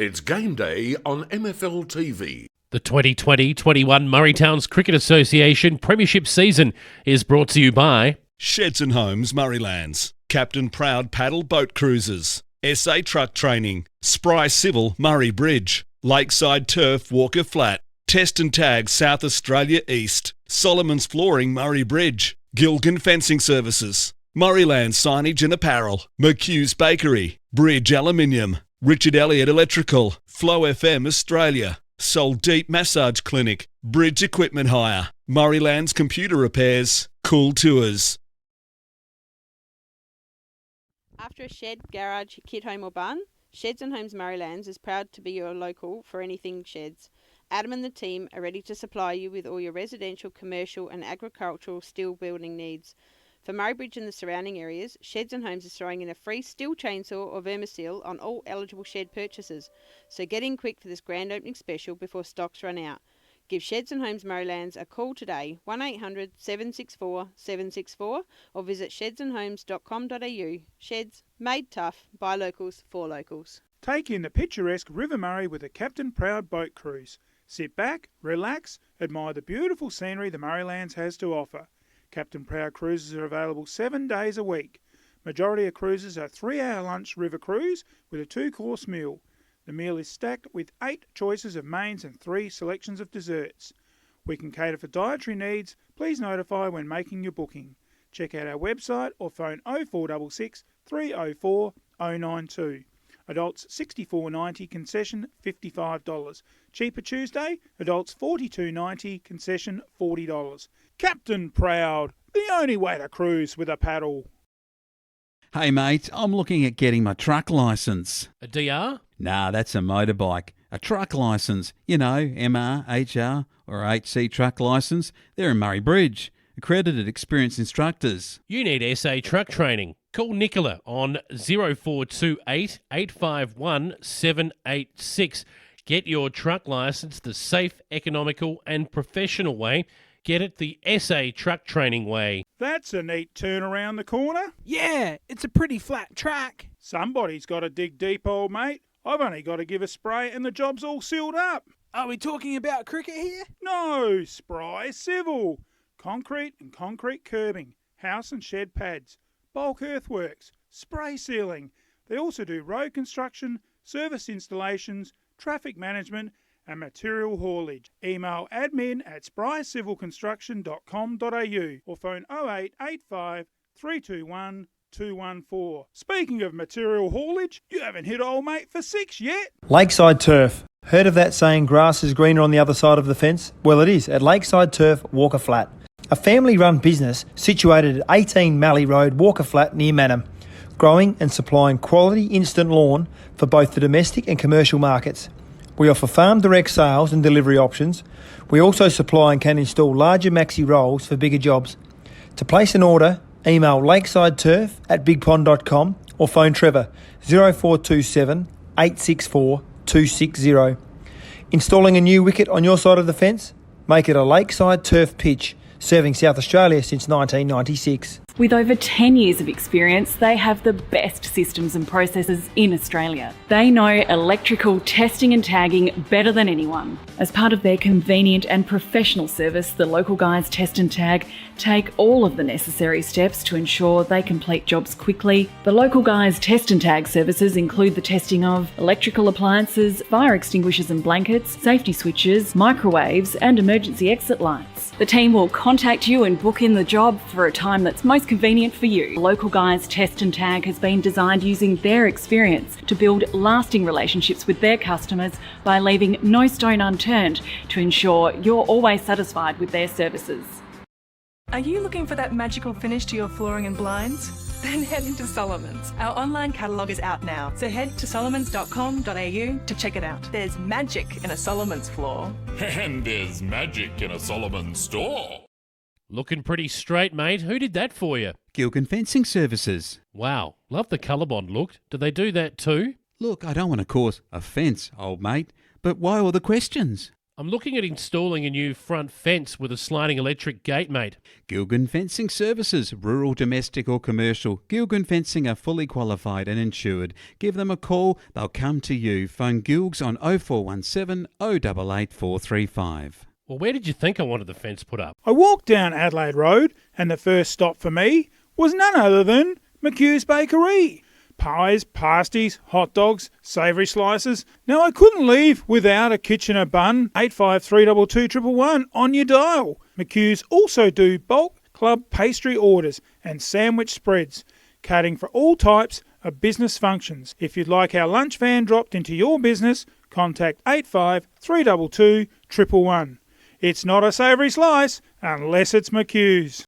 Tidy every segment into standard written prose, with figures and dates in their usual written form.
It's game day on MFL TV. The 2020-21 Murray Towns Cricket Association Premiership season is brought to you by Sheds and Homes Murraylands, Captain Proud Paddle Boat Cruises, SA Truck Training, Spry Civil Murray Bridge, Lakeside Turf Walker Flat, Test and Tag South Australia East, Solomon's Flooring Murray Bridge, Gilgan Fencing Services, Murrayland Signage and Apparel, McHugh's Bakery, Bridge Aluminium, Richard Elliott Electrical, Flow FM Australia, Soul Deep Massage Clinic, Bridge Equipment Hire, Murrayland's Computer Repairs, Cool Tours. After a shed, garage, kit home or barn, Sheds and Homes Murraylands is proud to be your local for anything sheds. Adam and the team are ready to supply you with all your residential, commercial and agricultural steel building needs. For Murray Bridge and the surrounding areas, Sheds and Homes is throwing in a free steel chainsaw or Vermisil on all eligible shed purchases. So get in quick for this grand opening special before stocks run out. Give Sheds and Homes Murraylands a call today, 1800 764 764, or visit shedsandhomes.com.au. Sheds, made tough, by locals, for locals. Take in the picturesque River Murray with a Captain Proud boat cruise. Sit back, relax, admire the beautiful scenery the Murraylands has to offer. Captain Proud cruises are available 7 days a week. Majority of cruises are 3-hour lunch river cruise with a 2-course meal. The meal is stacked with 8 choices of mains and 3 selections of desserts. We can cater for dietary needs. Please notify when making your booking. Check out our website or phone 0466 304 092. Adults $64.90, concession $55. Cheaper Tuesday, adults $42.90, concession $40. Captain Proud, the only way to cruise with a paddle. Hey mate, I'm looking at getting my truck licence. a DR. Nah, that's a motorbike. A truck licence, you know, MR, HR or HC truck licence. They're in Murray Bridge. Accredited experienced instructors. You need SA Truck Training. Call Nicola on 0428 851 786. Get your truck licence the safe, economical and professional way. Get it the SA Truck Training way. That's a neat turn around the corner. Yeah, it's a pretty flat track. Somebody's got to dig deep, old mate. I've only got to give a spray and the job's all sealed up. Are we talking about cricket here? No, Spry Civil. Concrete and concrete curbing, house and shed pads, bulk earthworks, spray sealing. They also do road construction, service installations, traffic management and material haulage. Email admin@sprycivilconstruction.com.au or phone 0885 321 214. Speaking of material haulage, you haven't hit old mate for 6 yet. Lakeside Turf. Heard of that saying grass is greener on the other side of the fence? Well, it is at Lakeside Turf, Walker Flat. A family-run business situated at 18 Mallee Road, Walker Flat near Manham, growing and supplying quality instant lawn for both the domestic and commercial markets. We offer farm direct sales and delivery options. We also supply and can install larger maxi rolls for bigger jobs. To place an order, email lakesideturf@bigpond.com or phone Trevor 0427 864 260. Installing a new wicket on your side of the fence? Make it a Lakeside Turf pitch, serving South Australia since 1996. With over 10 years of experience, they have the best systems and processes in Australia. They know electrical testing and tagging better than anyone. As part of their convenient and professional service, the local guys Test and Tag take all of the necessary steps to ensure they complete jobs quickly. The local guys Test and Tag services include the testing of electrical appliances, fire extinguishers and blankets, safety switches, microwaves and emergency exit lights. The team will contact you and book in the job for a time that's most convenient for you. Local Guys Test and Tag has been designed using their experience to build lasting relationships with their customers by leaving no stone unturned to ensure you're always satisfied with their services. Are you looking for that magical finish to your flooring and blinds? Then head into Solomon's. Our online catalogue is out now, so head to solomons.com.au to check it out. There's magic in a Solomon's floor. And there's magic in a Solomon store. Looking pretty straight, mate. Who did that for you? Gilgan Fencing Services. Wow, love the colour bond look. Do they do that too? Look, I don't want to cause offence, old mate, but why all the questions? I'm looking at installing a new front fence with a sliding electric gate, mate. Gilgan Fencing Services, rural, domestic or commercial. Gilgan Fencing are fully qualified and insured. Give them a call, they'll come to you. Phone Gilgs on 0417 088 435. Well, where did you think I wanted the fence put up? I walked down Adelaide Road and the first stop for me was none other than McHugh's Bakery. Pies, pasties, hot dogs, savoury slices. Now I couldn't leave without a Kitchener bun. 85322111 on your dial. McHugh's also do bulk club pastry orders and sandwich spreads, catering for all types of business functions. If you'd like our lunch van dropped into your business, contact 85322111. It's not a savoury slice unless it's McHugh's.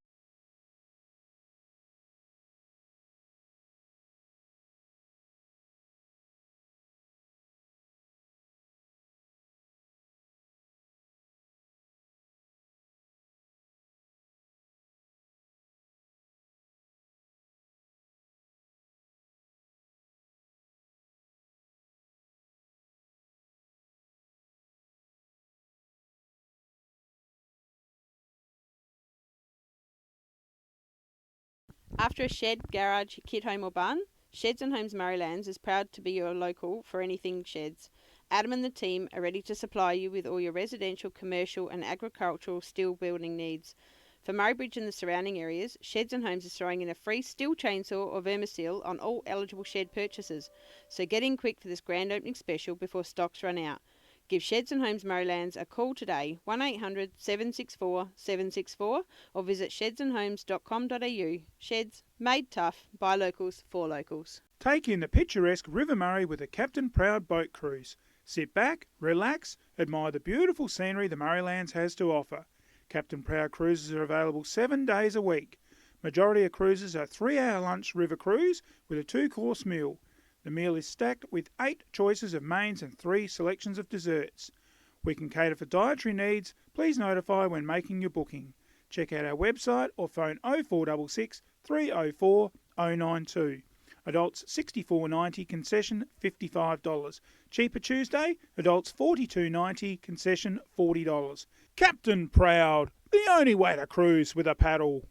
After a shed, garage, kit home or barn, Sheds and Homes Marylands is proud to be your local for anything sheds. Adam and the team are ready to supply you with all your residential, commercial and agricultural steel building needs. For Murray Bridge and the surrounding areas, Sheds and Homes is throwing in a free steel chainsaw or Vermisil on all eligible shed purchases. So get in quick for this grand opening special before stocks run out. Give Sheds and Homes Marylands a call today, 1800 764 764, or visit shedsandhomes.com.au. Sheds, made tough, by locals, for locals. Take in the picturesque River Murray with a Captain Proud boat cruise. Sit back, relax, admire the beautiful scenery the Marylands has to offer. Captain Proud cruises are available 7 days a week. Majority of cruises are 3-hour lunch river cruise with a 2-course meal. The meal is stacked with 8 choices of mains and 3 selections of desserts. We can cater for dietary needs. Please notify when making your booking. Check out our website or phone 0466 304 092. Adults $64.90, concession $55. Cheaper Tuesday, adults $42.90, concession $40. Captain Proud, the only way to cruise with a paddle.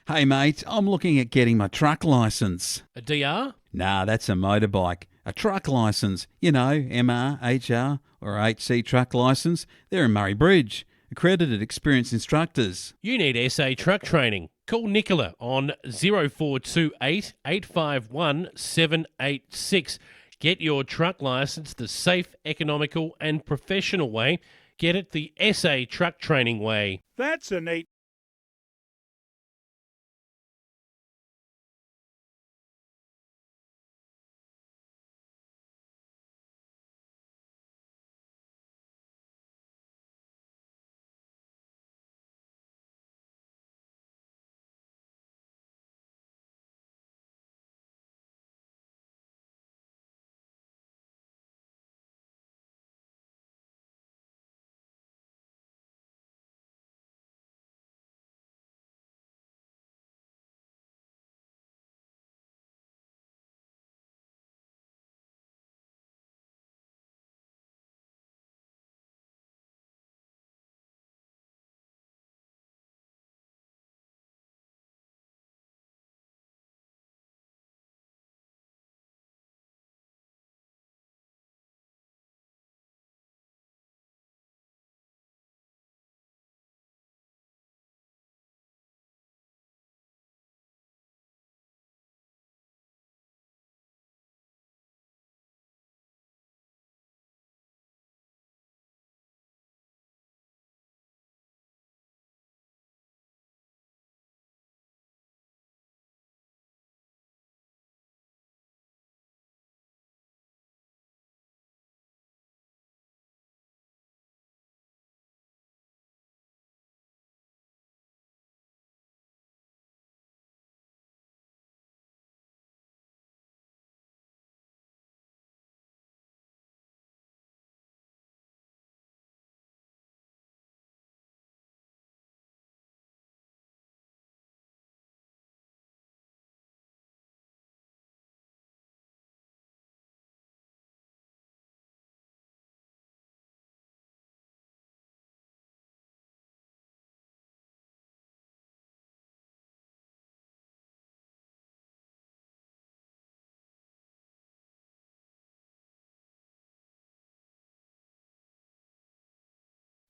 Hey mate, I'm looking at getting my truck licence. A DR? Nah, that's a motorbike. A truck licence, you know, MR, HR or HC truck licence. They're in Murray Bridge. Accredited experienced instructors. You need SA truck training. Call Nicola on 0428 851 786. Get your truck licence the safe, economical and professional way. Get it the SA truck training way. That's a neat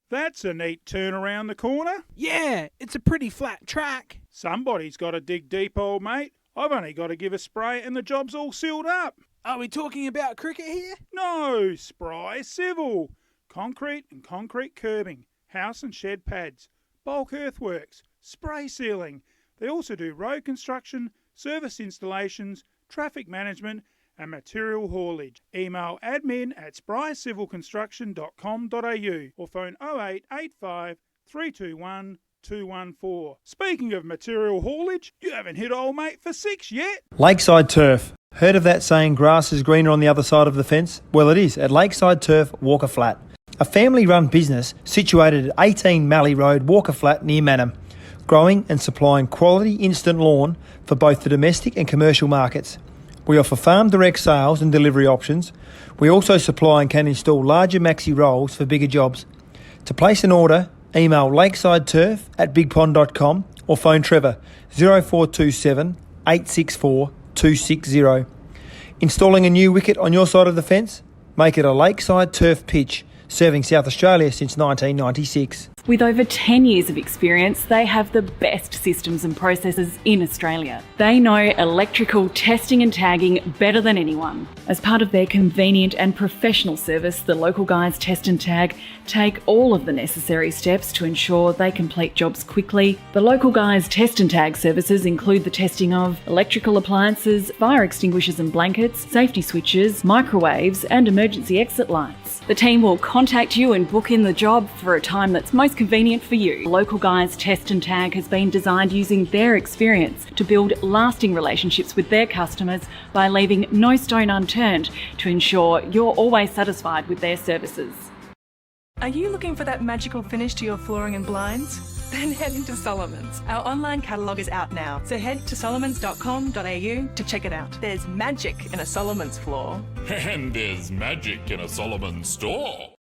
That's a neat turn around the corner. Yeah, it's a pretty flat track. Somebody's got to dig deep, old mate. I've only got to give a spray and the job's all sealed up. Are we talking about cricket here? No, Spry Civil. Concrete and concrete curbing, house and shed pads, bulk earthworks, spray sealing. They also do road construction, service installations, traffic management and material haulage. Email admin@sprycivilconstruction.com.au or phone 0885 321 214. Speaking of material haulage, you haven't hit old mate for 6 yet. Lakeside Turf. Heard of that saying grass is greener on the other side of the fence? Well, it is at Lakeside Turf, Walker Flat. A family-run business situated at 18 Mallee Road, Walker Flat near Manham, growing and supplying quality instant lawn for both the domestic and commercial markets. We offer farm direct sales and delivery options. We also supply and can install larger maxi rolls for bigger jobs. To place an order, email lakesideturf@bigpond.com or phone Trevor 0427 864 260. Installing a new wicket on your side of the fence? Make it a Lakeside Turf pitch, serving South Australia since 1996. With over 10 years of experience, they have the best systems and processes in Australia. They know electrical testing and tagging better than anyone. As part of their convenient and professional service, the local guys Test and Tag take all of the necessary steps to ensure they complete jobs quickly. The local guys Test and Tag services include the testing of electrical appliances, fire extinguishers and blankets, safety switches, microwaves and emergency exit lights. The team will contact you and book in the job for a time that's most convenient for you. Local Guys Test and Tag has been designed using their experience to build lasting relationships with their customers by leaving no stone unturned to ensure you're always satisfied with their services. Are you looking for that magical finish to your flooring and blinds? Then head into Solomon's. Our online catalogue is out now, so head to solomons.com.au to check it out. There's magic in a Solomon's floor. And there's magic in a Solomon store.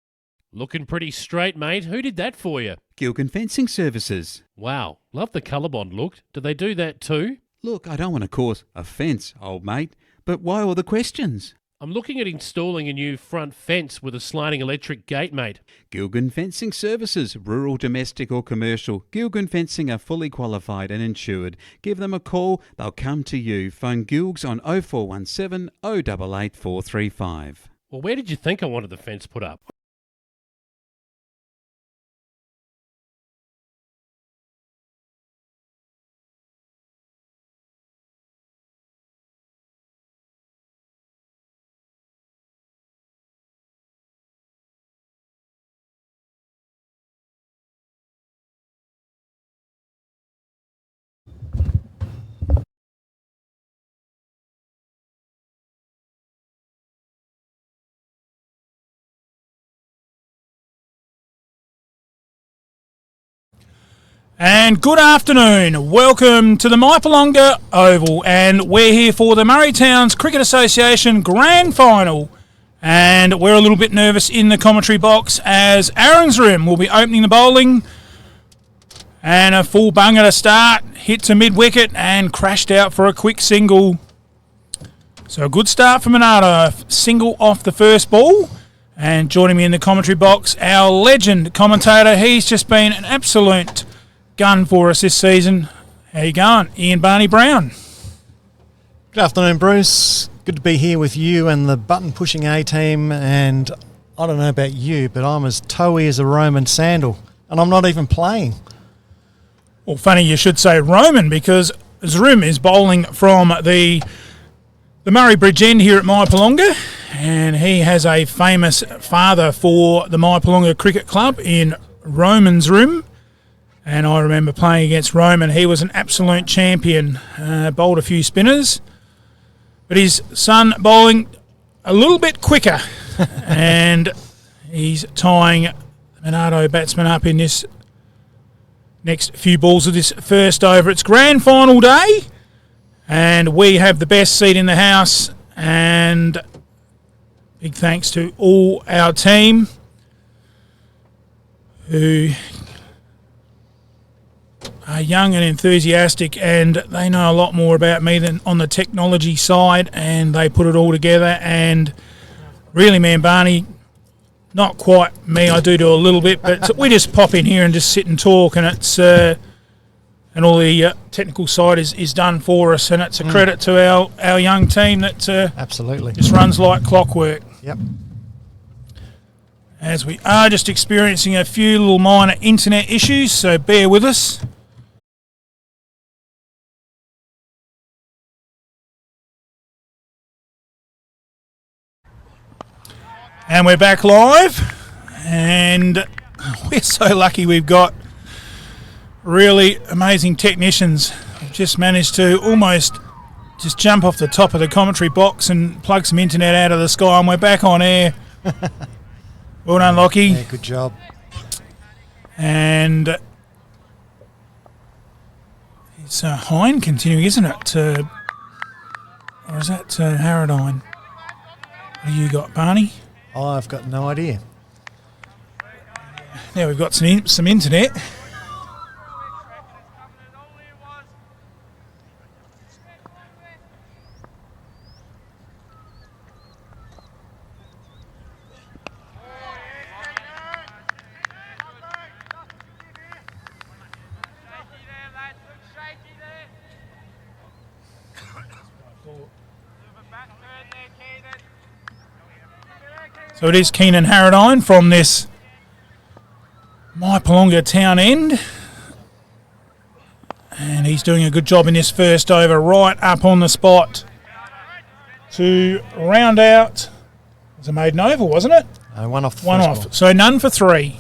Looking pretty straight, mate. Who did that for you? Gilgan Fencing Services. Wow, love the colour bond look. Do they do that too? Look, I don't want to cause offence, old mate, but why all the questions? I'm looking at installing a new front fence with a sliding electric gate, mate. Gilgan Fencing Services, rural, domestic or commercial. Gilgan Fencing are fully qualified and insured. Give them a call, they'll come to you. Phone Gilgs on 0417 088 435. Well, where did you think I wanted the fence put up? And good afternoon. Welcome to the Mypolonga Oval, and we're here for the Murray Towns Cricket Association Grand Final. And we're a little bit nervous in the commentary box as Aaron's Room will be opening the bowling. And a full bunger to start, hit to mid-wicket and crashed out for a quick single. So a good start for Monarto, single off the first ball. And joining me in the commentary box, our legend commentator. He's just been an absolute gun for us this season. How you going, Ian Barney Brown? Good afternoon, Bruce. Good to be here with you and the button-pushing A-team. And I don't know about you, but I'm as toey as a Roman sandal. And I'm not even playing. Well, funny you should say Roman, because Zrim is bowling from the Murray Bridge end here at Mypolonga. And he has a famous father for the Mypolonga Cricket Club in Roman's Room. And I remember playing against Roman. He was an absolute champion, bowled a few spinners. But his son bowling a little bit quicker. And he's tying Monarto batsman up in this next few balls of this first over. It's grand final day. And we have the best seat in the house. And big thanks to all our team who are young and enthusiastic, and they know a lot more about me than on the technology side, and they put it all together. And really, man, Barney, Not quite me, I do a little bit, but we just pop in here and just sit and talk, and it's and all the technical side is done for us, and it's a credit to our young team that Absolutely. just runs like clockwork. Yep. As we are just experiencing a few little minor internet issues, so bear with us. And we're back live, and we're so lucky we've got really amazing technicians. We've just managed to almost just jump off the top of the commentary box and plug some internet out of the sky, and we're back on air. Well done, Lockie. Yeah, good job. And it's Hine continuing, isn't it? Or is that Harradine? What do you got, Barney? I've got no idea. Now we've got some internet. So it is Keenan Harradine from this Mypolonga town end. And he's doing a good job in this first over, right up on the spot to round out. It was a maiden over, wasn't it? One off the One first off. ball. So none for three.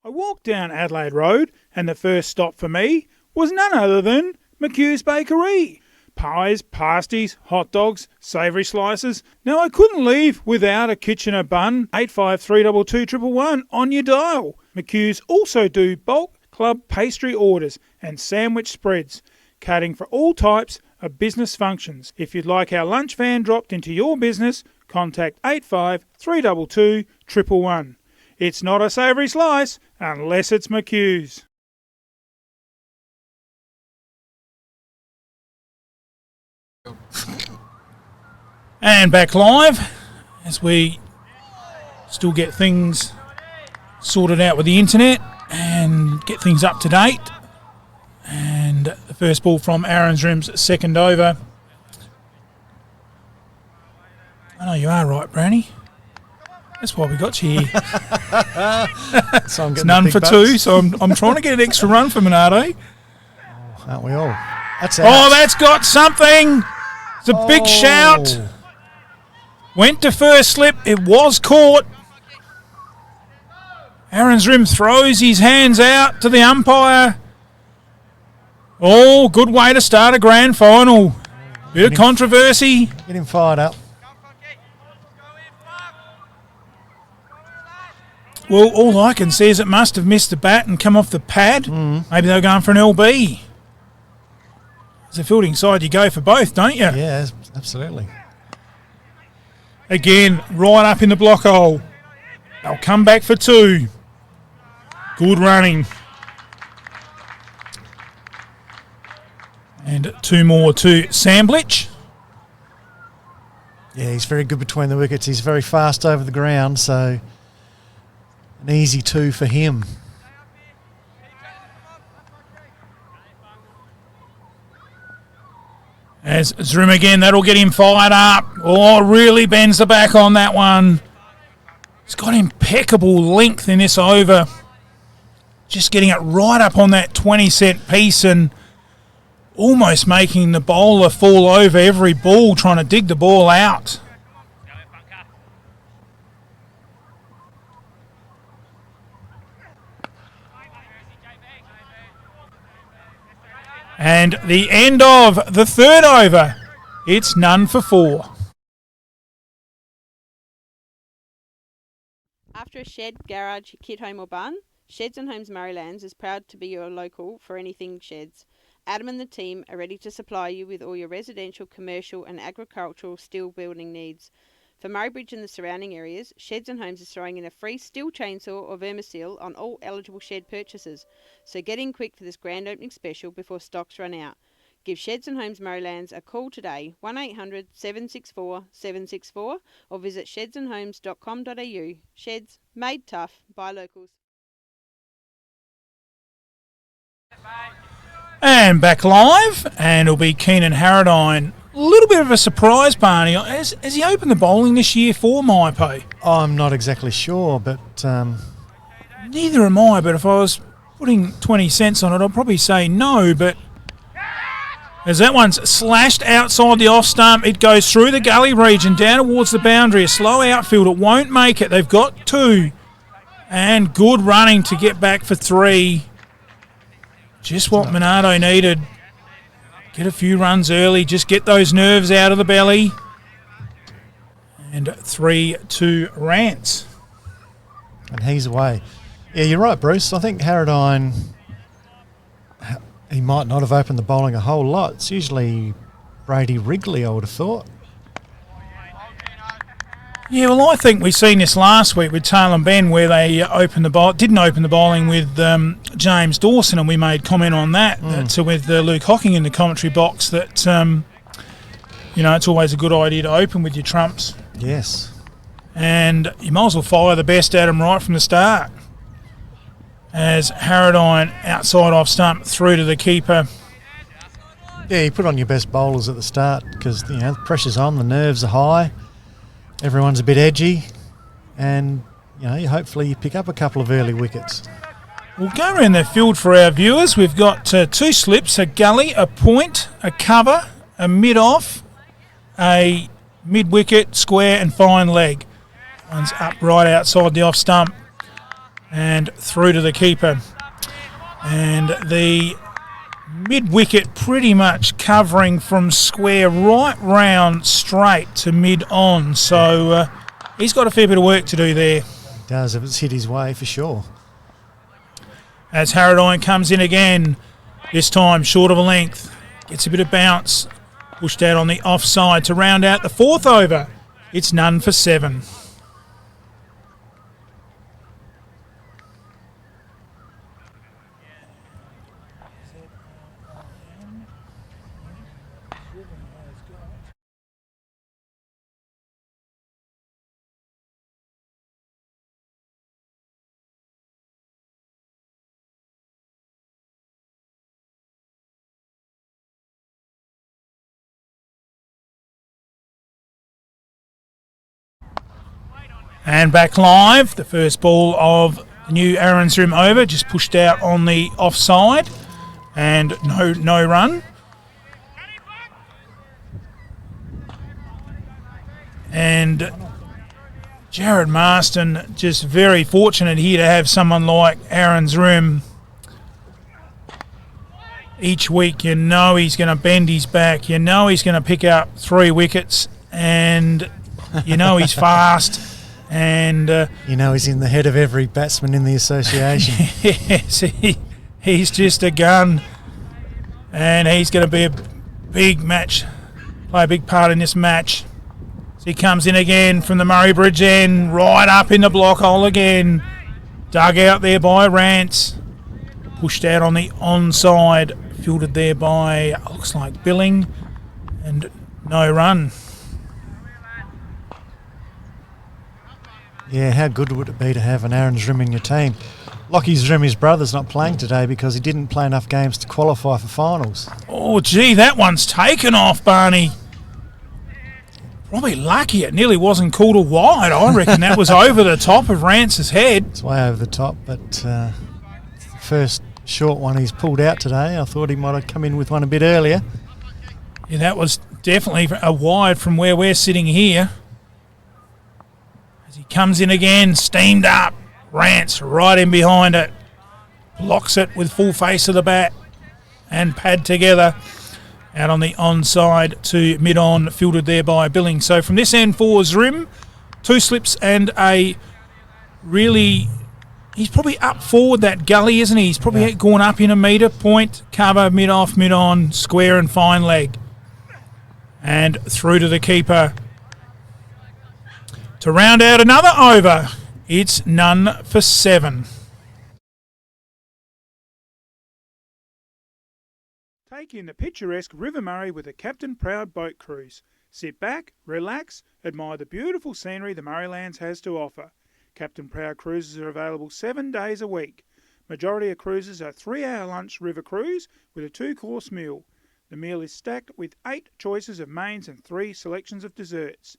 I walked down Adelaide Road, and the first stop for me was none other than McHugh's Bakery. Pies, pasties, hot dogs, savoury slices. Now I couldn't leave without a Kitchener bun. 85322111 on your dial. McHugh's also do bulk club pastry orders and sandwich spreads, catering for all types of business functions. If you'd like our lunch van dropped into your business, contact 85322111. It's not a savoury slice unless it's McHugh's. And back live as we still get things sorted out with the internet and get things up to date. And the first ball from Aaron's Rim's second over. I know you are right, Brownie. That's why we got you here. So I'm It's getting none the big for bucks. two, so I'm trying to get an extra run for Monarto. Aren't we all? That's Oh, that's got something. It's a big shout. Went to first slip. It was caught. Aaron's Rim throws his hands out to the umpire. Oh, good way to start a grand final. Bit of controversy. Get him fired up. Well, all I can see is it must have missed the bat and come off the pad. Maybe they were going for an LB. As a fielding side, you go for both, don't you? Yeah, absolutely. Again, right up in the block hole. They'll come back for two. Good running. And two more to Samblich. Yeah, he's very good between the wickets. He's very fast over the ground, so an easy two for him. As Zoom again, that'll get him fired up. Oh, really bends the back on that one. He's got impeccable length in this over. Just getting it right up on that 20-cent piece and almost making the bowler fall over every ball, trying to dig the ball out. And the end of the third over. It's none for four. After a shed, garage, kit home or barn, Sheds and Homes Marylands is proud to be your local for anything sheds. Adam and the team are ready to supply you with all your residential, commercial and agricultural steel building needs. For Murray Bridge and the surrounding areas, Sheds and Homes is throwing in a free steel chainsaw or vermisil on all eligible shed purchases. So get in quick for this grand opening special before stocks run out. Give Sheds and Homes Marylands a call today, 1800 764 764, or visit shedsandhomes.com.au. Sheds, made tough by locals. And back live, and it'll be Keenan Harradine. A little bit of a surprise, Barney. Has he opened the bowling this year for Mypo? I'm not exactly sure, but Neither am I, but if I was putting 20 cents on it, I'd probably say no, but as that one's slashed outside the off stump, it goes through the gully region, down towards the boundary. A slow outfield, it won't make it. They've got 2, and good running to get back for 3. Just what Monarto needed. Get a few runs early, just get those nerves out of the belly. And 3-2 Rants. and he's away. Yeah, you're right, Bruce. I think Harradine, he might not have opened the bowling a whole lot. It's usually Brady Wrigley, I would have thought. Yeah, well, I think we've seen this last week with Taylor and Ben, where they didn't open the bowling with James Dawson, and we made comment on that. So with Luke Hocking in the commentary box, that it's always a good idea to open with your trumps. Yes. And you might as well fire the best at them right from the start. As Harradine outside off stump through to the keeper. Yeah, you put on your best bowlers at the start because the pressure's on, the nerves are high, everyone's a bit edgy, and hopefully you pick up a couple of early wickets. We'll go around the field for our viewers. We've got 2 slips, a gully, a point, a cover, a mid-off, a mid-wicket, square and fine leg. One's up right outside the off stump and through to the keeper. And the mid-wicket pretty much covering from square right round straight to mid-on. So he's got a fair bit of work to do there. He does, if it's hit his way, for sure. As Harradine comes in again, this time short of a length. Gets a bit of bounce. Pushed out on the offside to round out the 4th over. It's none for 7. And back live, the first ball of the new Aaron's Rim over, just pushed out on the offside, and no run. And Jared Marston just very fortunate here to have someone like Aaron's Rim. Each week he's going to bend his back, he's going to pick up 3 wickets, and he's fast. And he's in the head of every batsman in the association. Yes, he's just a gun, and he's going to be a big match, play a big part in this match. So he comes in again from the Murray Bridge end, right up in the block hole again, dug out there by Rance, pushed out on the onside, fielded there by looks like Billing, and no run. Yeah, how good would it be to have an Aaron's Rim in your team? Lockie's Rim, his brother's not playing today because he didn't play enough games to qualify for finals. Oh, gee, that one's taken off, Barney. Probably lucky it nearly wasn't called a wide. I reckon that was over the top of Rance's head. It's way over the top, but the first short one he's pulled out today. I thought he might have come in with one a bit earlier. Yeah, that was definitely a wide from where we're sitting here. As he comes in again, steamed up. Rance right in behind it. Blocks it with full face of the bat and pad together. Out on the onside to mid-on, fielded there by Billing. So from this end for Rim, 2 slips and a really... He's probably up forward that gully, isn't he? He's probably gone up in a metre. Point, cover, mid-off, mid-on, square and fine leg. And through to the keeper. To round out another over, it's none for 7. Take in the picturesque River Murray with a Captain Proud boat cruise. Sit back, relax, admire the beautiful scenery the Murraylands has to offer. Captain Proud cruises are available 7 days a week. Majority of cruises are 3-hour lunch river cruise with a 2-course meal. The meal is stacked with 8 choices of mains and 3 selections of desserts.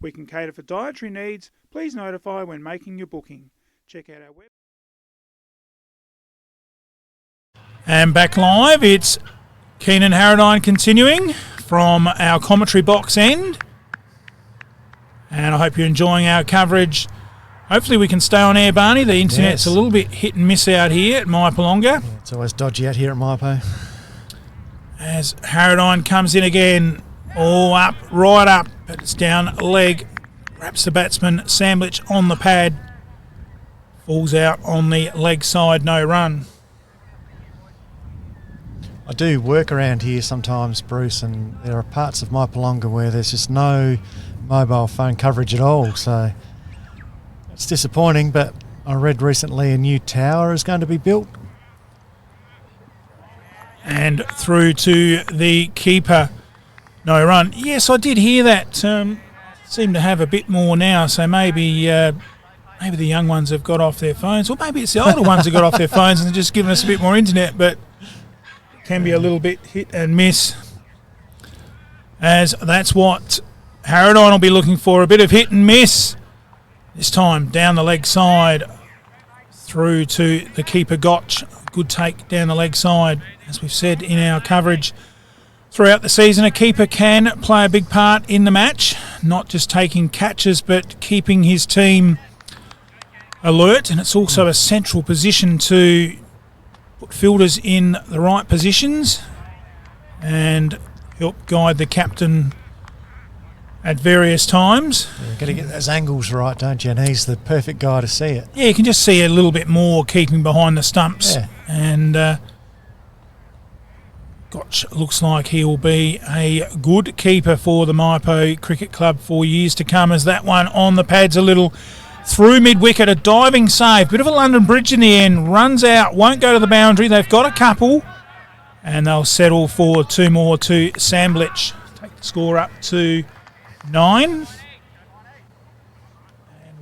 We can cater for dietary needs. Please notify when making your booking. Check out our website. And back live, it's Keenan Harradine continuing from our commentary box end. And I hope you're enjoying our coverage. Hopefully we can stay on air, Barney. The internet's a little bit hit and miss out here at Mypolonga. Yeah, it's always dodgy out here at Mypo. As Harradine comes in again, all up, right up, but it's down leg. Wraps the batsman Sandwich on the pad. Falls out on the leg side, no run. I do work around here sometimes, Bruce, and there are parts of Mypolonga where there's just no mobile phone coverage at all, so it's disappointing, but I read recently a new tower is going to be built. And through to the keeper, no run. Yes, I did hear that. Seem to have a bit more now, so maybe the young ones have got off their phones, or maybe it's the older ones have got off their phones and they're just giving us a bit more internet, but can be a little bit hit and miss, as that's what Harradine will be looking for, a bit of hit and miss. This time down the leg side through to the keeper Gotch. Good take down the leg side. As we've said in our coverage throughout the season, a keeper can play a big part in the match, not just taking catches but keeping his team alert, and it's also a central position to put fielders in the right positions and help guide the captain at various times. You've got to get those angles right, don't you? And he's the perfect guy to see it. Yeah, you can just see a little bit more keeping behind the stumps. Yeah. And Gotch looks like he will be a good keeper for the Mypo Cricket Club for years to come, as that one on the pads a little through mid-wicket, a diving save. Bit of a London Bridge in the end. Runs out, won't go to the boundary. They've got a couple, and they'll settle for 2 more to Sandwich. Take the score up to 9. And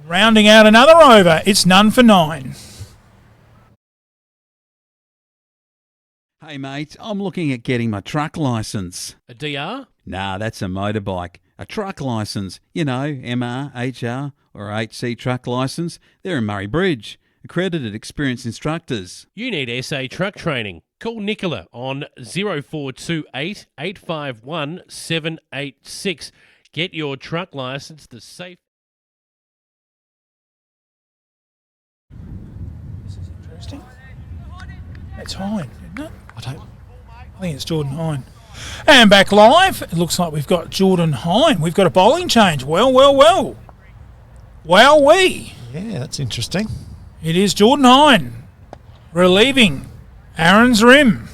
rounding out another over, it's none for 9. Hey mate, I'm looking at getting my truck licence. A DR? Nah, that's a motorbike. A truck licence, you know, MR, HR or HC truck licence. They're in Murray Bridge. Accredited experienced instructors. You need SA truck training. Call Nicola on 0428 851 786. Get your truck licence the safe. This is interesting. That's Hine, isn't it? I think it's Jordan Hine. And back live, it looks like we've got Jordan Hine. We've got a bowling change. Well. Wowee. Yeah, that's interesting. It is Jordan Hine relieving Aaron's rim.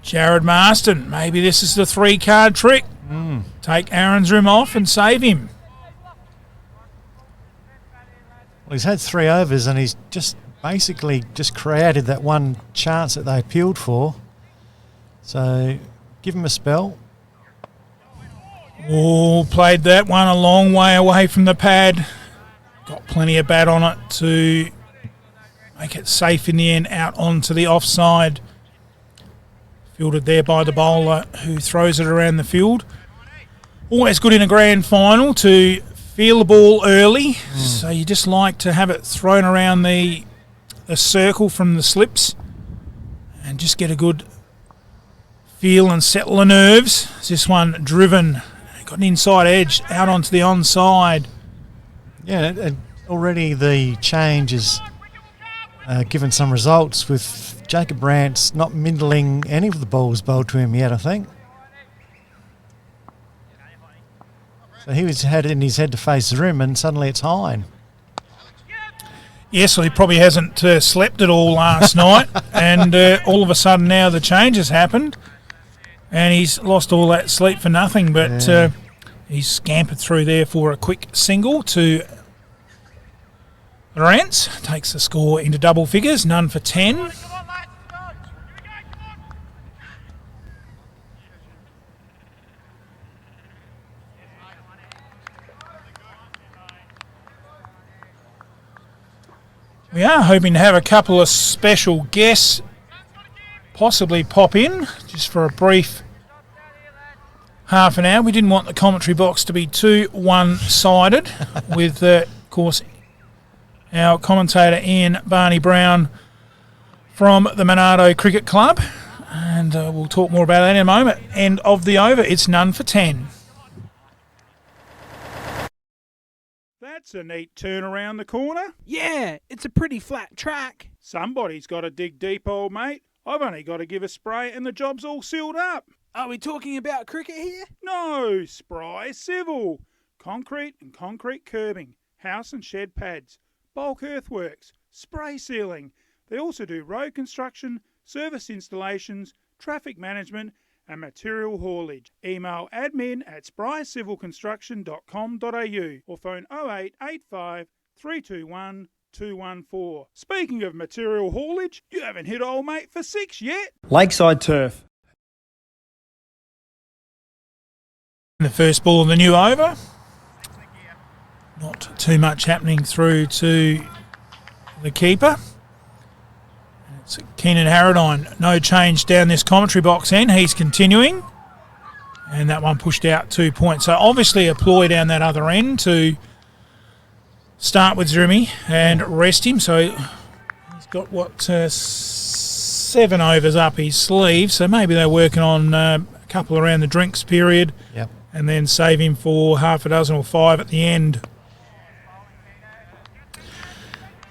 Jared Marston, maybe this is the 3-card trick. Take Aaron's rim off and save him. Well, he's had 3 overs and he's just basically just created that one chance that they appealed for. So give him a spell. Oh, played that one a long way away from the pad. Got plenty of bat on it to make it safe in the end, out onto the offside. Fielded there by the bowler who throws it around the field. Always good in a grand final to feel the ball early. So you just like to have it thrown around the circle from the slips and just get a good feel and settle the nerves. This one driven, got an inside edge out onto the onside. Yeah, and already the change has given some results, with Jacob Brandt's not middling any of the balls bowled to him yet, I think. So he had it in his head to face the rim, and suddenly it's Hine. Yes, well, he probably hasn't slept at all last night, and all of a sudden now the change has happened, and he's lost all that sleep for nothing, but he's scampered through there for a quick single to Lawrence. Takes the score into double figures, none for 10. We are hoping to have a couple of special guests possibly pop in just for a brief half an hour. We didn't want the commentary box to be too one-sided with, of course, our commentator Ian Barney Brown from the Monarto Cricket Club. And we'll talk more about that in a moment. End of the over. It's none for 10. That's a neat turn around the corner. Yeah, it's a pretty flat track. Somebody's got to dig deep, old mate. I've only got to give a spray and the job's all sealed up. Are we talking about cricket here? No, Spry Civil. Concrete and concrete curbing, house and shed pads, bulk earthworks, spray sealing. They also do road construction, service installations, traffic management and material haulage. Email admin@sprycivilconstruction.com.au or phone 0885 321 214. Speaking of material haulage, you haven't hit old mate for 6 yet. Lakeside Turf. The first ball of the new over. Not too much happening through to the keeper. It's Keenan Harradine. No change down this commentary box end. He's continuing. And that one pushed out 2 points. So obviously a ploy down that other end to start with Zrumi and rest him. So he's got, 7 overs up his sleeve. So maybe they're working on a couple around the drinks period. Yep. And then save him for half a dozen or 5 at the end,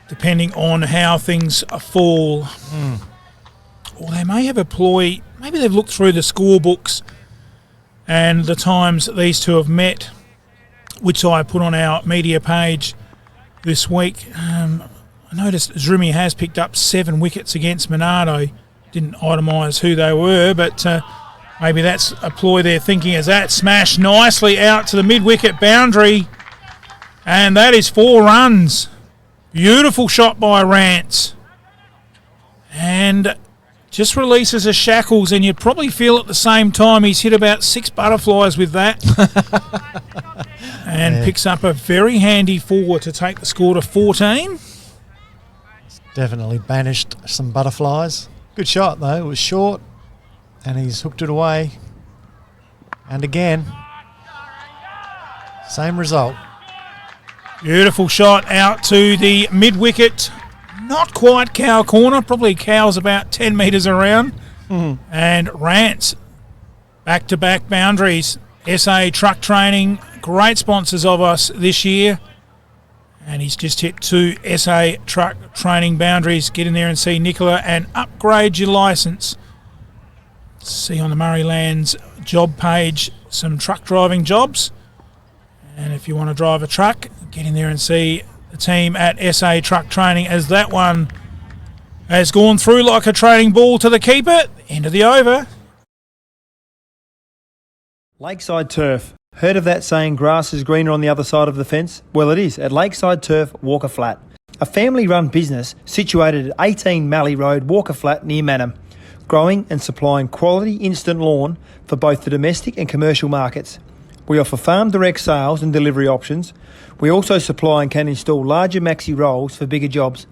depending on how things fall. Or they may have a ploy. Maybe they've looked through the scorebooks and the times that these two have met, which I put on our media page this week. I noticed Zrumi has picked up 7 wickets against Monarto. Didn't itemise who they were, but maybe that's a ploy they're thinking as that smashed nicely out to the mid-wicket boundary. And that is 4 runs. Beautiful shot by Rance. And just releases the shackles, and you'd probably feel at the same time he's hit about 6 butterflies with that. And picks up a very handy 4 to take the score to 14. Definitely banished some butterflies. Good shot, though. It was short, and he's hooked it away. And again, same result. Beautiful shot out to the mid-wicket. Not quite cow corner. Probably cow's about 10 metres around. And Rance, back-to-back boundaries. SA Truck Training, great sponsors of us this year. And he's just hit 2 SA Truck Training boundaries. Get in there and see Nicola and upgrade your licence. See on the Murraylands job page some truck driving jobs. And if you want to drive a truck, get in there and see the team at SA Truck Training, as that one has gone through like a training ball to the keeper. End of the over. Lakeside Turf. Heard of that saying, grass is greener on the other side of the fence? Well, it is at Lakeside Turf, Walker Flat. A family-run business situated at 18 Mallee Road, Walker Flat, near Manham. Growing and supplying quality instant lawn for both the domestic and commercial markets. We offer farm direct sales and delivery options. We also supply and can install larger maxi rolls for bigger jobs.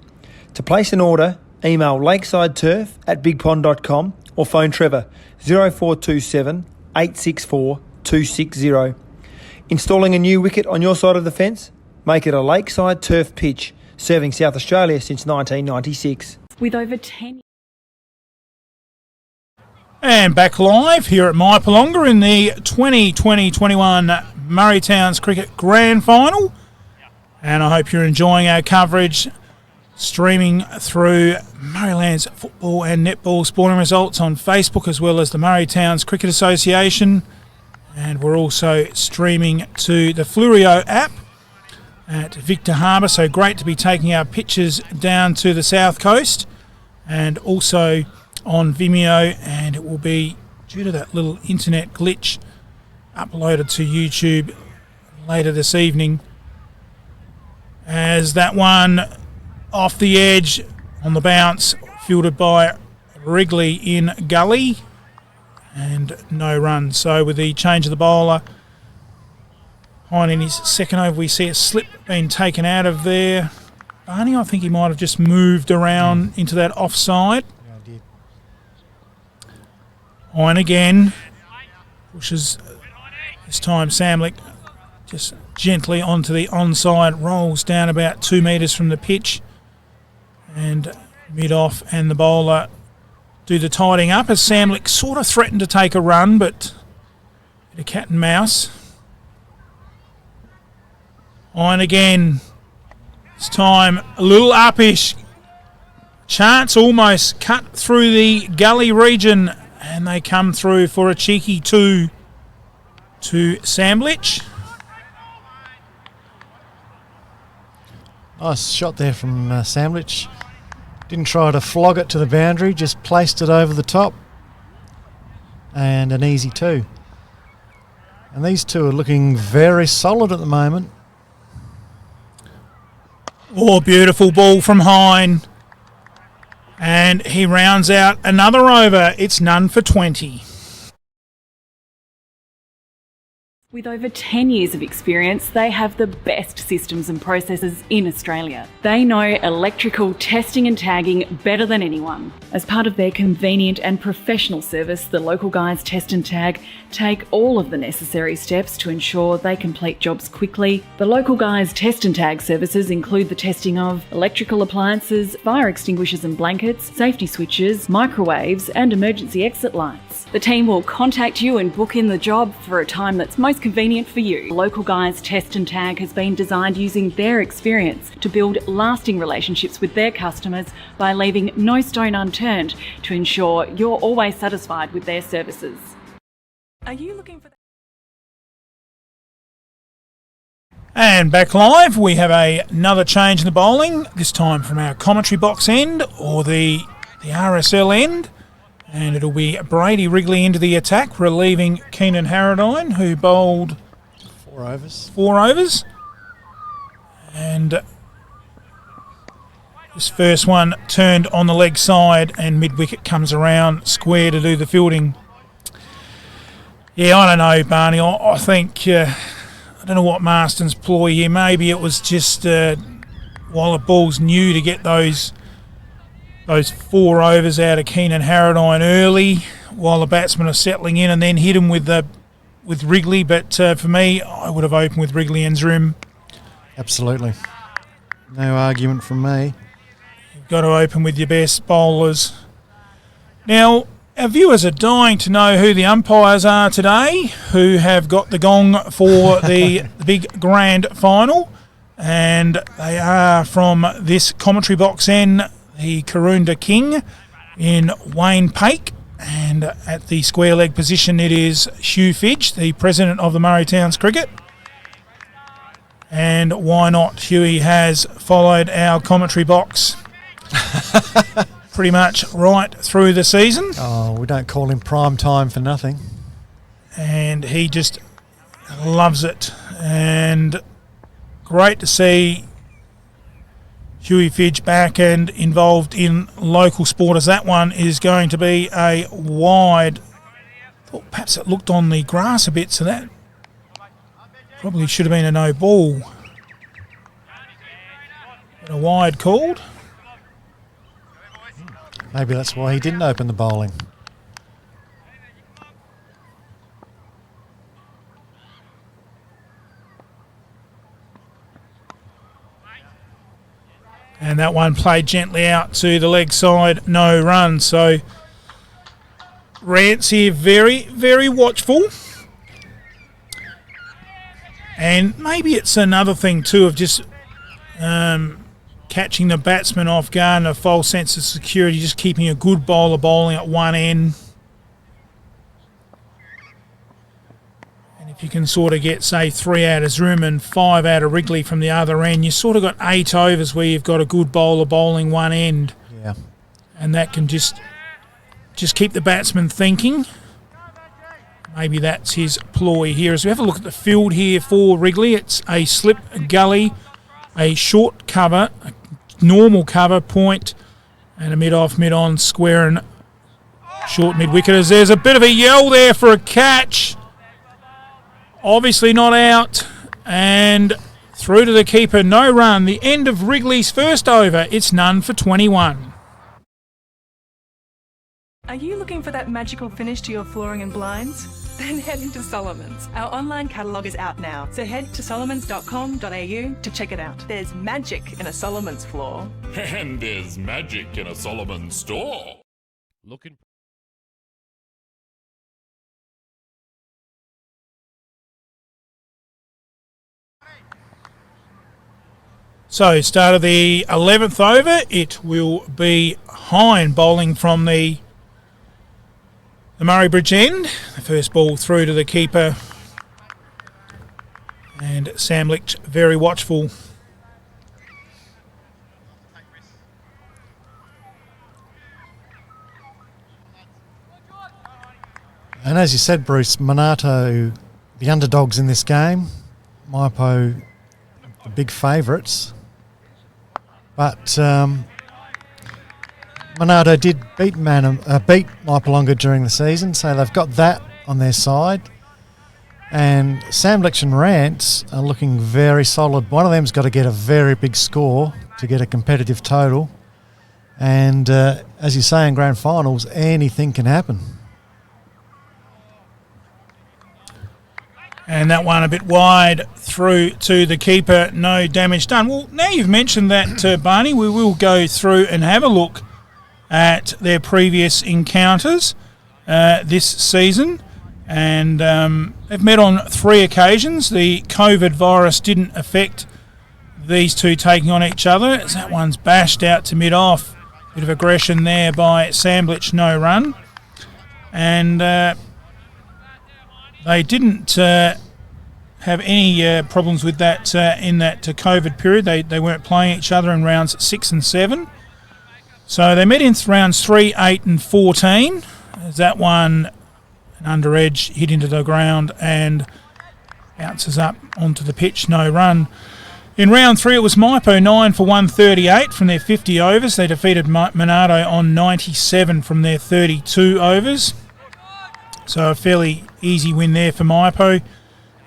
To place an order, email lakesideturf@bigpond.com or phone Trevor 0427 864 260. Installing a new wicket on your side of the fence? Make it a Lakeside Turf pitch, serving South Australia since 1996. With over 10 And back live here at Mypolonga in the 2020-21 Murray Towns Cricket Grand Final. And I hope you're enjoying our coverage, streaming through Murraylands football and netball sporting results on Facebook, as well as the Murray Towns Cricket Association. And we're also streaming to the Flurio app at Victor Harbour. So great to be taking our pictures down to the south coast, and also on Vimeo, and it will be, due to that little internet glitch, uploaded to YouTube later this evening, as that one off the edge on the bounce, fielded by Wrigley in gully, and no run. So with the change of the bowler, Hine in his second over, we see a slip being taken out of there Barney, I think he might have just moved around into that offside. Yeah, I did. On again. Pushes this time Samlick just gently onto the onside, rolls down about 2 metres from the pitch. And mid-off and the bowler do the tidying up as Samlick sort of threatened to take a run, but a cat and mouse. On again. This time a little upish. Chance almost cut through the gully region, and they come through for a cheeky 2 to Samblich. Nice shot there from Sandwich. Didn't try to flog it to the boundary, just placed it over the top. And an easy 2. And these two are looking very solid at the moment. Oh, beautiful ball from Hine. And he rounds out another over. It's none for 20. With over 10 years of experience, they have the best systems and processes in Australia. They know electrical testing and tagging better than anyone. As part of their convenient and professional service, the Local Guys Test and Tag take all of the necessary steps to ensure they complete jobs quickly. The Local Guys Test and Tag services include the testing of electrical appliances, fire extinguishers and blankets, safety switches, microwaves and emergency exit lights. The team will contact you and book in the job for a time that's most convenient for you. Local Guys Test and Tag has been designed using their experience to build lasting relationships with their customers by leaving no stone unturned to ensure you're always satisfied with their services. Are you looking for And back live, we have another change in the bowling, this time from our commentary box end or the RSL end. And it'll be Brady Wrigley into the attack, relieving Keenan Harradine, who bowled 4 overs. 4 overs. And this first one turned on the leg side, and mid-wicket comes around square to do the fielding. Yeah, I don't know, Barney. I think, I don't know what Marston's ploy here. Maybe it was just while the ball's new to get those 4 overs out of Keenan Harradine early while the batsmen are settling in, and then hit him with Wrigley. But for me, I would have opened with Wrigley and Zoom. Absolutely. No argument from me. You've got to open with your best bowlers. Now, our viewers are dying to know who the umpires are today, who have got the gong for the big grand final. And they are from this commentary box end, the Karoonda King in Wayne Pake, and at the square leg position it is Hugh Fidge, the president of the Murray Towns Cricket. And why not? Hughie has followed our commentary box pretty much right through the season. Oh, we don't call him prime time for nothing. And he just loves it. And great to see Hughie Fidge back and involved in local sport, as that one is going to be a wide. Thought perhaps it looked on the grass a bit, so that probably should have been a no ball. But a wide called. Maybe that's why he didn't open the bowling. And that one played gently out to the leg side, no run. So Rance here very, very watchful. And maybe it's another thing too of just catching the batsman off guard and a false sense of security, just keeping a good bowler bowling at one end. And if you can sort of get, say, 3 out of Zoom and 5 out of Wrigley from the other end, you sort of got 8 overs where you've got a good bowler bowling one end. Yeah. And that can just keep the batsman thinking. Maybe that's his ploy here. As we have a look at the field here for Wrigley, it's a slip, a gully, a short cover, a normal cover, point, and a mid-off, mid-on, square and short mid-wicketers. There's a bit of a yell there for a catch. Obviously not out, and through to the keeper, no run. The end of Wrigley's first over. It's none for 21. Are you looking for that magical finish to your flooring and blinds? Then head into Solomon's. Our online catalogue is out now, so head to solomons.com.au to check it out. There's magic in a Solomon's floor. And there's magic in a Solomon store. Looking. So, start of the 11th over. It will be Hine bowling from the Murray Bridge end. The first ball through to the keeper. And Samlich very watchful. And as you said, Bruce, Monarto, the underdogs in this game. Mypo, the big favourites. But Monarto did beat Mypolonga during the season, so they've got that on their side. And Samlich and Rance are looking very solid. One of them's got to get a very big score to get a competitive total. And as you say in grand finals, anything can happen. And that one a bit wide through to the keeper, no damage done. Well, now you've mentioned that, Barney, we will go through and have a look at their previous encounters this season. And they've met on 3 occasions. The COVID virus didn't affect these two taking on each other, as that one's bashed out to mid-off. Bit of aggression there by Samlich, no run. And they didn't have any problems with that in that COVID period. They weren't playing each other in rounds 6 and 7. So they met in rounds 3, 8 and 14. As that one, an under edge, hit into the ground and bounces up onto the pitch, no run. In round 3 it was Mypo 9 for 138 from their 50 overs. They defeated Monarto on 97 from their 32 overs. So a fairly easy win there for Mypo.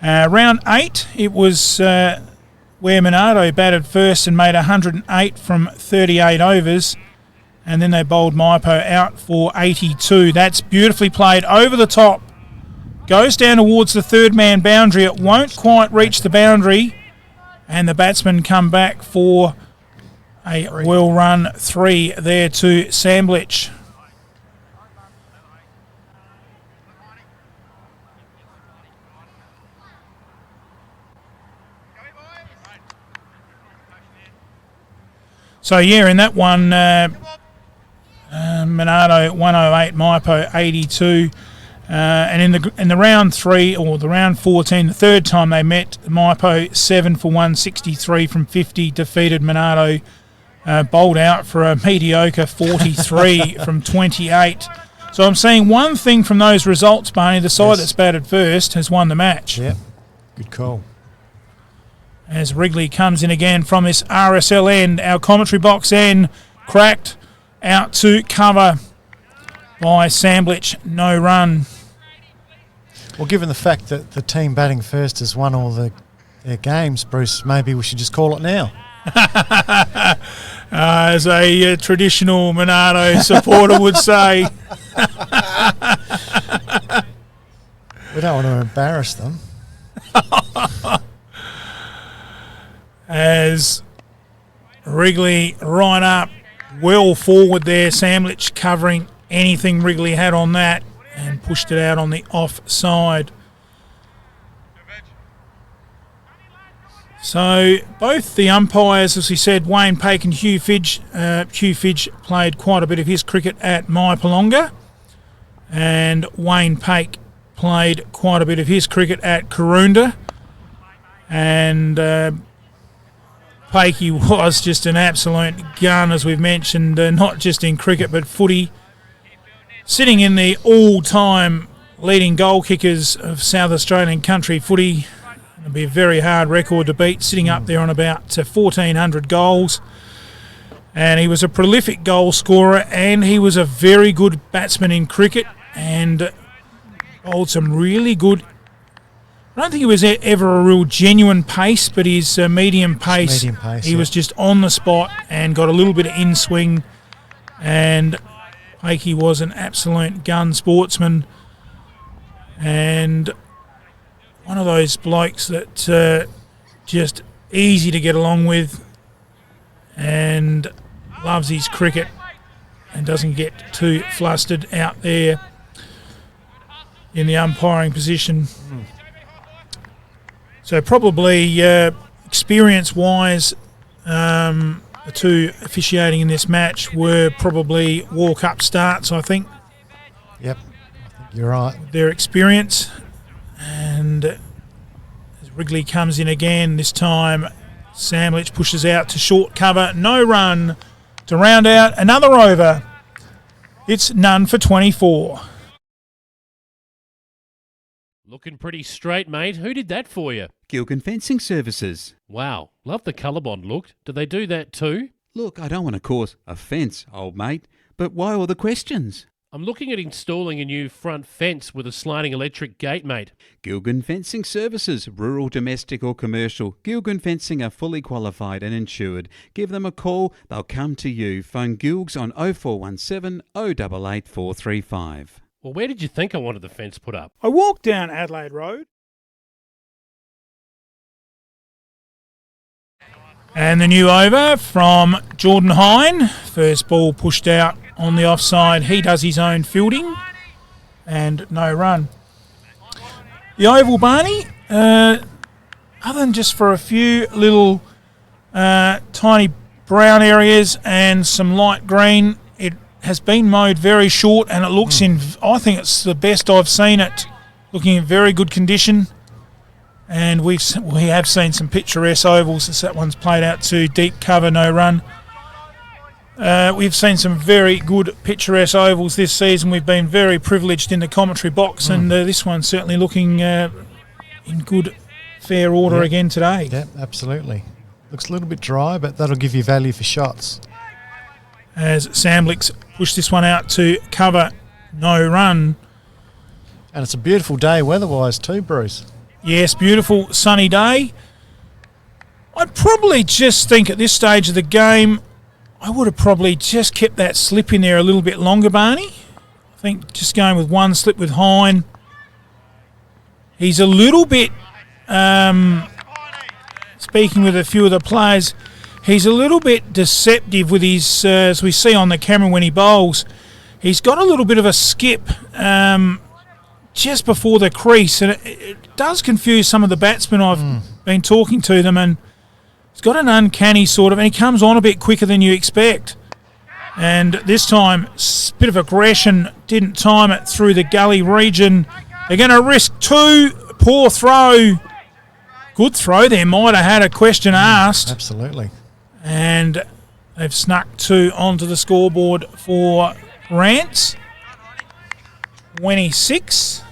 Round 8, it was where Monarto batted first and made 108 from 38 overs. And then they bowled Mypo out for 82. That's beautifully played over the top. Goes down towards the third man boundary. It won't quite reach the boundary. And the batsmen come back for a well-run 3 there to Samlich. So, yeah, in that one, Monarto 108, Mypo 82. And in the round 3 or the round 14, the third time they met, Mypo 7 for 163 from 50 defeated Monarto, bowled out for a mediocre 43 from 28. So I'm seeing one thing from those results, Barney. The side that's batted first has won the match. Yep, good call. As Wrigley comes in again from this RSL end, our commentary box end, cracked out to cover by Samlich, no run. Well, given the fact that the team batting first has won all their games, Bruce, maybe we should just call it now. As a traditional Monarto supporter would say. We don't want to embarrass them. As Wrigley right up, well forward there, Samlich covering anything Wrigley had on that and pushed it out on the offside. So both the umpires, as we said, Wayne Pake and Hugh Fidge. Hugh Fidge played quite a bit of his cricket at Mypolonga, and Wayne Pake played quite a bit of his cricket at Karoonda. And Pakey was just an absolute gun, as we've mentioned, not just in cricket but footy. Sitting in the all-time leading goal kickers of South Australian country footy. It'll be a very hard record to beat, sitting up there on about 1,400 goals. And he was a prolific goal scorer, and he was a very good batsman in cricket, and bowled some really good, I don't think it was ever a real genuine pace, but his medium pace, he was just on the spot and got a little bit of in-swing, and Pakey was an absolute gun sportsman and one of those blokes that just easy to get along with and loves his cricket and doesn't get too flustered out there in the umpiring position. So probably experience-wise, the two officiating in this match were probably walk-up starts, I think. Yep, I think you're right. Their experience. And as Wrigley comes in again, this time Samlich pushes out to short cover. No run to round out another over. It's none for 24. Looking pretty straight, mate. Who did that for you? Gilgan Fencing Services. Wow, love the colour bond look. Do they do that too? Look, I don't want to cause offence, old mate, but why all the questions? I'm looking at installing a new front fence with a sliding electric gate, mate. Gilgan Fencing Services, rural, domestic or commercial. Gilgan Fencing are fully qualified and insured. Give them a call, they'll come to you. Phone Gilgs on 0417 088 435. Well, where did you think I wanted the fence put up? I walked down Adelaide Road. And the new over from Jordan Hine. First ball pushed out on the offside. He does his own fielding and no run. The oval, Barney, other than just for a few little tiny brown areas and some light green, it has been mowed very short and it looks I think it's the best I've seen it, looking in very good condition. And we have seen some picturesque ovals as that one's played out to deep cover, no run. We've seen some very good picturesque ovals this season. We've been very privileged in the commentary box, and this one's certainly looking in good, fair order again today. Yeah, absolutely. Looks a little bit dry, but that'll give you value for shots. As Samlich pushed this one out to cover, no run. And it's a beautiful day weather-wise too, Bruce. Yes, beautiful sunny day. I'd probably just think at this stage of the game, I would have probably just kept that slip in there a little bit longer, Barney. I think just going with one slip with Hine. He's a little bit, speaking with a few of the players, he's a little bit deceptive with his, as we see on the camera when he bowls, he's got a little bit of a skip just before the crease, and it does confuse some of the batsmen. I've been talking to them, and he's got an uncanny sort of, and he comes on a bit quicker than you expect. And this time, bit of aggression, didn't time it through the gully region. They're going to risk two. Poor throw. Good throw there. Might have had a question asked. Absolutely. And they've snuck two onto the scoreboard for Rance. 26.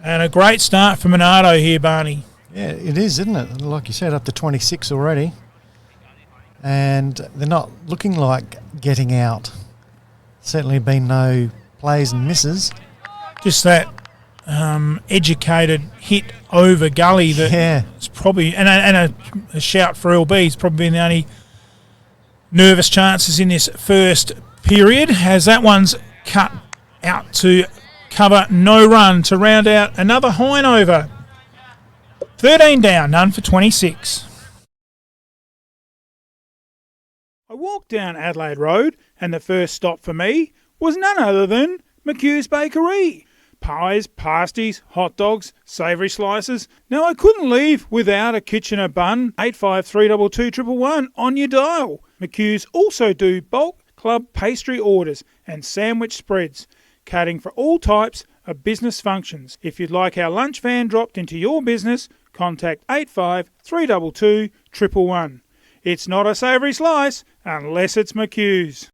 And a great start for Monarto here, Barney. Yeah, it is, isn't it? Like you said, up to 26 already. And they're not looking like getting out. Certainly been no plays and misses. Just that educated hit over gully that it's probably, and a shout for LB. It's probably been the only nervous chances in this first period, as that one's cut out to cover, no run to round out another Hine over. 13 down, none for 26. I walked down Adelaide Road, and the first stop for me was none other than McHugh's Bakery. Pies, pasties, hot dogs, savoury slices. Now I couldn't leave without a Kitchener bun. 85322111 on your dial. McHugh's also do bulk club pastry orders and sandwich spreads, catering for all types of business functions. If you'd like our lunch van dropped into your business, contact 85322111. It's not a savoury slice unless it's McHugh's.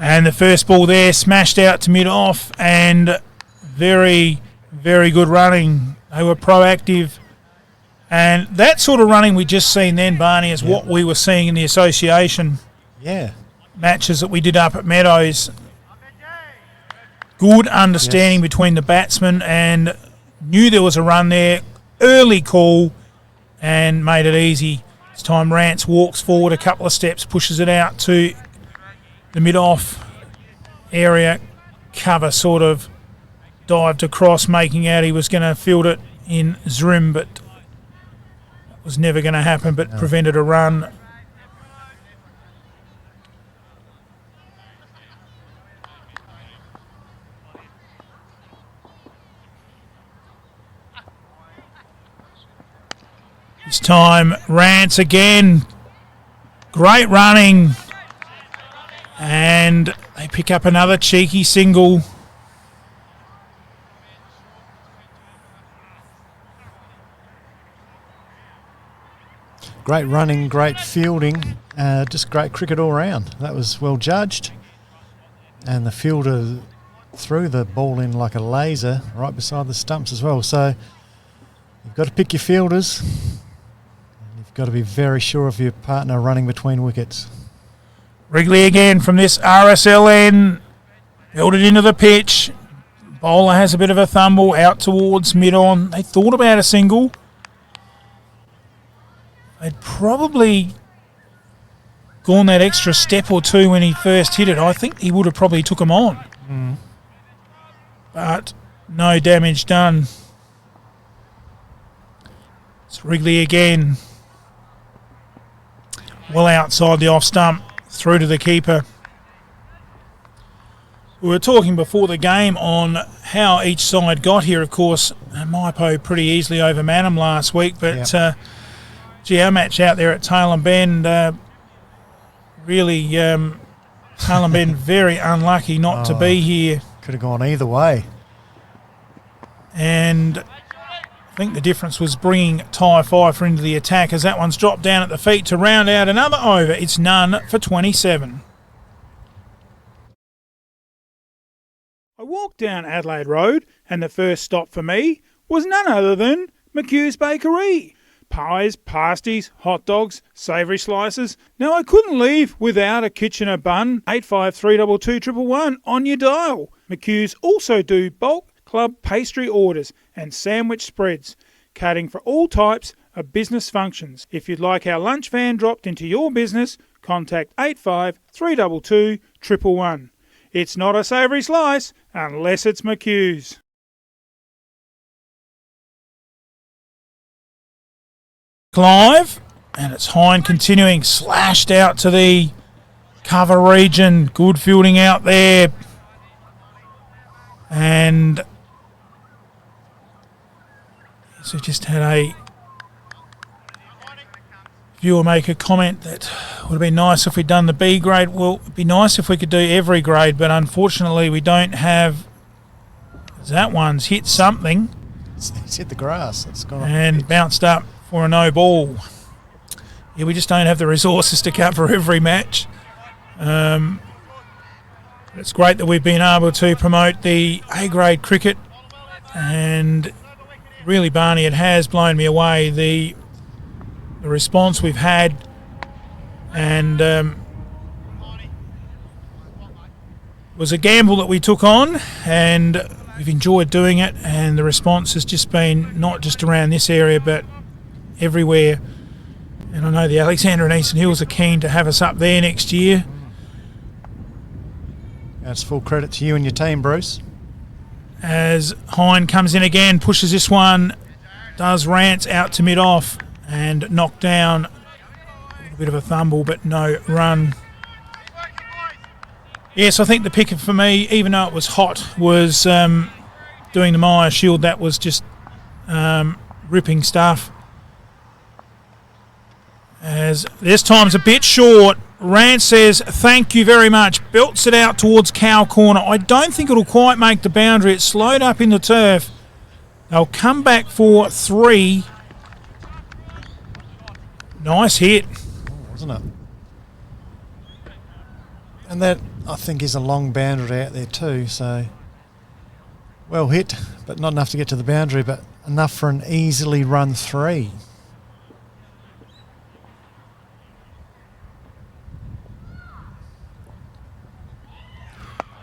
And the first ball there smashed out to mid-off, and very, very good running. They were proactive. And that sort of running we just seen then, Barney, is what we were seeing in the association matches that we did up at Meadows. good understanding between the batsmen and knew there was a run there. Early call and made it easy. This time Rance walks forward a couple of steps, pushes it out to the mid-off area. Cover sort of dived across, making out he was going to field it in Zrim, but that was never going to happen, but prevented a run. This time, Rance again. Great running. And they pick up another cheeky single. Great running, great fielding, just great cricket all round. That was well judged. And the fielder threw the ball in like a laser right beside the stumps as well. So you've got to pick your fielders. You've got to be very sure of your partner running between wickets. Wrigley again from this RSLN. Held it into the pitch. Bowler has a bit of a thumble out towards mid-on. They thought about a single. They'd probably gone that extra step or two when he first hit it. I think he would have probably took him on. But no damage done. It's Wrigley again. Well outside the off stump. Through to the keeper. We were talking before the game on how each side got here. Of course, Mypo pretty easily over Manham last week, but our match out there at Tailem Bend, really, Tailem Bend very unlucky not to be here. Could have gone either way. And I think the difference was bringing Ty Pfeiffer into the attack as that one's dropped down at the feet to round out another over. It's none for 27. I walked down Adelaide Road and the first stop for me was none other than McHugh's Bakery. Pies, pasties, hot dogs, savoury slices. Now I couldn't leave without a Kitchener bun. 85322111 on your dial. McHugh's also do bulk club pastry orders and sandwich spreads, catering for all types of business functions. If you'd like our lunch van dropped into your business, contact 85322111. It's not a savoury slice unless it's McHugh's. Clive, and it's Hine continuing, slashed out to the cover region. Good fielding out there. And so just had a viewer make a comment that would have been nice if we'd done the B grade. Well, it'd be nice if we could do every grade, but unfortunately we don't have. That one's hit something. It's hit the grass. It's gone and bounced up for a no ball. Yeah, we just don't have the resources to cover every match. It's great that we've been able to promote the A-grade cricket, and really, Barney, it has blown me away, the response we've had, and was a gamble that we took on, and we've enjoyed doing it, and the response has just been not just around this area but everywhere. And I know the Alexander and Eastern Hills are keen to have us up there next year. That's full credit to you and your team, Bruce. As Hine comes in again, pushes this one, does Rance out to mid-off and knocked down. A little bit of a fumble, but no run. Yes, I think the pick for me, even though it was hot, was doing the Maya Shield. That was just ripping stuff. As this time's a bit short. Rance says, thank you very much. Belts it out towards cow corner. I don't think it'll quite make the boundary. It's slowed up in the turf. They'll come back for 3. Nice hit. Wasn't it? And that, I think, is a long boundary out there too. So, well hit, but not enough to get to the boundary, but enough for an easily run 3.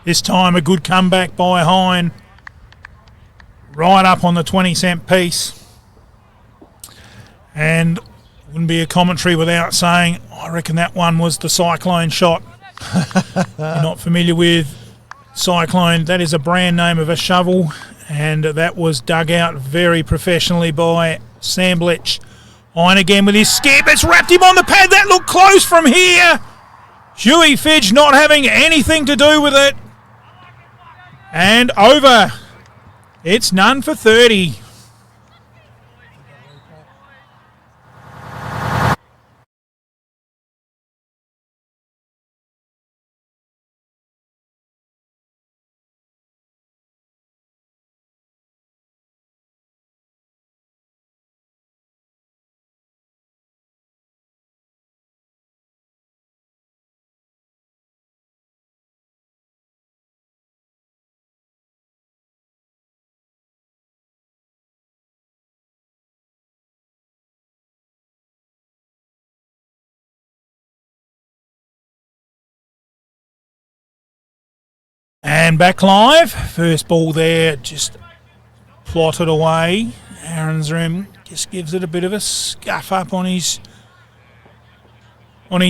This time a good comeback by Hine. Right up on the 20-cent piece. And wouldn't be a commentary without saying, I reckon that one was the Cyclone shot. If you're not familiar with Cyclone, that is a brand name of a shovel, and that was dug out very professionally by Sam Bletch. Hine again with his skip. It's wrapped him on the pad. That looked close from here. Huey Fidge not having anything to do with it. And over. It's none for 30. And back live. First ball there, just plotted away. Aaron's room just gives it a bit of a scuff up on his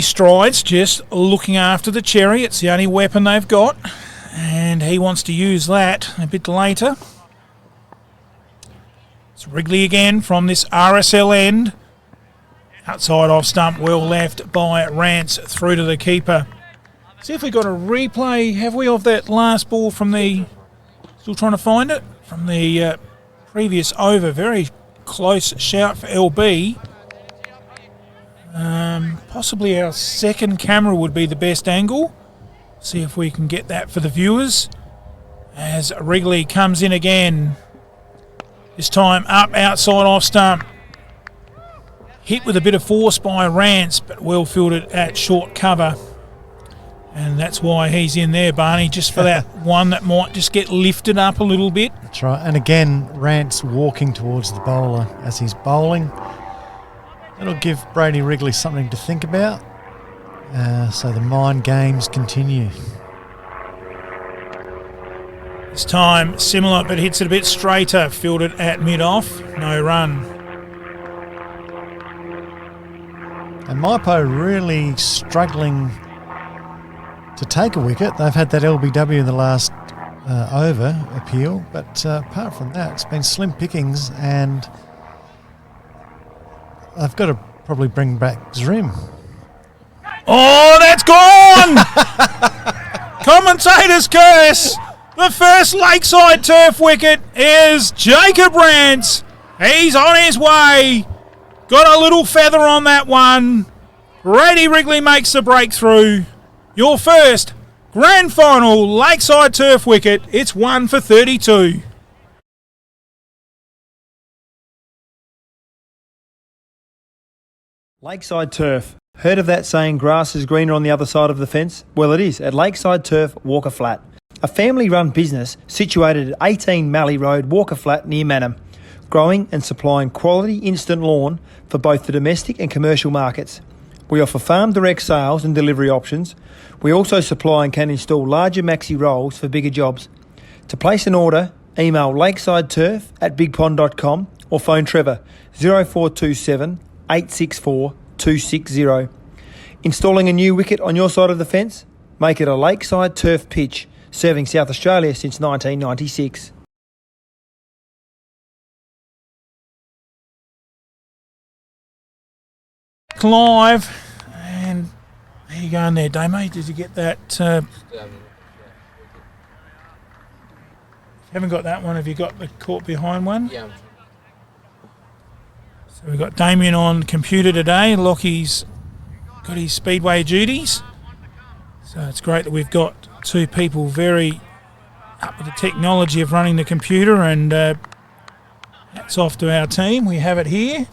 strides, just looking after the cherry. It's the only weapon they've got, and he wants to use that a bit later. It's Wrigley again from this RSL end. Outside off stump, well left by Rance through to the keeper. See if we got a replay, have we, of that last ball from the... Still trying to find it? From the previous over. Very close shout for LB. Possibly our second camera would be the best angle. See if we can get that for the viewers. As Wrigley comes in again. This time up outside off stump. Hit with a bit of force by Rance, but well fielded at short cover. And that's why he's in there, Barney, just for that one that might just get lifted up a little bit. That's right. And again, Rance walking towards the bowler as he's bowling. That'll give Brady Wrigley something to think about. So the mind games continue. This time similar, but hits it a bit straighter. Fielded at mid-off. No run. And Mypo really struggling to take a wicket. They've had that LBW in the last over appeal, but apart from that, it's been slim pickings, and I've got to probably bring back Zrim. Oh, that's gone! Commentator's curse. The first Lakeside turf wicket is Jacob Rance. He's on his way. Got a little feather on that one. Brady Wrigley makes the breakthrough. Your first grand final Lakeside turf wicket. It's 1 for 32. Lakeside Turf. Heard of that saying, grass is greener on the other side of the fence? Well, it is at Lakeside Turf, Walker Flat. A family-run business situated at 18 Mallee Road, Walker Flat, near Manham. Growing and supplying quality instant lawn for both the domestic and commercial markets. We offer farm direct sales and delivery options. We also supply and can install larger maxi rolls for bigger jobs. To place an order, email lakesideturf@bigpond.com or phone Trevor 0427 864 260. Installing a new wicket on your side of the fence? Make it a Lakeside Turf pitch, serving South Australia since 1996. Live, and there you go in there, Damo. Did you get that? If you haven't got that one, have you got the court behind one? Yeah. So we've got Damien on computer today. Lockie's got his speedway duties. So it's great that we've got two people very up with the technology of running the computer, and hats off to our team. We have it here.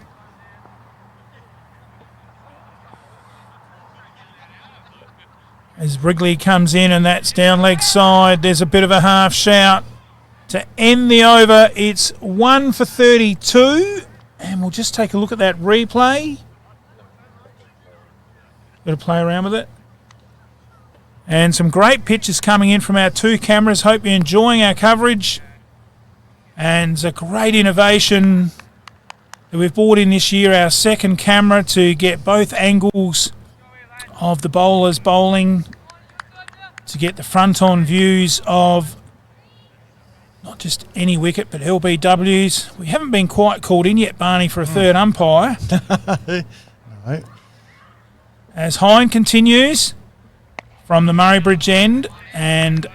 As Wrigley comes in, and that's down leg side. There's a bit of a half shout to end the over. It's 1 for 32, and we'll just take a look at that replay. Got to play around with it. And some great pictures coming in from our two cameras. Hope you're enjoying our coverage. And it's a great innovation that we've brought in this year, our second camera, to get both angles of the bowlers bowling, to get the front-on views of not just any wicket, but LBWs. We haven't been quite called in yet, Barney, for a third umpire. No. As Hine continues from the Murray Bridge end and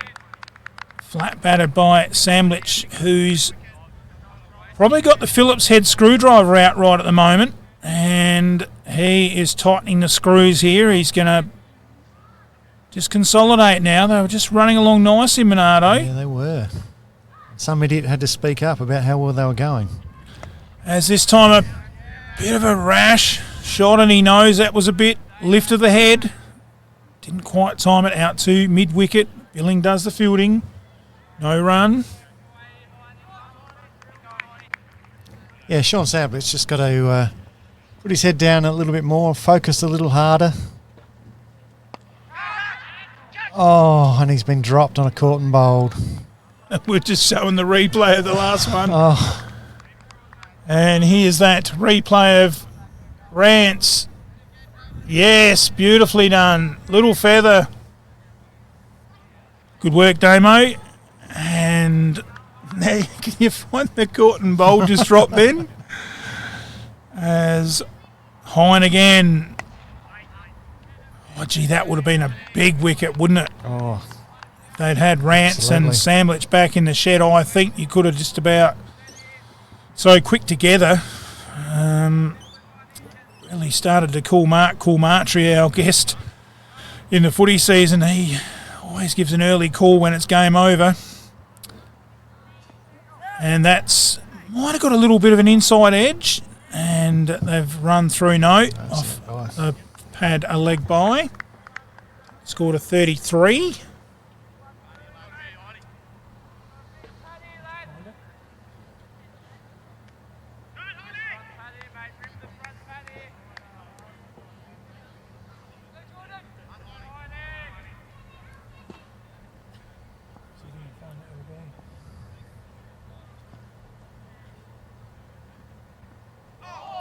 flat batted by Samlich, who's probably got the Phillips head screwdriver out right at the moment, and he is tightening the screws here. He's going to just consolidate now. They were just running along nicely, Monarto. Yeah, they were. Some idiot had to speak up about how well they were going. As this time a bit of a rash shot, and he knows that was a bit lift of the head. Didn't quite time it out to mid-wicket. Billing does the fielding. No run. Yeah, Sean Samblich's just got to put his head down a little bit more, focus a little harder. Oh, and he's been dropped on a caught and bowled. We're just showing the replay of the last one. Oh, And here's that replay of Rance. Yes, beautifully done. Little feather. Good work, Damo. And now can you find the caught and bowl just dropped then? As Hine again. Oh, gee, that would have been a big wicket, wouldn't it? oh, If they'd had Rance and Samlich back in the shed, I think you could have just about so quick together. Really started to call Martry, our guest in the footy season. He always gives an early call when it's game over. And that's might have got a little bit of an inside edge, and they've run through off the pad a leg by. Scored a 33.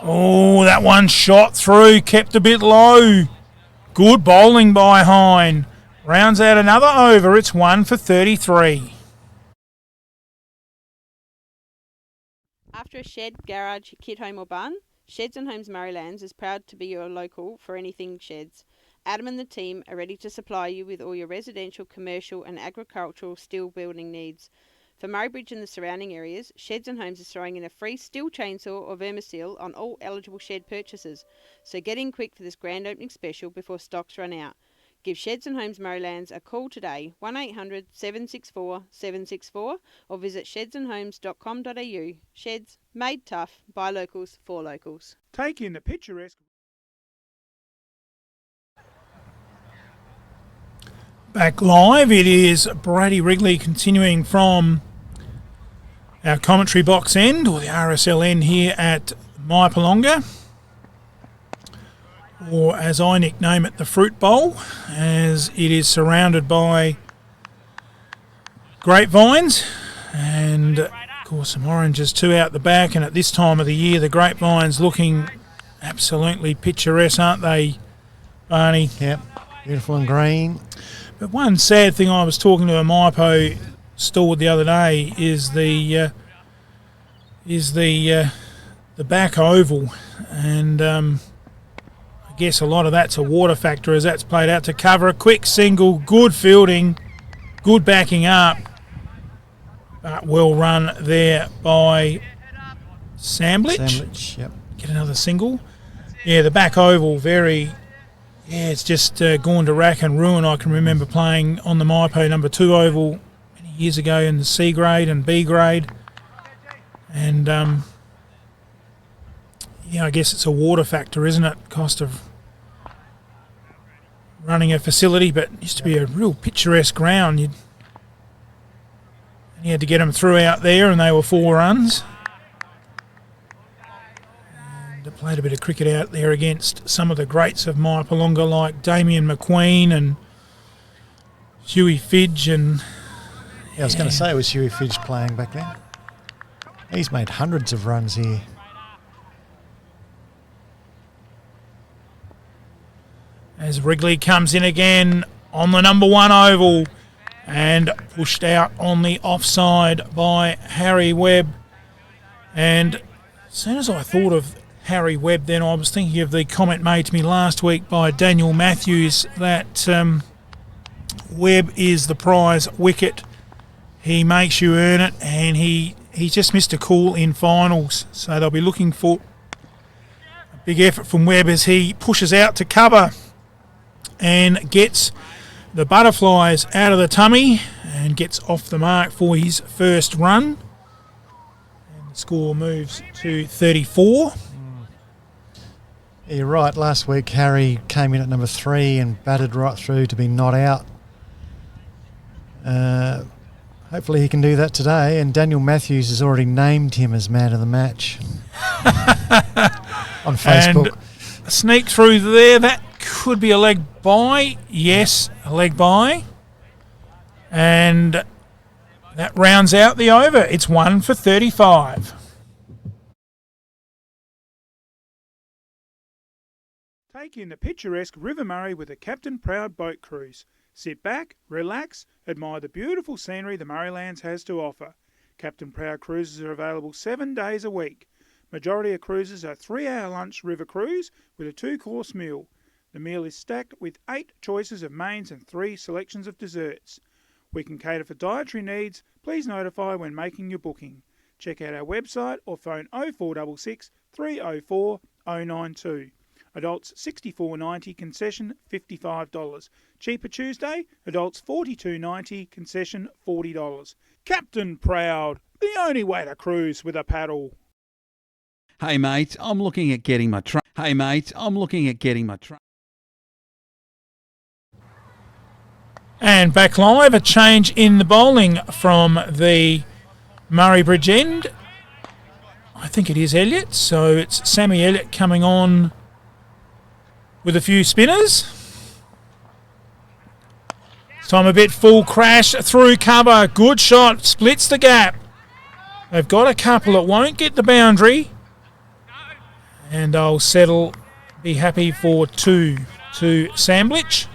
Oh, that one shot through, kept a bit low. Good bowling by Hine. Rounds out another over. It's 1 for 33. After a shed, garage, kit home or barn, Sheds and Homes Marylands is proud to be your local for anything sheds. Adam and the team are ready to supply you with all your residential, commercial and agricultural steel building needs. For Murray Bridge and the surrounding areas, Sheds and Homes is throwing in a free steel chainsaw or vermisil on all eligible shed purchases. So get in quick for this grand opening special before stocks run out. Give Sheds and Homes Marylands a call today, 1800 764 764, or visit shedsandhomes.com.au. Sheds, made tough, by locals, for locals. Take in the picturesque. Back live, it is Brady Wrigley continuing from our commentary box end, or the RSL end here at Mypolonga, or as I nickname it, the Fruit Bowl, as it is surrounded by grapevines and of course some oranges too out the back. And at this time of the year, the grapevines looking absolutely picturesque, aren't they, Barney? yep, beautiful and green. But one sad thing, I was talking to a Mypo steward the other day, is the back oval, and I guess a lot of that's a water factor as that's played out to cover. A quick single, good fielding, good backing up, but well run there by Samlich. Yep. Get another single. Yeah, the back oval, very... Yeah, it's just gone to rack and ruin. I can remember playing on the Mypo number 2 oval many years ago in the C grade and B grade. And, yeah, I guess it's a water factor, isn't it? Cost of running a facility, but it used to be a real picturesque ground. You had to get them through out there, and they were 4 runs. Played a bit of cricket out there against some of the greats of Mypolonga like Damien McQueen and Huey Fidge and... Yeah, I was going to say it was Huey Fidge playing back then. He's made hundreds of runs here. As Wrigley comes in again on the number 1 oval and pushed out on the offside by Harry Webb. And as soon as I thought of Harry Webb, then I was thinking of the comment made to me last week by Daniel Matthews that Webb is the prize wicket. He makes you earn it, and he just missed a call in finals. So they'll be looking for a big effort from Webb as he pushes out to cover and gets the butterflies out of the tummy and gets off the mark for his first run. And the score moves to 34. You're right, last week Harry came in at number 3 and batted right through to be not out. Hopefully he can do that today, and Daniel Matthews has already named him as man of the match on Facebook. And sneak through there, that could be a leg bye. Yes, a leg bye. And that rounds out the over. It's 1 for 35. Take in the picturesque River Murray with a Captain Proud boat cruise. Sit back, relax, admire the beautiful scenery the Murraylands has to offer. Captain Proud cruises are available 7 days a week. Majority of cruises are 3-hour lunch river cruise with a 2-course meal. The meal is stacked with 8 choices of mains and 3 selections of desserts. We can cater for dietary needs. Please notify when making your booking. Check out our website or phone 0466 304 092. Adults $64.90, concession $55. Cheaper Tuesday, adults $42.90, concession $40. Captain Proud, the only way to cruise with a paddle. Hey mate, I'm looking at getting my truck. And back live, a change in the bowling from the Murray Bridge end. I think it is Elliott, so it's Sammy Elliott coming on with a few spinners. This time a bit full crash through cover. Good shot, splits the gap. They've got a couple that won't get the boundary. And they'll settle, be happy for 2 to Samblich.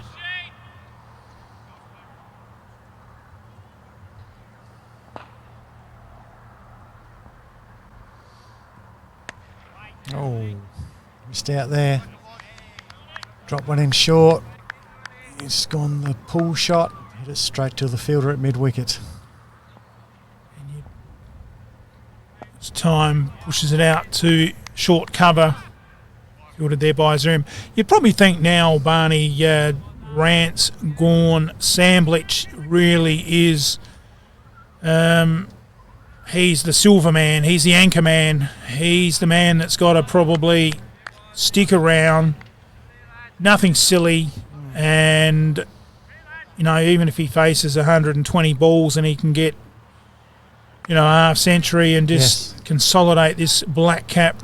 Oh, missed out there. Drop one in short. He's gone the pull shot. Hit it straight to the fielder at mid-wicket. This time pushes it out to short cover. Fielded there by Zoom. You'd probably think now, Barney, Rance, Gorn, Samblich really is... he's the silver man. He's the anchor man. He's the man that's got to probably stick around. Nothing silly, and even if he faces 120 balls and he can get a half century and just consolidate this black cap,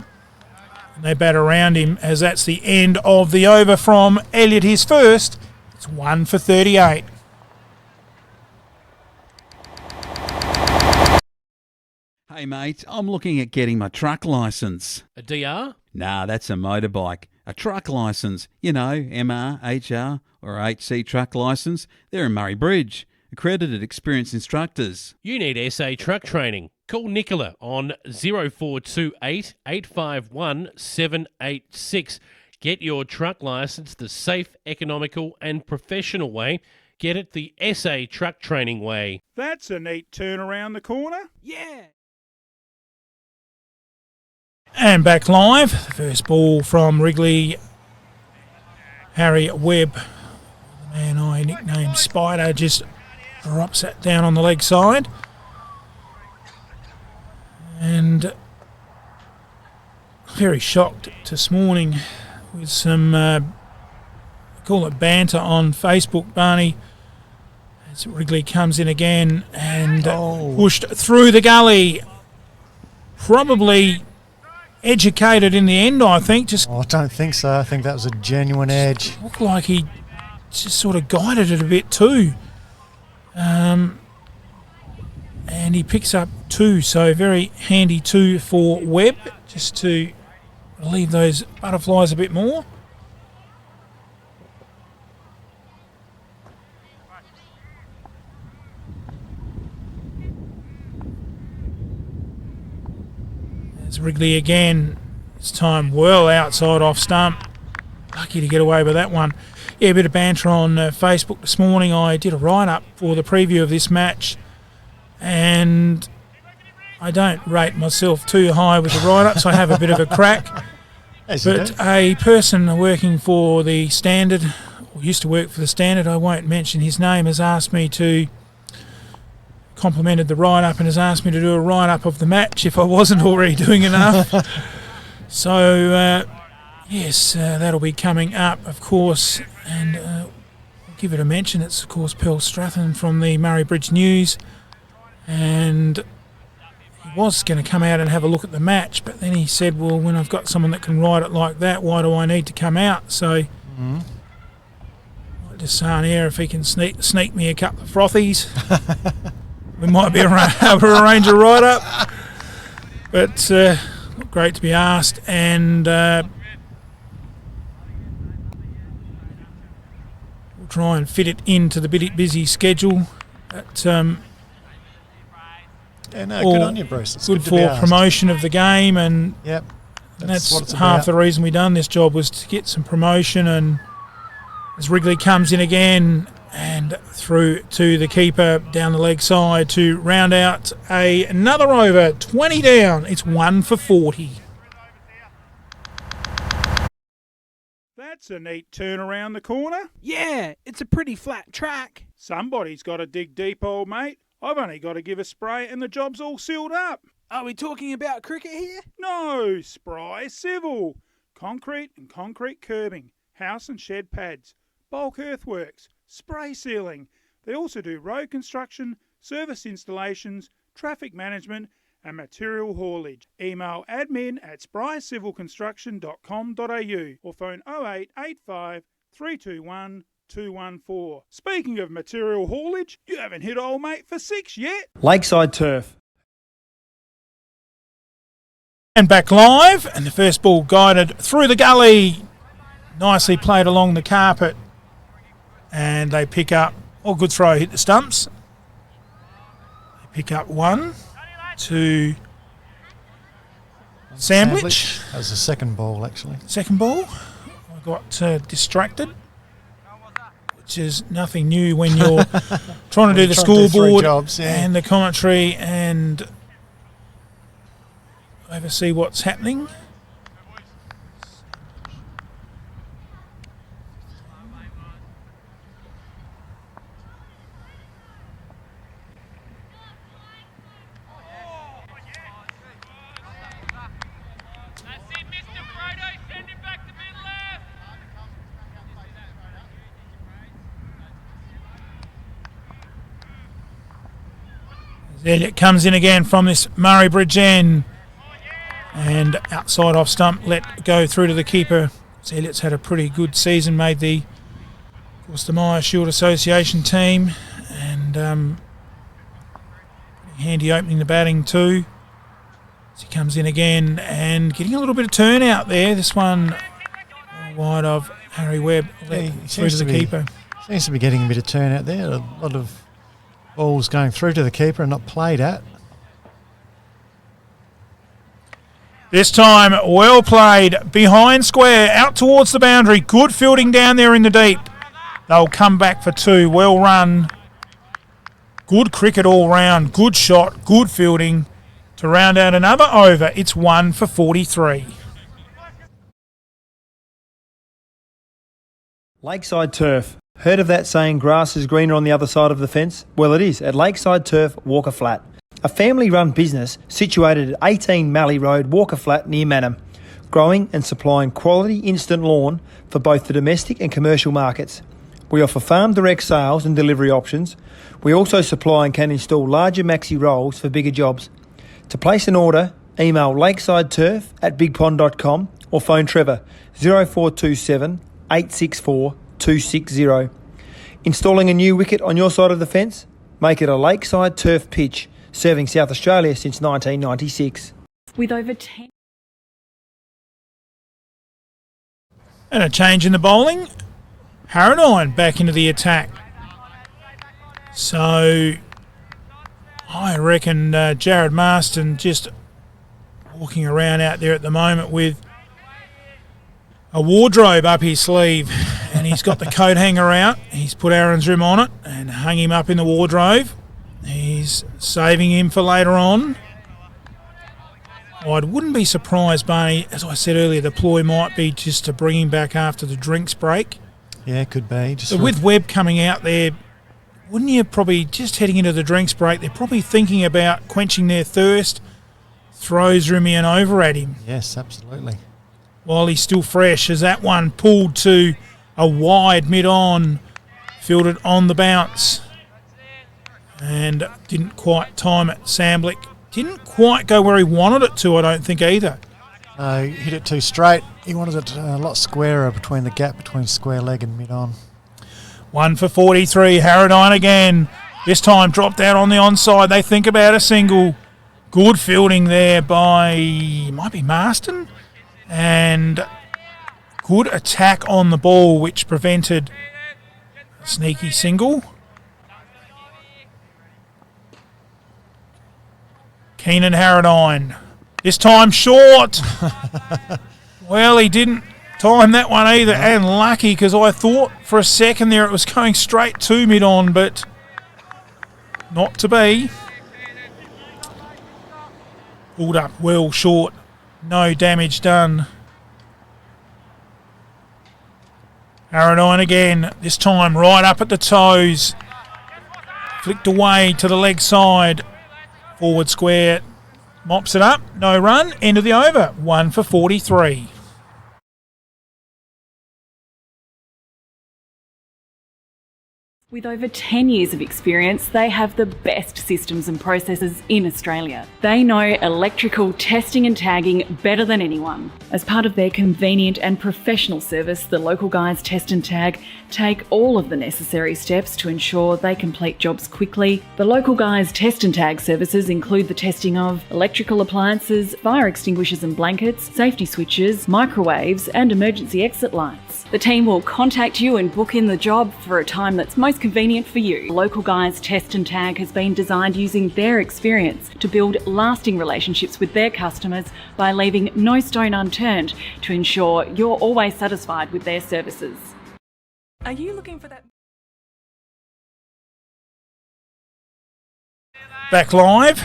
and they bat around him, as that's the end of the over from Elliott, his first. It's 1 for 38. Hey mate, I'm looking at getting my truck licence. A DR? Nah, that's a motorbike. A truck licence, MR, HR or HC truck licence. They're in Murray Bridge. Accredited experienced instructors. You need SA truck training. Call Nicola on 0428 851 786. Get your truck licence the safe, economical and professional way. Get it the SA truck training way. That's a neat turn around the corner. Yeah. And back live, the first ball from Wrigley, Harry Webb, the man I nicknamed Spider, just drops that down on the leg side. And very shocked this morning with some, call it banter on Facebook, Barney, as Wrigley comes in again and pushed through the gully. Probably educated in the end, I think. I don't think so. I think that was a genuine edge. Looked like he just sort of guided it a bit too. And he picks up 2, so very handy 2 for Webb, just to relieve those butterflies a bit more. There's Wrigley again, this time well outside off stump. Lucky to get away with that one. Yeah, a bit of banter on Facebook this morning. I did a write-up for the preview of this match, and I don't rate myself too high with the write-ups. I have a bit of a crack. But a person working for the Standard, or used to work for the Standard, I won't mention his name, has asked me to, complimented the write-up and has asked me to do a write-up of the match if I wasn't already doing enough. So, yes, that'll be coming up, of course, and I'll give it a mention. It's, of course, Pearl Strathen from the Murray Bridge News, and he was going to come out and have a look at the match, but then he said, well, when I've got someone that can write it like that, why do I need to come out? So I just saying here, if he can sneak me a couple of frothies, we might be able to arrange a write-up. But great to be asked, and we'll try and fit it into the busy schedule. But yeah, no, good on you, Bruce. It's good to for be asked. promotion of the game, and Yep, that's what it's half about. the reason we done this job, was to get some promotion. And as Wrigley comes in again and through to the keeper down the leg side to round out another over, 20 down. It's 1 for 40. That's a neat turn around the corner. Yeah, it's a pretty flat track. Somebody's got to dig deep, old mate. I've only got to give a spray and the job's all sealed up. Are we talking about cricket here? No, Spry Civil. Concrete and concrete curbing, house and shed pads, bulk earthworks, spray sealing. They also do road construction, service installations, traffic management and material haulage. Email admin@sprycivilconstruction.com.au or phone 0885 321 214. Speaking of material haulage, you haven't hit old mate for 6 yet. Lakeside Turf. And back live, and the first ball guided through the gully. Nicely played along the carpet. And they pick up, good throw, hit the stumps. They pick up 1, 2, Sandwich. That was the second ball, actually. Second ball. I got distracted, which is nothing new when you're trying to do the scoreboard and the commentary and oversee what's happening. Elliott comes in again from this Murray Bridge end, and outside off stump, let go through to the keeper. Elliott's had a pretty good season, made the, of course, the Myer Shield Association team, and handy opening the batting too. As he comes in again and getting a little bit of turnout there. This one wide of Harry Webb, let through to the keeper. Seems to be getting a bit of turnout there. A lot of balls going through to the keeper and not played at. This time, well played, behind square, out towards the boundary. Good fielding down there in the deep. They'll come back for 2. Well run. Good cricket all round. Good shot, good fielding to round out another over. It's 1 for 43. Lakeside Turf. Heard of that saying, grass is greener on the other side of the fence? Well, it is at Lakeside Turf, Walker Flat. A family-run business situated at 18 Mallee Road, Walker Flat, near Manham. Growing and supplying quality instant lawn for both the domestic and commercial markets. We offer farm direct sales and delivery options. We also supply and can install larger maxi rolls for bigger jobs. To place an order, email lakesideturf@bigpond.com or phone Trevor 0427 864 260. Installing a new wicket on your side of the fence? make it a lakeside turf pitch, serving South Australia since 1996. With over 10... And a change in the bowling. Harradine back into the attack. So I reckon Jared Marston just walking around out there at the moment with a wardrobe up his sleeve, and he's got the coat hanger out. He's put Aaron's rim on it and hung him up in the wardrobe. He's saving him for later on. I wouldn't be surprised, Barney, as I said earlier, the ploy might be just to bring him back after the drinks break. Yeah, it could be. But with Webb coming out there, wouldn't you probably, just heading into the drinks break, they're probably thinking about quenching their thirst, throws Rumi and over at him. Yes, absolutely. While he's still fresh, as that one pulled to a wide mid-on, fielded on the bounce. And didn't quite time it. Samblick didn't quite go where he wanted it to, I don't think, either. No, he hit it too straight. He wanted it a lot squarer between the gap between square leg and mid-on. 1 for 43, Harradine again. This time dropped out on the onside. They think about a single. Good fielding there by, might be Marston. And good attack on the ball, which prevented a sneaky single. Keenan Harradine. This time short. Well, he didn't time that one either, and lucky, because I thought for a second there it was going straight to mid-on, but not to be. Pulled up well short. No damage done. Harradine again, this time right up at the toes. Flicked away to the leg side. Forward square, mops it up, no run, end of the over, 1 for 43. With over 10 years of experience, they have the best systems and processes in Australia. They know electrical testing and tagging better than anyone. As part of their convenient and professional service, the local guys Test and Tag take all of the necessary steps to ensure they complete jobs quickly. The local guys Test and Tag services include the testing of electrical appliances, fire extinguishers and blankets, safety switches, microwaves and emergency exit lights. The team will contact you and book in the job for a time that's most convenient for you. Local Guys Test and Tag has been designed using their experience to build lasting relationships with their customers by leaving no stone unturned to ensure you're always satisfied with their services. Are you looking for that? Back live,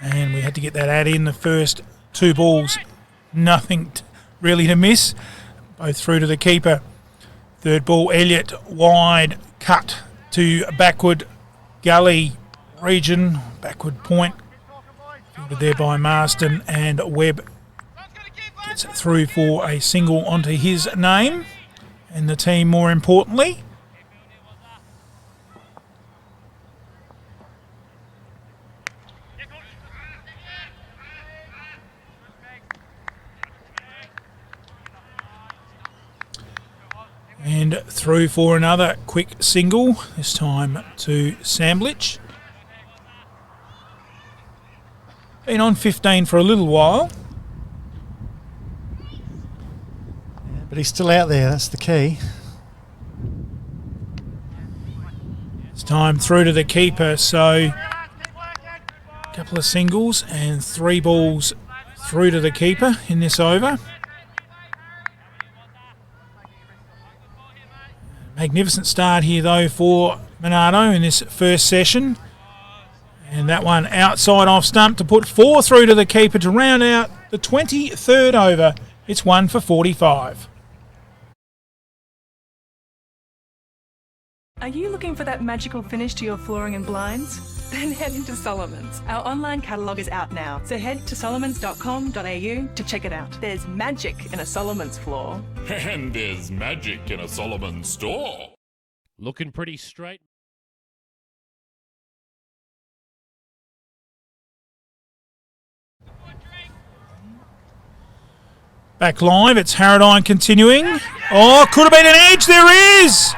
and we had to get that ad in. The first two balls, nothing really to miss. Both through to the keeper. Third ball, Elliott wide, cut to backward gully region, backward point. Fielded there by Marston, and Webb gets it through for a single onto his name and the team more importantly. And through for another quick single, this time to Samblich. Been on 15 for a little while. Yeah, but he's still out there, that's the key. It's time through to the keeper, so a couple of singles and 3 balls through to the keeper in this over. Magnificent start here though for Monarto in this first session. And that one outside off stump to put 4 through to the keeper to round out the 23rd over. It's 1 for 45. Are you looking for that magical finish to your flooring and blinds? Then head into Solomon's. Our online catalogue is out now, so head to solomons.com.au to check it out. There's magic in a Solomon's floor. And there's magic in a Solomon store. Looking pretty straight. Back live, it's Harradine continuing. Oh, could have been an edge, there is!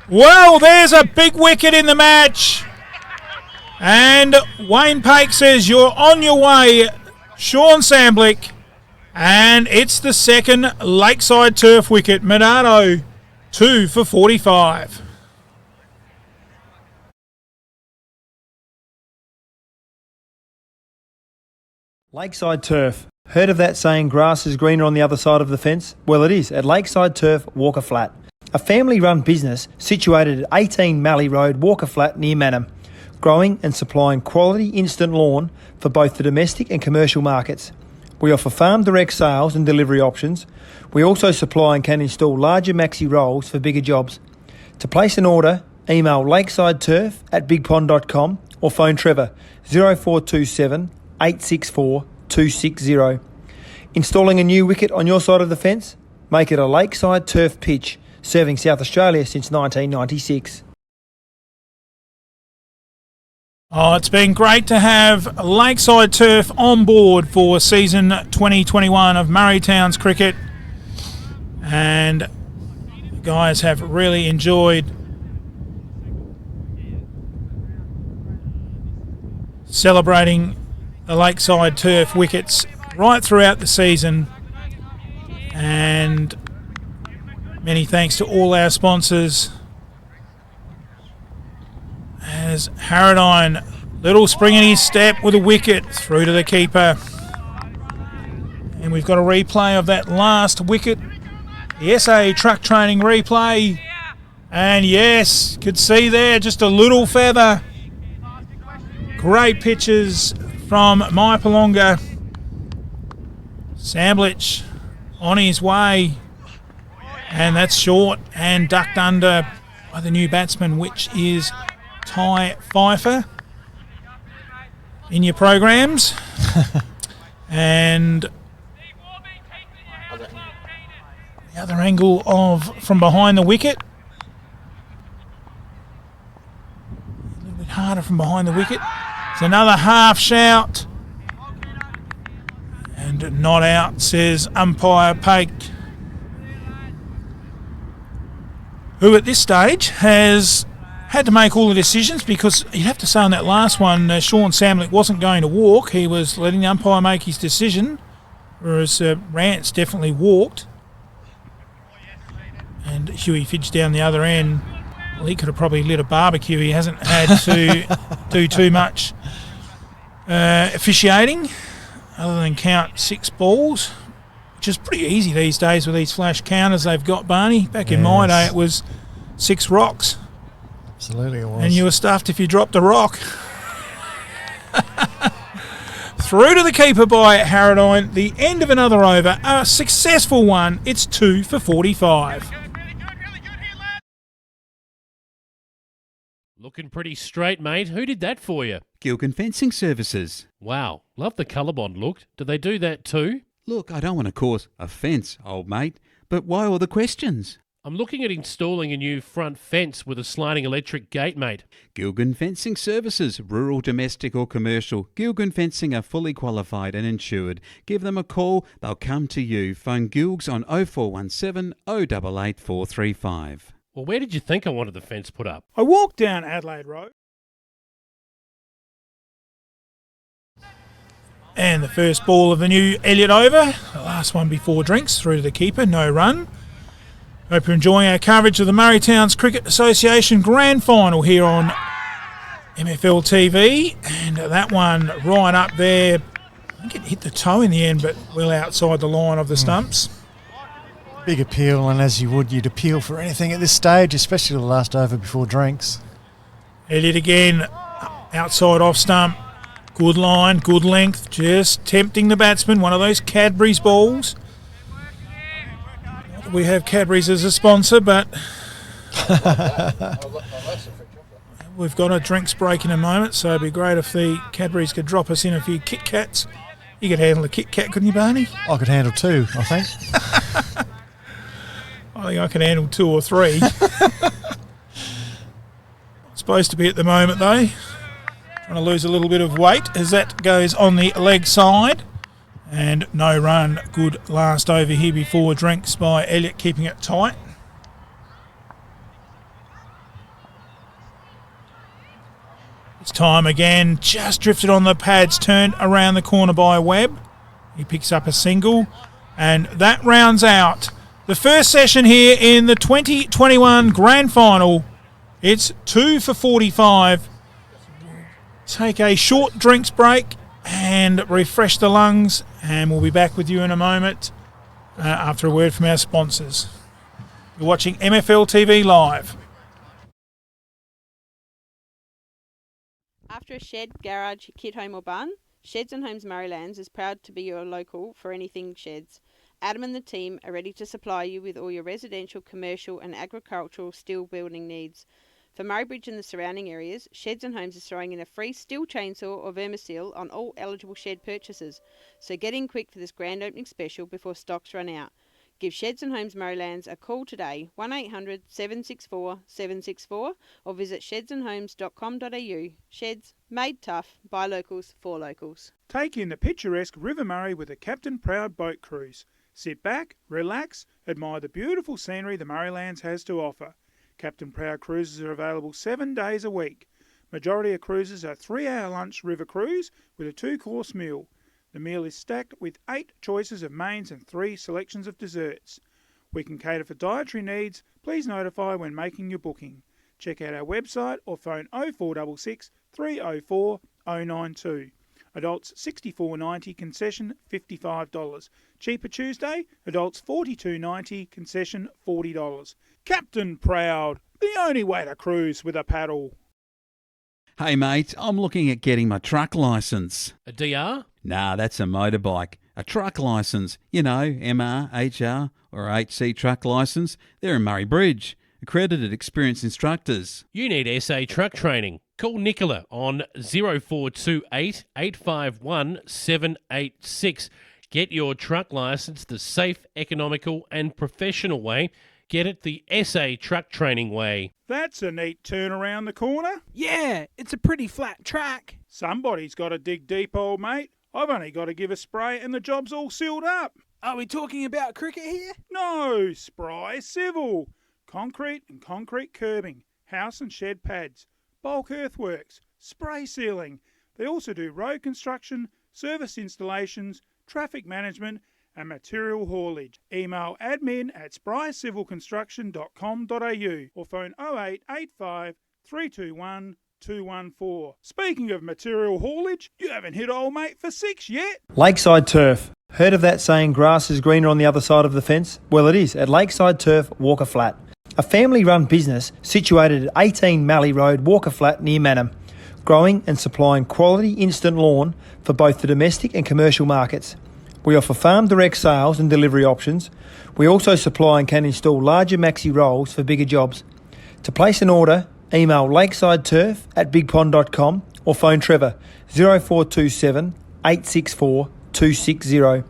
Well, there's a big wicket in the match. And Wayne Pake says you're on your way, Sean Samblick. And it's the second Lakeside Turf wicket. Monarto, 2 for 45. Lakeside Turf. Heard of that saying grass is greener on the other side of the fence? Well, it is at Lakeside Turf, Walker Flat. A family-run business situated at 18 Mallee Road, Walker Flat, near Manham. Growing and supplying quality instant lawn for both the domestic and commercial markets. We offer farm direct sales and delivery options. We also supply and can install larger maxi rolls for bigger jobs. To place an order, email lakesideturf@bigpond.com or phone Trevor 0427 864 260. Installing a new wicket on your side of the fence? Make it a Lakeside Turf pitch, serving South Australia since 1996. Oh, it's been great to have Lakeside Turf on board for season 2021 of Murray Towns cricket. And the guys have really enjoyed celebrating the Lakeside Turf wickets right throughout the season. And many thanks to all our sponsors. As Harradine, little spring in his step with a wicket through to the keeper. And we've got a replay of that last wicket. The SA truck training replay. And yes, could see there just a little feather. Great pitches from Mypolonga. Samblich on his way. And that's short and ducked under by the new batsman, which is Ty Pfeiffer in your programs. And the other angle of from behind the wicket. A little bit harder from behind the wicket. It's another half shout. And not out, says umpire Pake, who at this stage has had to make all the decisions, because you'd have to say on that last one, Sean Samblick wasn't going to walk. He was letting the umpire make his decision, whereas Rance definitely walked. And Huey Fidge down the other end, well, he could have probably lit a barbecue. He hasn't had to do too much officiating other than count 6 balls, which is pretty easy these days with these flash counters they've got, Barney. Back in my day, it was 6 rocks. Absolutely it was. And you were stuffed if you dropped a rock. Through to the keeper by Harradine. The end of another over. A successful one. It's 2 for 45. Looking pretty straight, mate. Who did that for you? Gilgan Fencing Services. Wow. Love the colour bond looked. Do they do that too? Look, I don't want to cause offence, old mate, but why all the questions? I'm looking at installing a new front fence with a sliding electric gate, mate. Gilgan Fencing Services, rural, domestic or commercial. Gilgan Fencing are fully qualified and insured. Give them a call, they'll come to you. Phone Gilgs on 0417 088 435. Well, where did you think I wanted the fence put up? I walked down Adelaide Road. And the first ball of the new Elliott over. The last one before drinks. Through to the keeper, no run. Hope you're enjoying our coverage of the Murray Towns Cricket Association Grand Final here on MFL TV. And that one right up there. I think it hit the toe in the end, but well outside the line of the stumps. Big appeal, and as you'd appeal for anything at this stage, especially the last over before drinks. Elliott again, outside off stump. Good line, good length, just tempting the batsman. One of those Cadbury's balls. We have Cadbury's as a sponsor, but we've got a drinks break in a moment, so it'd be great if the Cadbury's could drop us in a few Kit Kats. You could handle a Kit Kat, couldn't you, Barney? I could handle 2, I think. I think I could handle 2 or 3. Supposed to be at the moment, though. Trying to lose a little bit of weight as that goes on the leg side. And no run. Good last over here before drinks by Elliott, keeping it tight. It's time again. Just drifted on the pads, turned around the corner by Webb. He picks up a single, and that rounds out the first session here in the 2021 Grand Final. It's 2 for 45. Take a short drinks break and refresh the lungs, and we'll be back with you in a moment after a word from our sponsors. You're watching MFL TV Live. After a shed, garage, kit home or barn, Sheds and Homes Marylands is proud to be your local for anything sheds. Adam and the team are ready to supply you with all your residential, commercial and agricultural steel building needs. For Murraybridge and the surrounding areas, Sheds and Homes is throwing in a free steel chainsaw or vermisil on all eligible shed purchases. So get in quick for this grand opening special before stocks run out. Give Sheds and Homes Marylands a call today, 1800 764 764, or visit shedsandhomes.com.au. Sheds, made tough, by locals, for locals. Take in the picturesque River Murray with a Captain Proud boat cruise. Sit back, relax, admire the beautiful scenery the Marylands has to offer. Captain Proud cruises are available 7 days a week. Majority of cruises are 3-hour lunch river cruise with a 2-course meal. The meal is stacked with 8 choices of mains and 3 selections of desserts. We can cater for dietary needs. Please notify when making your booking. Check out our website or phone 0466 304 092. Adults $64.90, concession $55. Cheaper Tuesday, adults $42.90, concession $40. Captain Proud, the only way to cruise with a paddle. Hey mate, I'm looking at getting my truck licence. A DR? Nah, that's a motorbike. A truck licence. You know, MR, HR or HC truck licence. They're in Murray Bridge. Accredited experienced instructors. You need SA truck training. Call Nicola on 0428 851 786. Get your truck licence the safe, economical and professional way. Get it the SA truck training way. That's a neat turn around the corner. Yeah, it's a pretty flat track. Somebody's got to dig deep, old mate. I've only got to give a spray and the job's all sealed up. Are we talking about cricket here? No, Spry Civil. Concrete and concrete curbing, house and shed pads, bulk earthworks, spray sealing. They also do road construction, service installations, traffic management and material haulage. Email admin@sprycivilconstruction.com.au or phone 0885 321 214. Speaking of material haulage, you haven't hit old mate for 6 yet. Lakeside Turf. Heard of that saying, grass is greener on the other side of the fence? Well, it is at Lakeside Turf, Walker Flat. A family-run business situated at 18 Mallee Road, Walker Flat, near Manham. Growing and supplying quality instant lawn for both the domestic and commercial markets. We offer farm direct sales and delivery options. We also supply and can install larger maxi rolls for bigger jobs. To place an order, email lakesideturf@bigpond.com or phone Trevor 0427 864 260.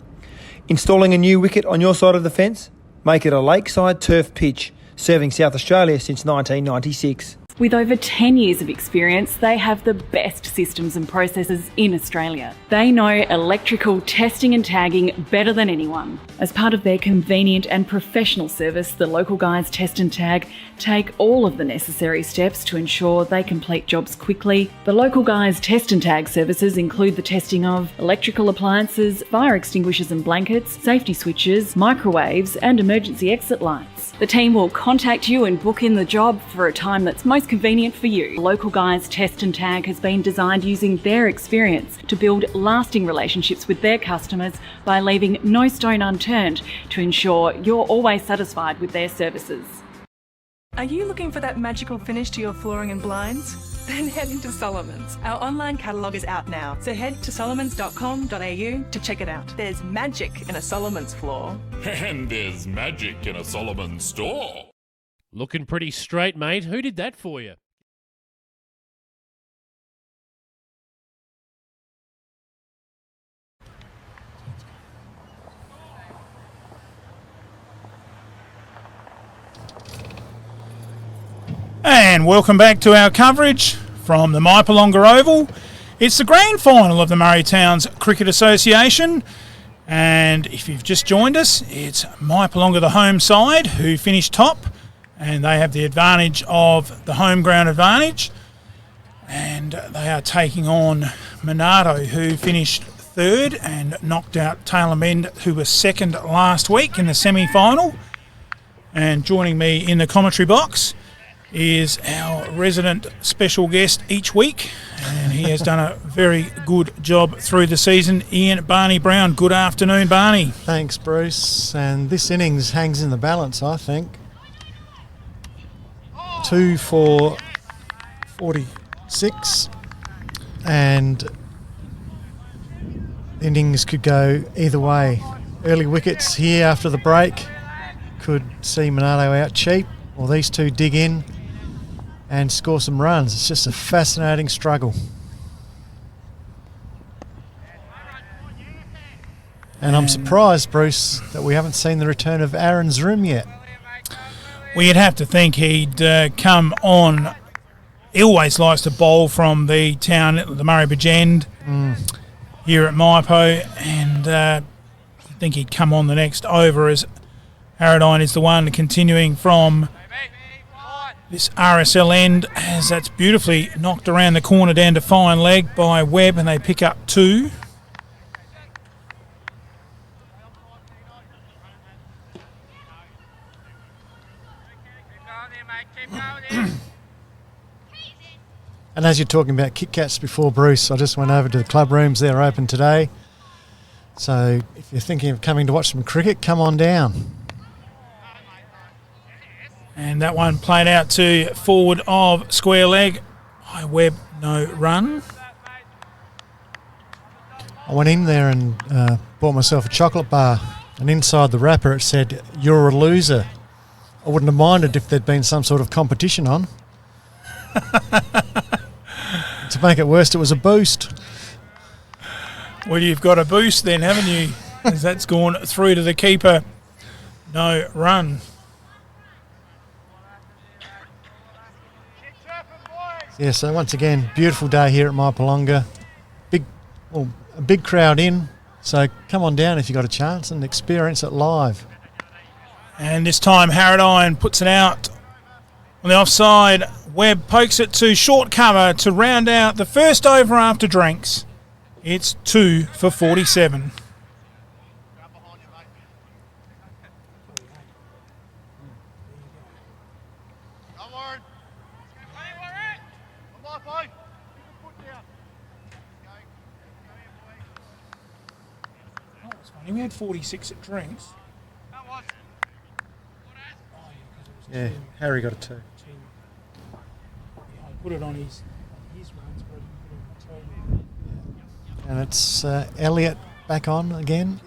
Installing a new wicket on your side of the fence? Make it a Lakeside Turf pitch, serving South Australia since 1996. With over 10 years of experience, they have the best systems and processes in Australia. They know electrical testing and tagging better than anyone. As part of their convenient and professional service, the local guys Test and Tag take all of the necessary steps to ensure they complete jobs quickly. The local guys Test and Tag services include the testing of electrical appliances, fire extinguishers and blankets, safety switches, microwaves and emergency exit lights. The team will contact you and book in the job for a time that's most convenient for you. Local Guys Test and Tag has been designed using their experience to build lasting relationships with their customers by leaving no stone unturned to ensure you're always satisfied with their services. Are you looking for that magical finish to your flooring and blinds? Then head into Solomon's. Our online catalogue is out now, so head to solomons.com.au to check it out. There's magic in a Solomon's floor. And there's magic in a Solomon store. Looking pretty straight, mate. Who did that for you? And welcome back to our coverage from the Mypolonga Oval. It's the grand final of the Murray Towns Cricket Association. And if you've just joined us, it's Mypolonga, the home side, who finished top. And they have the advantage of the home ground advantage. And they are taking on Monarto, who finished third and knocked out Taylor Mend, who was second last week in the semi-final. And joining me in the commentary box is our resident special guest each week, and he has done a very good job through the season. Ian Barney Brown, good afternoon, Barney. Thanks, Bruce. And this innings hangs in the balance, I think. 2 for 46, and innings could go either way. Early wickets here after the break could see Monarto out cheap, or these two dig in and score some runs. It's just a fascinating struggle. And I'm surprised, Bruce, that we haven't seen the return of Aaron Zoom yet. Well, you'd have to think he'd come on. He always likes to bowl from the town, the Murray Bridge End, here at Mypo, and I think he'd come on the next over, as Haradine is the one continuing from this RSL end, as that's beautifully knocked around the corner down to fine leg by Webb, and they pick up 2. And as you're talking about Kit Kats before, Bruce, I just went over to the club rooms. They're open today. So if you're thinking of coming to watch some cricket, come on down. And that one played out to forward of square leg by Webb, no run. I went in there and bought myself a chocolate bar, and inside the wrapper it said, "You're a loser." I wouldn't have minded if there'd been some sort of competition on. To make it worse, it was a boost. Well, you've got a boost then, haven't you? As that's gone through to the keeper. No run. Yeah, so once again, beautiful day here at Mypolonga. A big crowd in, so come on down if you've got a chance and experience it live. And this time Haradine puts it out on the offside. Webb pokes it to short cover to round out the first over after drinks. It's 2 for 47. We had 46 at drinks. Yeah, Harry got a 2. I put it on his runs, but I didn't put it on the team. And it's Elliot back on again.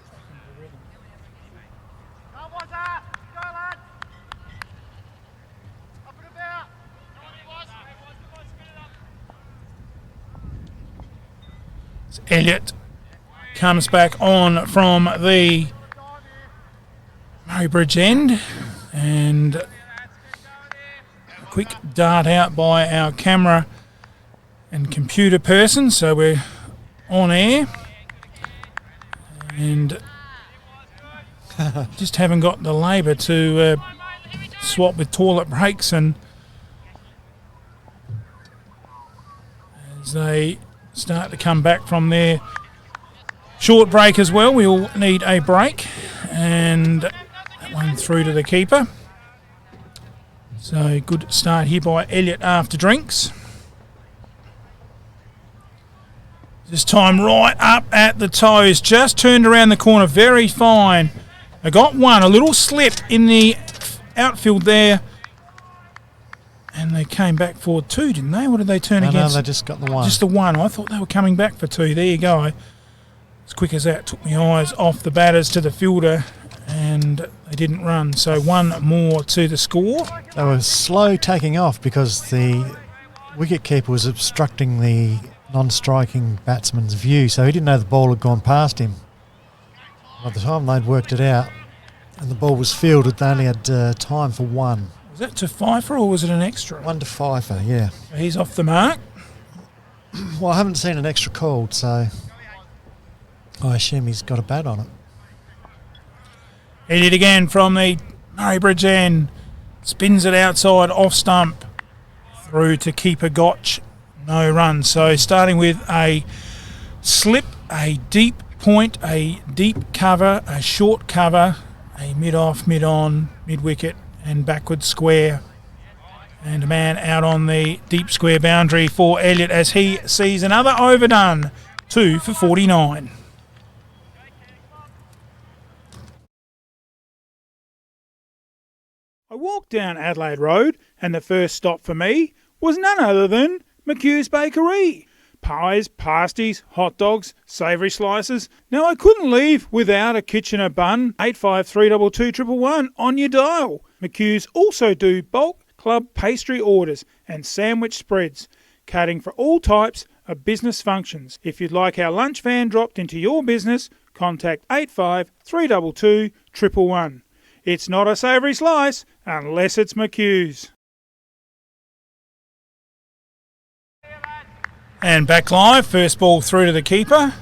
So Elliot comes back on from the Murray Bridge end, and a quick dart out by our camera and computer person, so we're on air, and just haven't got the labour to swap with toilet breaks, and as they start to come back from their short break as well, we all need a break, and that one through to the keeper. So good start here by Elliot after drinks. This time right up at the toes, just turned around the corner, very fine. I got one, a little slip in the outfield there, and they came back for 2, didn't they? What did they turn against? No, they just got the 1. Just the 1. I thought they were coming back for 2. There you go. As quick as that, took my eyes off the batters to the fielder, and they didn't run. So 1 more to the score. They were slow taking off because the wicketkeeper was obstructing the non-striking batsman's view, so he didn't know the ball had gone past him. By the time they'd worked it out and the ball was fielded, they only had time for 1. Was that to Pfeiffer or was it an extra? 1 to Pfeiffer, yeah. He's off the mark. Well, I haven't seen an extra called, so I assume he's got a bat on it. Hit it again from the Murray Bridge end. Spins it outside, off stump. Through to keeper Gotch. no runs. So starting with a slip, a deep point, a deep cover, a short cover, a mid-off, mid-on, mid-wicket and backward square. And a man out on the deep square boundary for Elliott as he sees another overdone. 2 for 49. I walked down Adelaide Road and the first stop for me was none other than McHugh's Bakery. Pies, pasties, hot dogs, savoury slices. Now I couldn't leave without a Kitchener bun. 85322111 on your dial. McHugh's also do bulk club pastry orders and sandwich spreads, catering for all types of business functions. If you'd like our lunch van dropped into your business, contact 85322111. It's not a savoury slice unless it's McHugh's. And back live, first ball through to the keeper.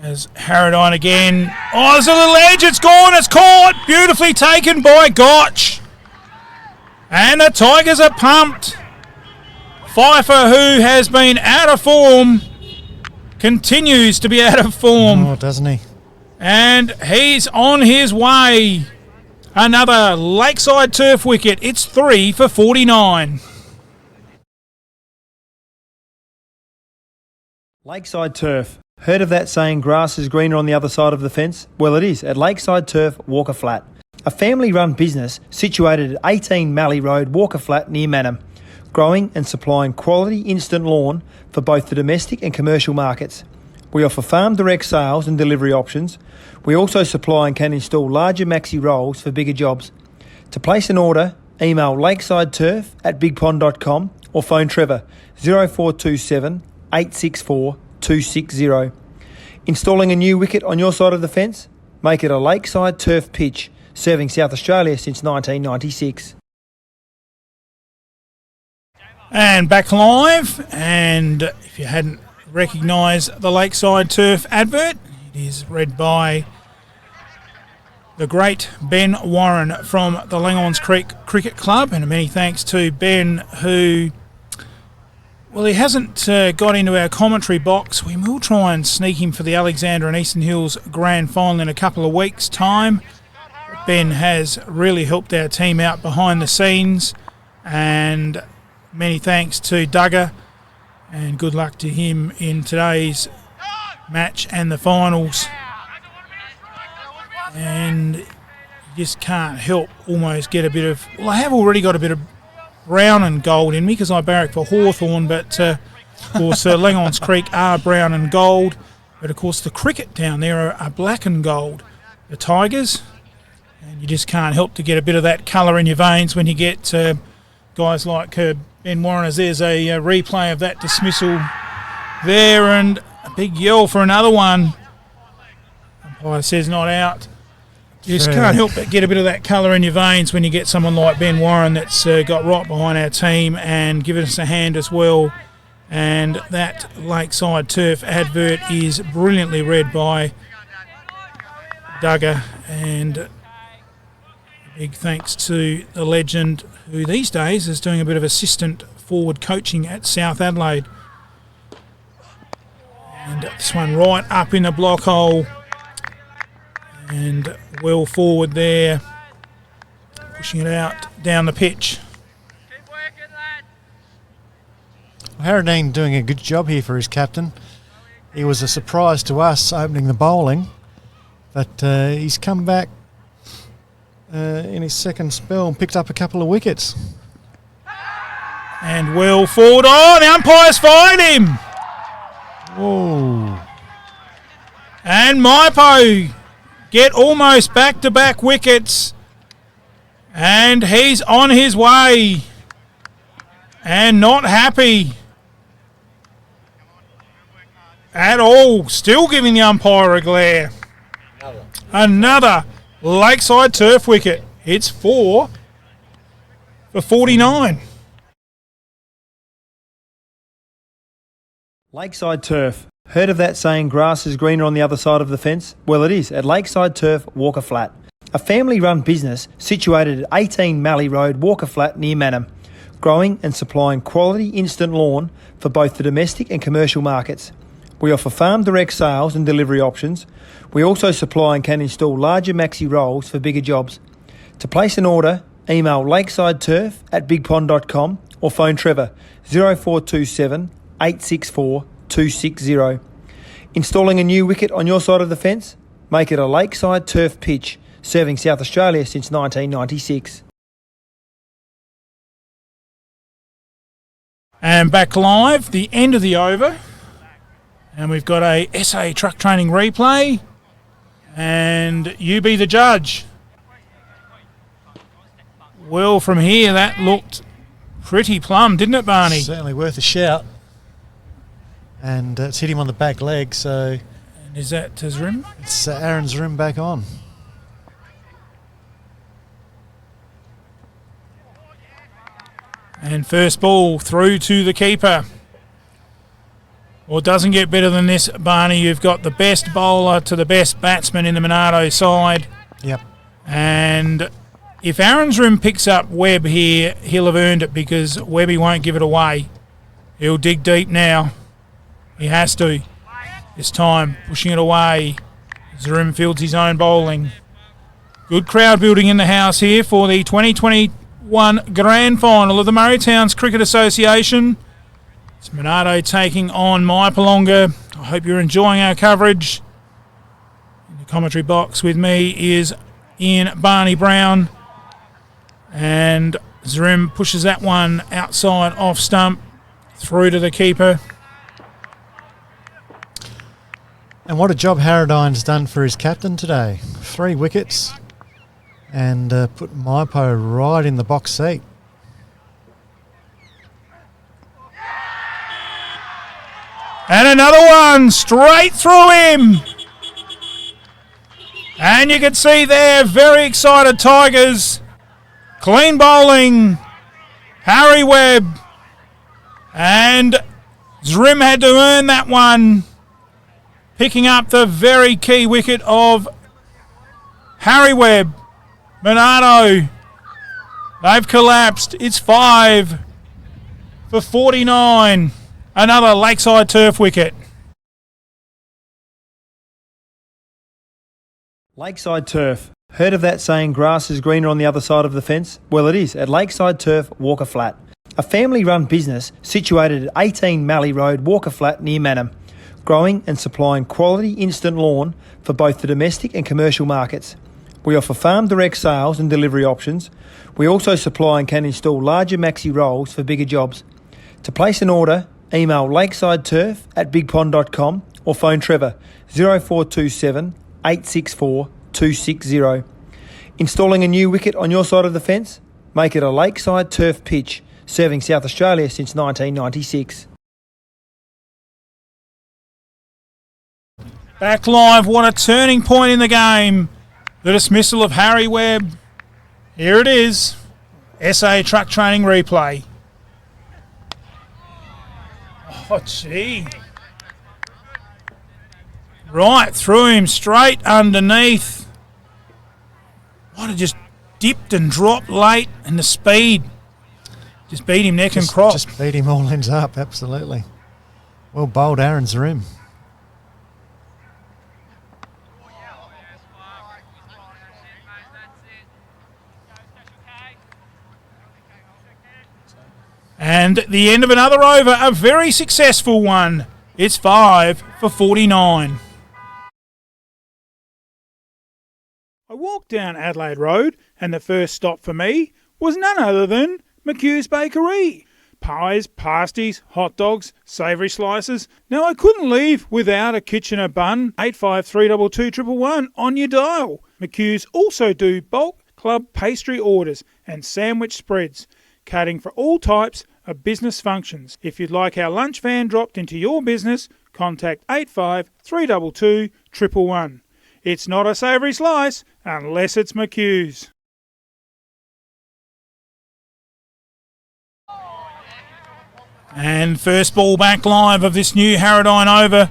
As Harradine again. Oh, there's a little edge. It's gone. It's caught. Beautifully taken by Gotch. And the Tigers are pumped. Pfeiffer, who has been out of form, continues to be out of form. Oh, doesn't he? And he's on his way. Another Lakeside turf wicket. It's 3 for 49. Lakeside Turf. Heard of that saying, grass is greener on the other side of the fence? Well, it is at Lakeside Turf, Walker Flat. A family-run business situated at 18 Mallee Road, Walker Flat, near Manham. Growing and supplying quality instant lawn for both the domestic and commercial markets. We offer farm direct sales and delivery options. We also supply and can install larger maxi rolls for bigger jobs. To place an order, email lakesideturf@bigpond.com or phone Trevor 0427 864 260. Installing a new wicket on your side of the fence? Make it a Lakeside Turf pitch, serving South Australia since 1996. And back live, and if you hadn't recognised the Lakeside Turf advert, it is read by the great Ben Warren from the Langons Creek Cricket Club, and many thanks to Ben, who, well, he hasn't got into our commentary box. We will try and sneak him for the Alexander and Eastern Hills Grand Final in a couple of weeks' time. Ben has really helped our team out behind the scenes, and many thanks to Duggar, and good luck to him in today's match and the finals. And you just can't help almost get a bit of... Well, I have already got a bit of brown and gold in me because I barrack for Hawthorn, but of course Langons Creek are brown and gold. But of course the cricket down there are black and gold. The Tigers, and you just can't help to get a bit of that colour in your veins when you get guys like Ben Warren, as there's a replay of that dismissal there, and a big yell for another one. Umpire says not out. You just can't help but get a bit of that colour in your veins when you get someone like Ben Warren that's got right behind our team and given us a hand as well. And that Lakeside Turf advert is brilliantly read by Duggar, and big thanks to the legend, who these days is doing a bit of assistant forward coaching at South Adelaide. And this one right up in the block hole. And well forward there. Pushing it out down the pitch. Harradine doing a good job here for his captain. He was a surprise to us opening the bowling, but he's come back in his second spell and picked up a couple of wickets. And well forward. Oh, the umpire's fired him. Whoa. And Mypo get almost back-to-back wickets. And he's on his way. And not happy at all. Still giving the umpire a glare. Another Lakeside Turf wicket. It's 4 for 49. Lakeside Turf. Heard of that saying, grass is greener on the other side of the fence? Well, it is at Lakeside Turf, Walker Flat. a family-run business situated at 18 Mallee Road, Walker Flat, near Manham, growing and supplying quality instant lawn for both the domestic and commercial markets. We offer farm direct sales and delivery options. We also supply and can install larger maxi rolls for bigger jobs. To place an order, email lakesideturf@bigpond.com or phone Trevor 0427 864 260. Installing a new wicket on your side of the fence? Make it a Lakeside Turf pitch, serving South Australia since 1996. And back live, the end of the over. And we've got a SA truck training replay. And you be the judge. Well, from here, that looked pretty plumb, didn't it, Barney? Certainly worth a shout. And it's hit him on the back leg, so... And is that Zrim? It's Aaron's rim back on. And first ball through to the keeper. Well, it doesn't get better than this, Barney. You've got the best bowler to the best batsman in the Monarto side. Yep. And if Aaron's room picks up Webb here, he'll have earned it because Webby won't give it away. He'll dig deep now. He has to. This time, pushing it away. Zoom fields his own bowling. Good crowd building in the house here for the 2021 Grand Final of the Murray Towns Cricket Association. It's Monarto taking on Mypolonga. I hope you're enjoying our coverage. In the commentary box with me is Ian Barney Brown. And Zrim pushes that one outside off stump through to the keeper. And what a job Harrodine's done for his captain today. 3 wickets and put Mypo right in the box seat. And another one straight through him. And you can see there, very excited Tigers. Clean bowling. Harry Webb. And Zrim had to earn that one. Picking up the very key wicket of Harry Webb. Monarto. They've collapsed. It's 5 for 49. Another Lakeside Turf wicket. Lakeside Turf. Heard of that saying, grass is greener on the other side of the fence? Well, it is at Lakeside Turf, Walker Flat. A family-run business situated at 18 Mallee Road, Walker Flat, near Manham. Growing and supplying quality instant lawn for both the domestic and commercial markets. We offer farm direct sales and delivery options. We also supply and can install larger maxi rolls for bigger jobs. To place an order, email lakesideturf@bigpond.com or phone Trevor 0427 864 260. Installing a new wicket on your side of the fence? Make it a Lakeside Turf pitch, serving South Australia since 1996. Back live, what a turning point in the game. The dismissal of Harry Webb. Here it is. SA truck training replay. Oh, gee. Right through him, straight underneath. What a just dipped and dropped late, and the speed. Just beat him neck and crop. Just beat him all ends up, absolutely. Well bowled, Aaron's rim. And at the end of another over, a very successful one. It's 5 for 49. I walked down Adelaide Road, and the first stop for me was none other than McHugh's Bakery. Pies, pasties, hot dogs, savoury slices. Now I couldn't leave without a Kitchener bun. 85322111 on your dial. McHugh's also do bulk club pastry orders and sandwich spreads, catering for all types of business functions. If you'd like our lunch van dropped into your business, contact 85322111. It's not a savoury slice unless it's McHugh's. And first ball back live of this new Harrodine over.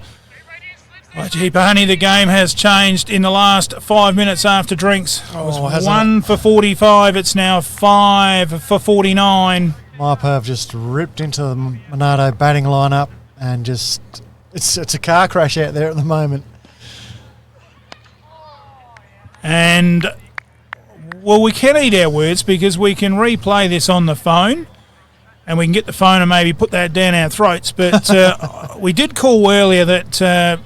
Oh, gee, Barney, the game has changed in the last 5 minutes after drinks. It was 1 for 45. It's now 5 for 49. Mypo have just ripped into the Monarto batting lineup and just it's a car crash out there at the moment. And, well, we can eat our words because we can replay this on the phone and we can get the phone and maybe put that down our throats. But we did call earlier that,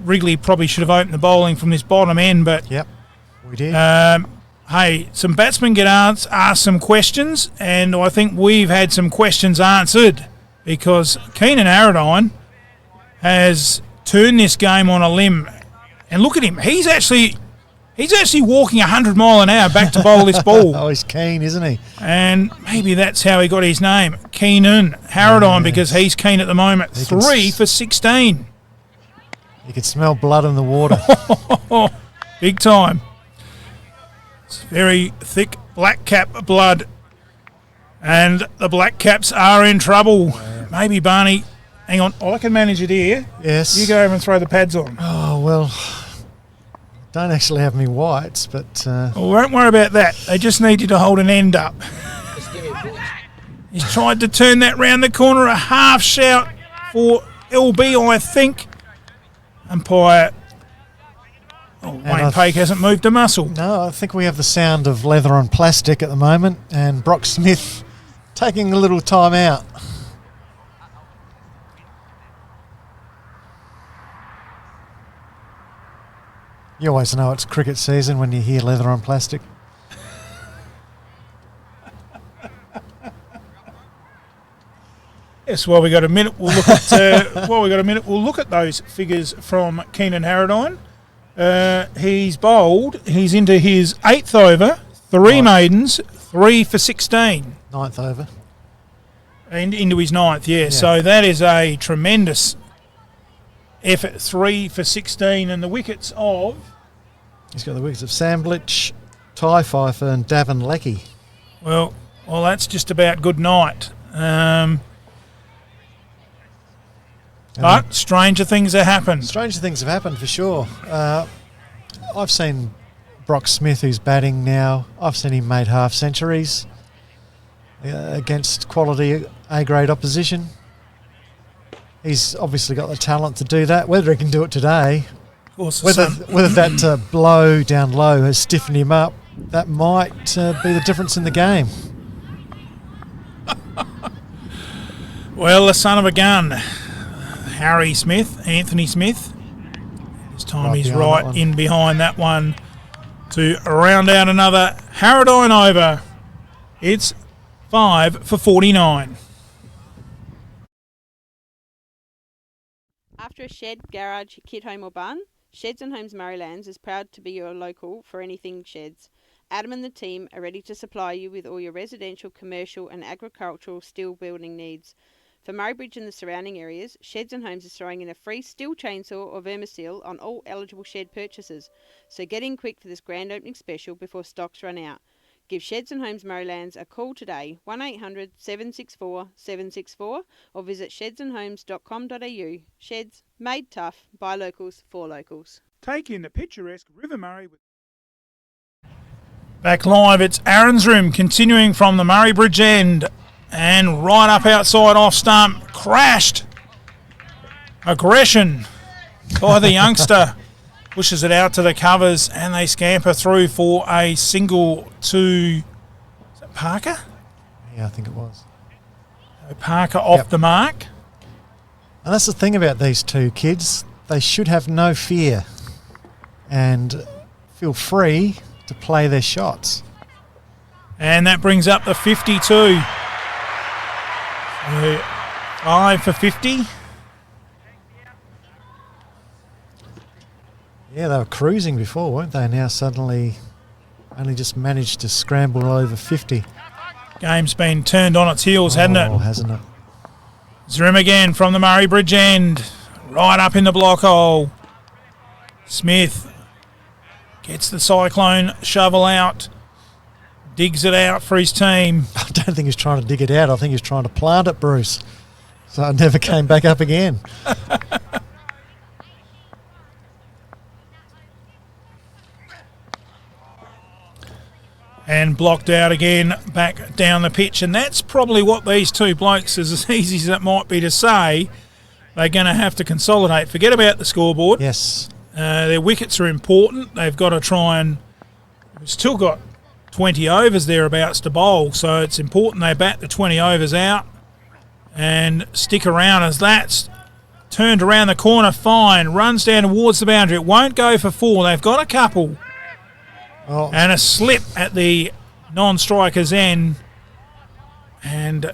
Wrigley probably should have opened the bowling from this bottom end. But yep, we did. Hey, some batsmen get asked some questions, and I think we've had some questions answered because Keenan Aradine has turned this game on a limb. And look at him. He's actually walking 100 mile an hour back to bowl this ball. Oh, he's keen, isn't he? And maybe that's how he got his name, Keenan Aradine, because he's keen at the moment. 3 for 16. You can smell blood in the water. Big time. It's very thick black cap blood. And the Black Caps are in trouble. Maybe Barney, hang on, I can manage it here. Yes. You go over and throw the pads on. Oh, well, don't actually have me whites, but... Well, don't worry about that. They just need you to hold an end up. He's tried to turn that round the corner. A half shout for LB, I think. Umpire... Wayne Pake hasn't moved a muscle. No, I think we have the sound of leather on plastic at the moment, and Brock Smith taking a little time out. You always know it's cricket season when you hear leather on plastic. Yes, while we got a minute, we'll look at we'll look at those figures from Keenan Aradine. He's bowled. He's into his 8th over, 3 maidens, 3 for 16. 9th over. And into his 9th, yeah. So that is a tremendous effort. 3 for 16, and the wickets of... He's got the wickets of Sam Blitch, Ty Pfeiffer and Davin Leckie. Well, that's just about good night. But stranger things have happened. Stranger things have happened for sure. I've seen Brock Smith, who's batting now. I've seen him made half centuries against quality A-grade opposition. He's obviously got the talent to do that. Whether he can do it today, whether that blow down low has stiffened him up, that might be the difference in the game. Well, the son of a gun, Harry Smith, Anthony Smith. This time he's right in behind that one to round out another Aradine over. It's 5 for 49. After a shed, garage, kit home or barn, Sheds and Homes Murraylands is proud to be your local for anything sheds. Adam and the team are ready to supply you with all your residential, commercial and agricultural steel building needs. For Murray Bridge and the surrounding areas, Sheds and Homes is throwing in a free steel chainsaw or Vermisil on all eligible shed purchases. So get in quick for this grand opening special before stocks run out. Give Sheds and Homes Murraylands a call today, 1800 764 764, or visit shedsandhomes.com.au. Sheds, made tough, by locals, for locals. Take in the picturesque River Murray. Back live, it's Aaron's Room, continuing from the Murray Bridge end. And right up outside off stump, crashed. Aggression by the youngster. Pushes it out to the covers and they scamper through for a single to... Is that Parker? Yeah, I think it was. Parker off the mark. And that's the thing about these two kids. They should have no fear and feel free to play their shots. And that brings up the 52. 5 for 50. Yeah, they were cruising before, weren't they? Now suddenly only just managed to scramble over 50. Game's been turned on its heels, hasn't it? Oh, hasn't it? Zrim again from the Murray Bridge end. Right up in the block hole. Smith gets the cyclone shovel out. Digs it out for his team. I don't think he's trying to dig it out. I think he's trying to plant it, Bruce. So it never came back up again. And blocked out again back down the pitch. And that's probably what these two blokes, as easy as that might be to say, they're going to have to consolidate. Forget about the scoreboard. Yes. Their wickets are important. They've got to try and... We've still got 20 overs thereabouts to bowl, so it's important they bat the 20 overs out and stick around as that's turned around the corner fine, runs down towards the boundary. It won't go for 4. They've got a couple. Oh. And a slip at the non-striker's end and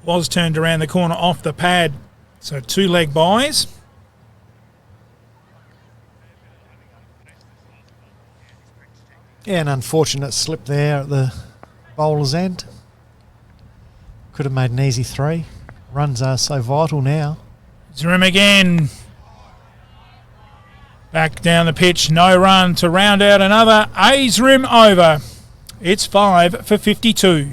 was turned around the corner off the pad. So 2 leg byes. Yeah, an unfortunate slip there at the bowler's end. Could have made an easy 3. Runs are so vital now. Zrim again. Back down the pitch, no run to round out another Azrim over. It's 5 for 52.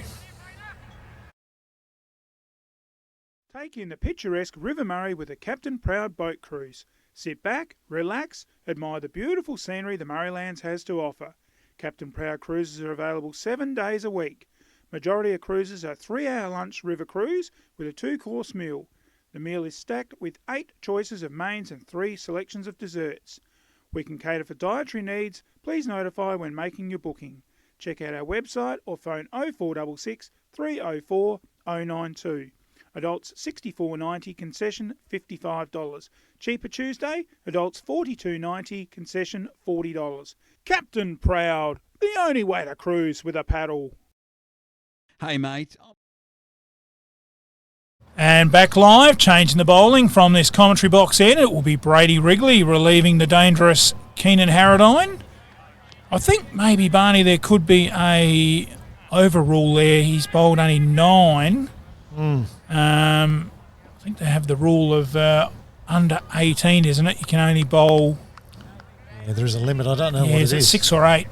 Take in the picturesque River Murray with a Captain Proud boat cruise. Sit back, relax, admire the beautiful scenery the Murraylands has to offer. Captain Proud cruises are available 7 days a week. Majority of cruises are 3-hour lunch river cruise with a 2-course meal. The meal is stacked with 8 choices of mains and 3 selections of desserts. We can cater for dietary needs. Please notify when making your booking. Check out our website or phone 0466 304 092. Adults $64.90, concession $55. Cheaper Tuesday, adults $42.90, concession $40. Captain Proud, the only way to cruise with a paddle. Hey, mate. And back live, changing the bowling from this commentary box in. It will be Brady Wrigley relieving the dangerous Keenan Harradine. I think maybe, Barney, there could be a overrule there. He's bowled only 9. I think they have the rule of under 18, isn't it? You can only bowl... Yeah, there is a limit. I don't know what it is. is. 6 or 8.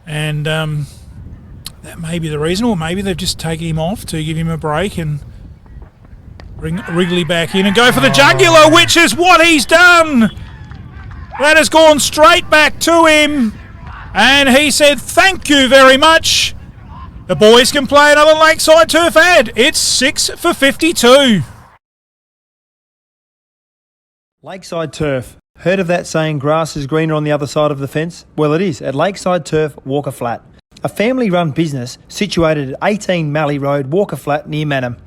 And that may be the reason, or maybe they've just taken him off to give him a break and bring Wrigley back in and go for the jugular, which is what he's done. That has gone straight back to him. And he said, thank you very much. The boys can play another Lakeside Turf ad. It's 6 for 52. Lakeside Turf. Heard of that saying, grass is greener on the other side of the fence? Well, it is at Lakeside Turf, Walker Flat. A family-run business situated at 18 Mallee Road, Walker Flat, near Manham.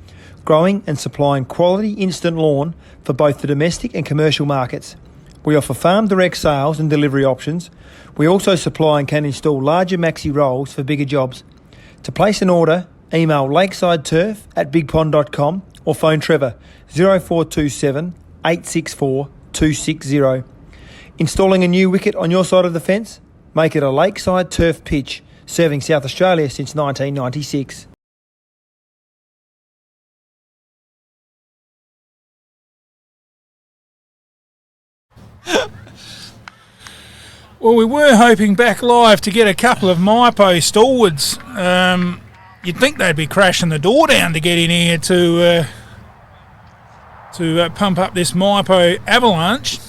Growing and supplying quality instant lawn for both the domestic and commercial markets. We offer farm direct sales and delivery options. We also supply and can install larger maxi rolls for bigger jobs. To place an order, email lakesideturf@bigpond.com or phone Trevor 0427 864 260. Installing a new wicket on your side of the fence? Make it a Lakeside Turf pitch, serving South Australia since 1996. Well, we were hoping back live to get a couple of Mypo stalwarts. You'd think they'd be crashing the door down to get in here to pump up this Mypo avalanche.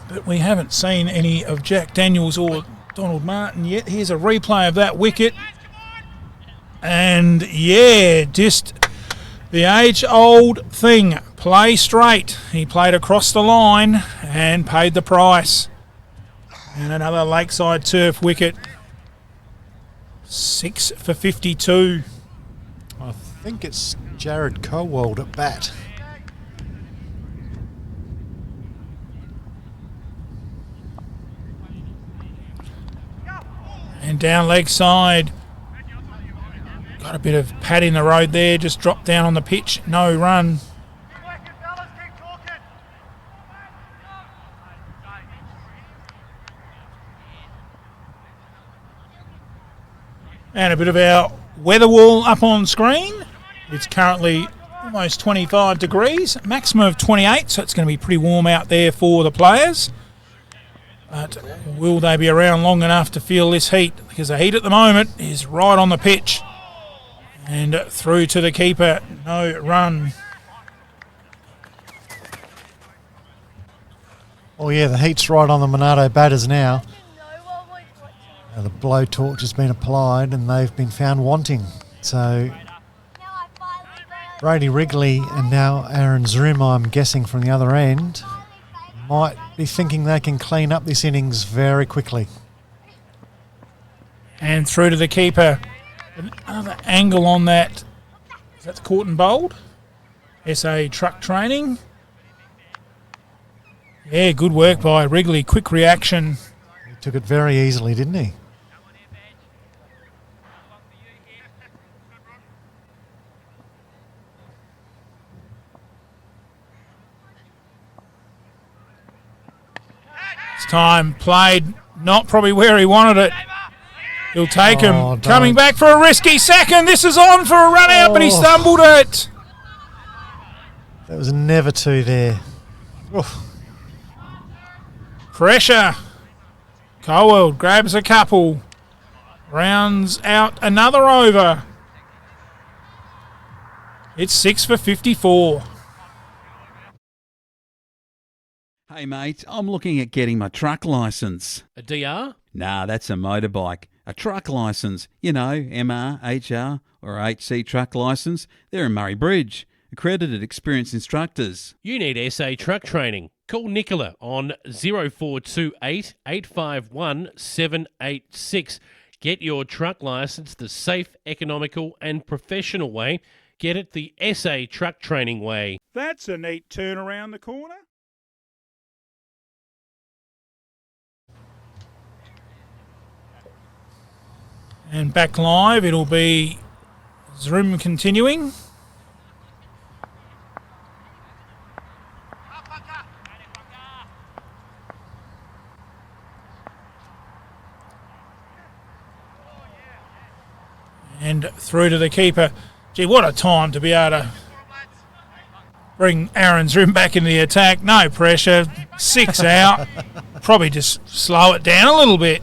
But we haven't seen any of Jack Daniels or Donald Martin yet. Here's a replay of that wicket. And, yeah, just the age-old thing. Play straight. He played across the line and paid the price. And another Lakeside Turf wicket. 6 for 52. I think it's Jared Colwold at bat. And down leg side. Got a bit of pad in the road there. Just dropped down on the pitch. No run. And a bit of our weather wall up on screen. It's currently almost 25 degrees, maximum of 28, so it's going to be pretty warm out there for the players. But will they be around long enough to feel this heat? Because the heat at the moment is right on the pitch. And through to the keeper, no run. Oh yeah, the heat's right on the Monarto batters now. The blowtorch has been applied and they've been found wanting. So Brady Wrigley and now Aaron Zrim, I'm guessing from the other end, might be thinking they can clean up this innings very quickly. And through to the keeper. Another angle on that. Is that the court and bowled? SA Truck Training. Yeah, good work by Wrigley. Quick reaction. He took it very easily, didn't he? It's time played not probably where he wanted it. He'll take him. Coming back for a risky second. This is on for a run out, but he stumbled it. There was never two there. Oof. Pressure. Colwell grabs a couple. Rounds out another over. It's 6 for 54. Hey mate, I'm looking at getting my truck licence. A DR? Nah, that's a motorbike. A truck licence. You know, MR, HR or HC truck licence. They're in Murray Bridge. Accredited experienced instructors. You need SA Truck Training. Call Nicola on 0428 851 786. Get your truck licence the safe, economical and professional way. Get it the SA Truck Training way. That's a neat turn around the corner. And back live, it'll be Zrim continuing. And through to the keeper. Gee, what a time to be able to bring Aaron Zrim back into the attack. No pressure, 6 out. Probably just slow it down a little bit.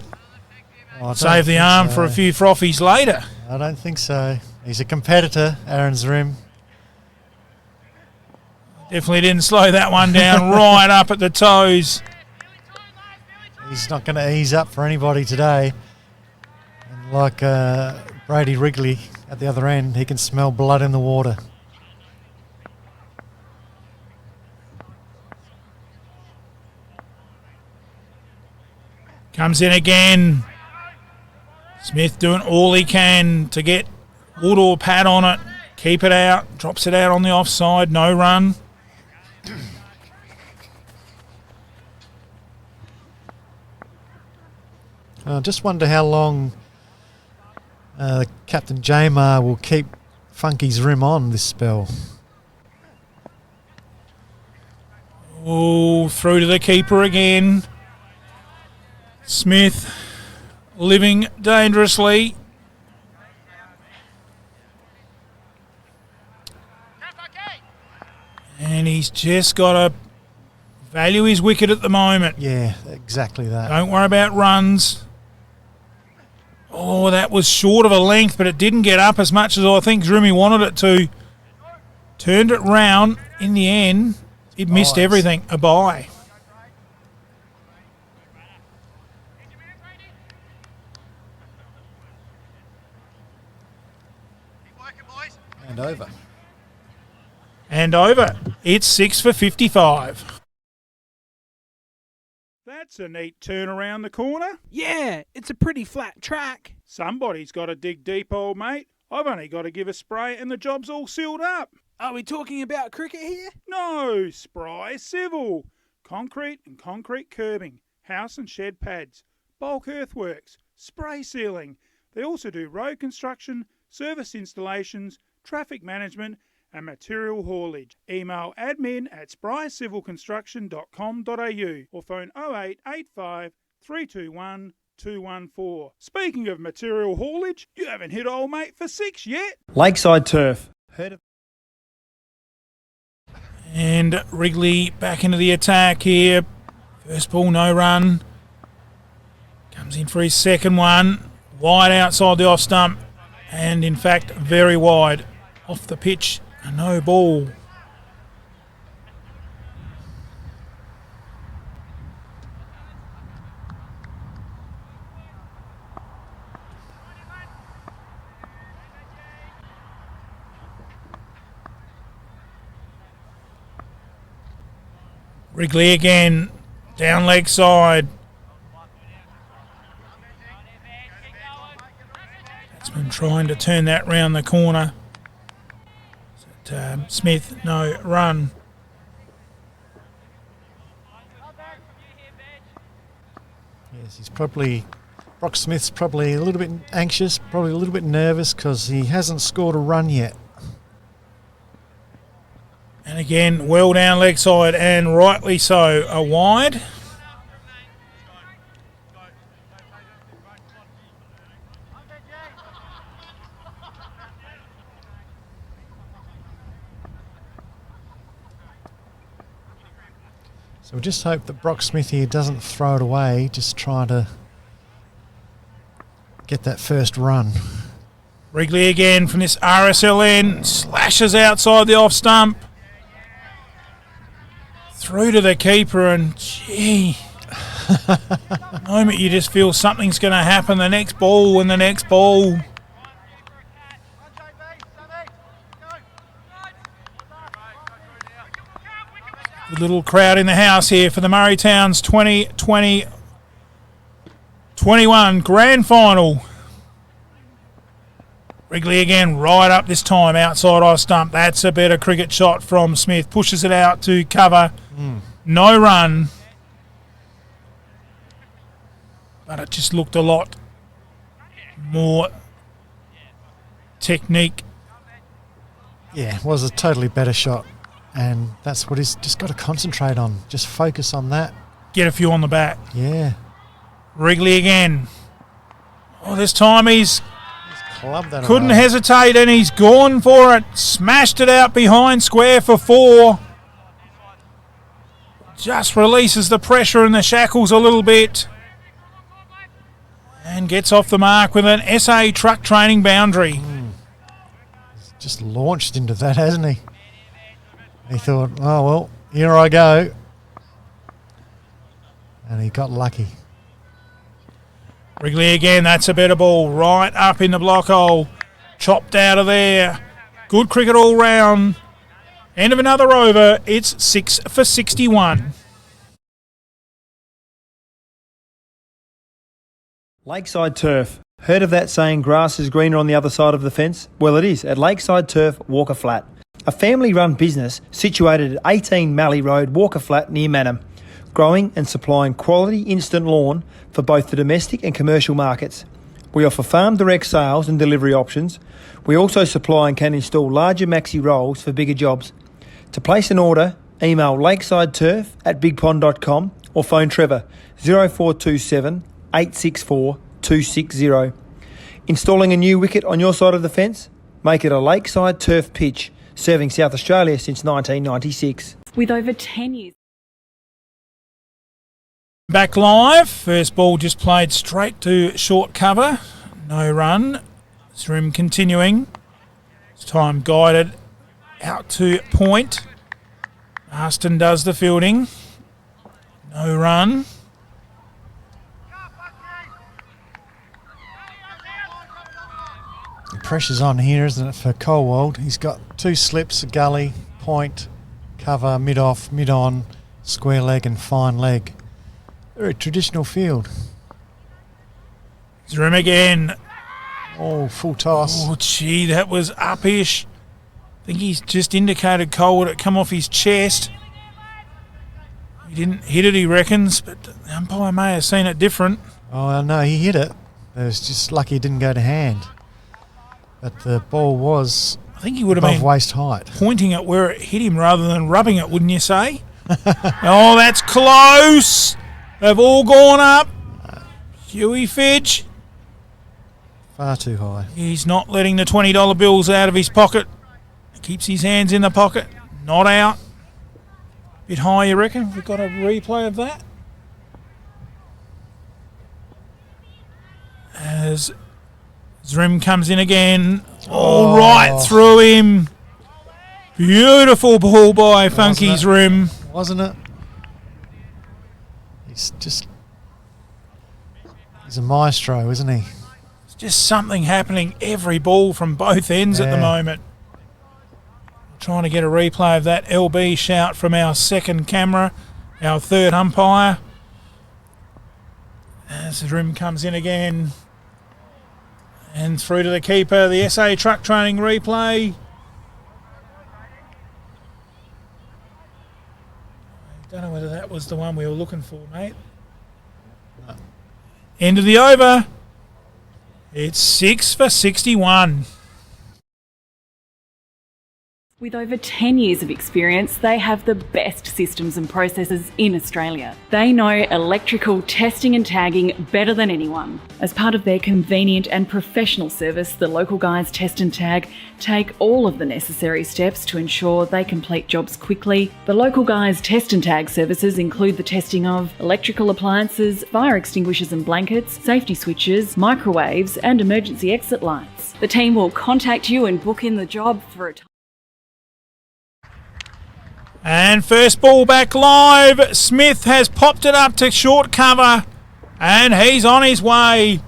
Save the arm for a few frothies later. I don't think so. He's a competitor, Aaron Zrim. Definitely didn't slow that one down. Right up at the toes. He's not going to ease up for anybody today. And like Brady Wrigley at the other end, he can smell blood in the water. Comes in again. Smith doing all he can to get wood or pad on it. Keep it out. Drops it out on the offside. No run. I just wonder how long Captain Jamar will keep Funky's Rim on this spell. Oh, through to the keeper again. Smith living dangerously. And he's just got to value his wicket at the moment. Yeah, exactly that. Don't worry about runs. Oh, that was short of a length, but it didn't get up as much as I think Zrumi wanted it to. Turned it round. In the end, it missed everything. A bye. And over. And over. It's 6 for 55. That's a neat turn around the corner. Yeah, it's a pretty flat track. Somebody's got to dig deep, old mate. I've only got to give a spray and the job's all sealed up. Are we talking about cricket here? No, Spry Civil. Concrete and concrete curbing, house and shed pads, bulk earthworks, spray sealing. They also do road construction, service installations, traffic management and material haulage. Email admin@sprycivilconstruction.com.au or phone 0885 321 214. Speaking of material haulage, you haven't hit old mate for 6 yet. Lakeside Turf. Heard of And Wrigley back into the attack here. First ball, no run. Comes in for his second one. Wide outside the off stump. And in fact, very wide. Off the pitch, a no ball. Wrigley again, down leg side. Batsman trying to turn that round the corner. But, Smith, no run. Yes, Brock Smith's probably a little bit anxious, probably a little bit nervous because he hasn't scored a run yet. And again, well down leg side, and rightly so, a wide. So we just hope that Brock Smith here doesn't throw it away, just trying to get that first run. Wrigley again from this RSLN, slashes outside the off stump. Through to the keeper, and gee, the moment you just feel something's going to happen, the next ball and the next ball. Good little crowd in the house here for the Murray Towns 2020-21 grand final. Wrigley again, right up this time, outside off stump. That's a better cricket shot from Smith. Pushes it out to cover. No run. But it just looked a lot more technique. Yeah, it was a totally better shot. And that's what he's just got to concentrate on. Just focus on that. Get a few on the bat. Yeah. Wrigley again. Oh, this time he's clubbed that couldn't away. hesitate, and he's gone for it. Smashed it out behind square for 4. Just releases the pressure and the shackles a little bit. And gets off the mark with an SA truck training boundary. He's just launched into that, hasn't he? He thought, oh, well, here I go. And he got lucky. Wrigley again, that's a better ball. Right up in the block hole. Chopped out of there. Good cricket all round. End of another over. It's 6 for 61. Lakeside Turf. Heard of that saying, grass is greener on the other side of the fence? Well, it is at Lakeside Turf, Walker Flat. A family-run business situated at 18 Mallee Road, Walker Flat, near Manham. Growing and supplying quality instant lawn for both the domestic and commercial markets. We offer farm direct sales and delivery options. We also supply and can install larger maxi rolls for bigger jobs. To place an order, email lakesideturf@bigpond.com or phone Trevor 0427 864 260. Installing a new wicket on your side of the fence? Make it a Lakeside Turf pitch, serving South Australia since 1996. With over 10 years. Back live. First ball just played straight to short cover. No run. Zrim continuing. This time guided out to point. Marston does the fielding. No run. The pressure's on here, isn't it, for Colwold? He's got 2 slips, a gully, point, cover, mid-off, mid-on, square leg and fine leg. Very traditional field. Zrim again. Oh, full toss. Oh, gee, that was up-ish. I think he's just indicated Colwood it come off his chest. He didn't hit it, he reckons, but the umpire may have seen it different. Oh, no, he hit it. It was just lucky it didn't go to hand. But the ball was I think he would have above been waist height. pointing at where it hit him rather than rubbing it, wouldn't you say? Oh, that's close. They've all gone up. Huey Fidge. Far too high. He's not letting the $20 bills out of his pocket. He keeps his hands in the pocket. Not out. Bit high, you reckon? We've got a replay of that. As Zrim comes in again. All right through him. Beautiful ball by Funky Zrim. Wasn't it? He's a maestro, isn't he? It's just something happening every ball from both ends at the moment. Trying to get a replay of that LB shout from our second camera. our third umpire. As the rim comes in again. And through to the keeper, the SA truck training replay. I don't know whether that was the one we were looking for, mate. End of the over. It's 6 for 61. With over 10 years of experience, they have the best systems and processes in Australia. They know electrical testing and tagging better than anyone. As part of their convenient and professional service, the local guys Test and Tag take all of the necessary steps to ensure they complete jobs quickly. The local guys Test and Tag services include the testing of electrical appliances, fire extinguishers and blankets, safety switches, microwaves and emergency exit lights. The team will contact you and book in the job for a time. And first ball back live. Smith has popped it up to short cover. And he's on his way.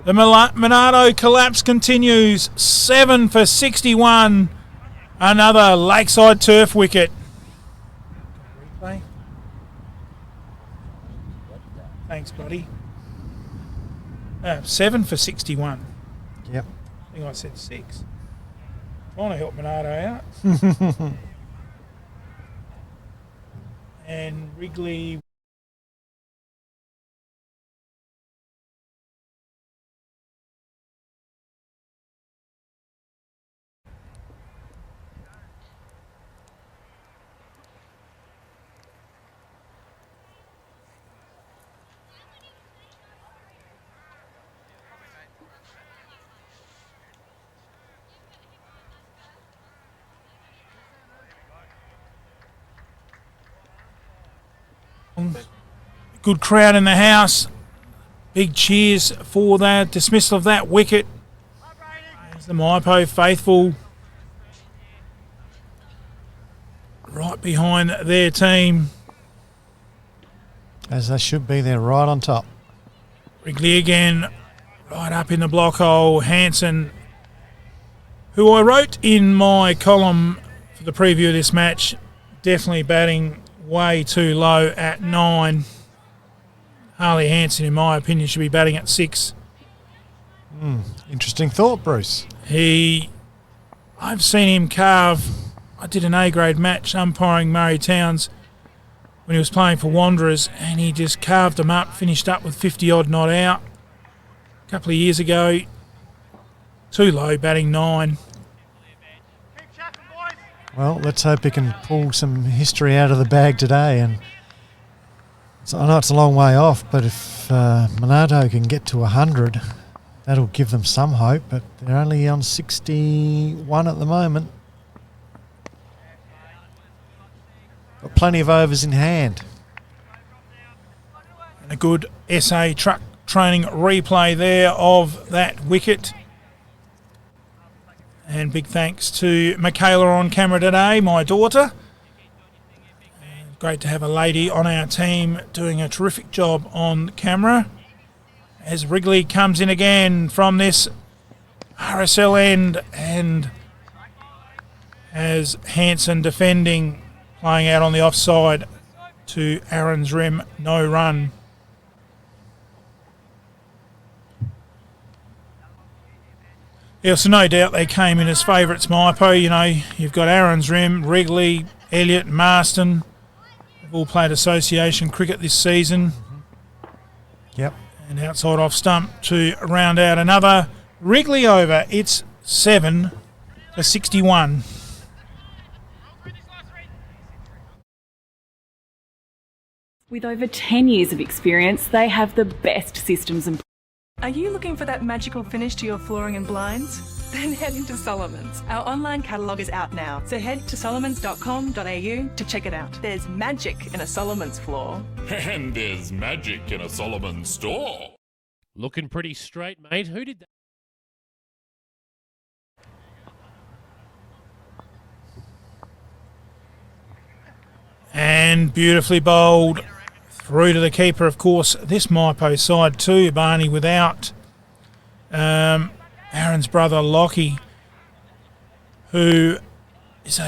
The Monarto collapse continues. 7 for 61. Another Lakeside turf wicket. Replay. Thanks, buddy. 7 for 61. Yep. I think I said 6. Trying to help Monarto out. And Wrigley. Good crowd in the house. Big cheers for that dismissal of that wicket. There's the Mypo faithful right behind their team. As they should be, they're right on top. Wrigley again, right up in the block hole. Hansen, who I wrote in my column for the preview of this match, definitely batting way too low at 9. Harley Hansen, in my opinion, should be batting at 6. Interesting thought, Bruce. I've seen him carve. I did an A-grade match umpiring Murray Towns when he was playing for Wanderers, and he just carved them up, finished up with 50-odd not out. A couple of years ago, too low, batting 9. Well, let's hope he can pull some history out of the bag today. And so I know it's a long way off, but if Monarto can get to 100, that'll give them some hope. But they're only on 61 at the moment. Got plenty of overs in hand. And a good SA truck training replay there of that wicket. And big thanks to Michaela on camera today, my daughter. And great to have a lady on our team doing a terrific job on camera. As Wrigley comes in again from this RSL end, and as Hansen defending, playing out on the offside to Aaron's rim, no run. Yeah, so no doubt they came in as favourites, Mypo. You know, you've got Aaron's rim, Wrigley, Elliott, Marston. They've all played association cricket this season. Yep. And outside off stump to round out another Wrigley over. It's 7 for 61. With over 10 years of experience, they have the best systems and Are you looking for that magical finish to your flooring and blinds? Then head into Solomon's. Our online catalogue is out now, so head to solomons.com.au to check it out. There's magic in a Solomon's floor. And there's magic in a Solomon store. Looking pretty straight, mate. Who did that? And beautifully bowled through to the keeper, of course. This Mypo side too, Barney, without Aaron's brother Lockie, who is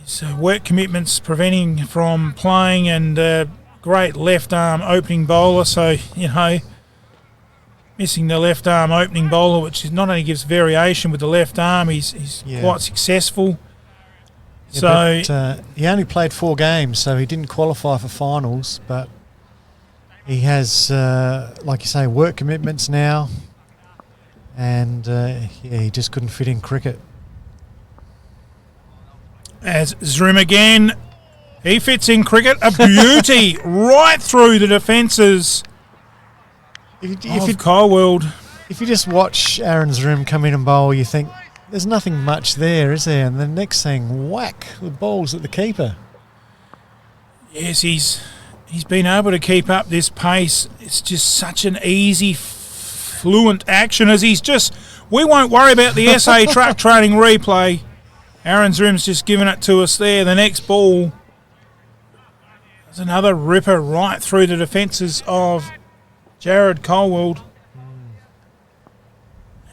His work commitments preventing from playing, and great left arm opening bowler. So, missing the left arm opening bowler, which not only gives variation with the left arm, he's quite successful. But he only played 4 games, so he didn't qualify for finals, but he has, like you say, work commitments now, and he just couldn't fit in cricket. As Zrim again, he fits in cricket, a beauty right through the defences of Coalworld. If you just watch Aaron's room come in and bowl, you think there's nothing much there, is there? And the next thing, whack, the bowls at the keeper. Yes, he's been able to keep up this pace. It's just such an easy, fluent action as we won't worry about the SA truck training replay. Aaron's room's just given it to us there. The next ball is another ripper right through the defences of Jared Coalworld.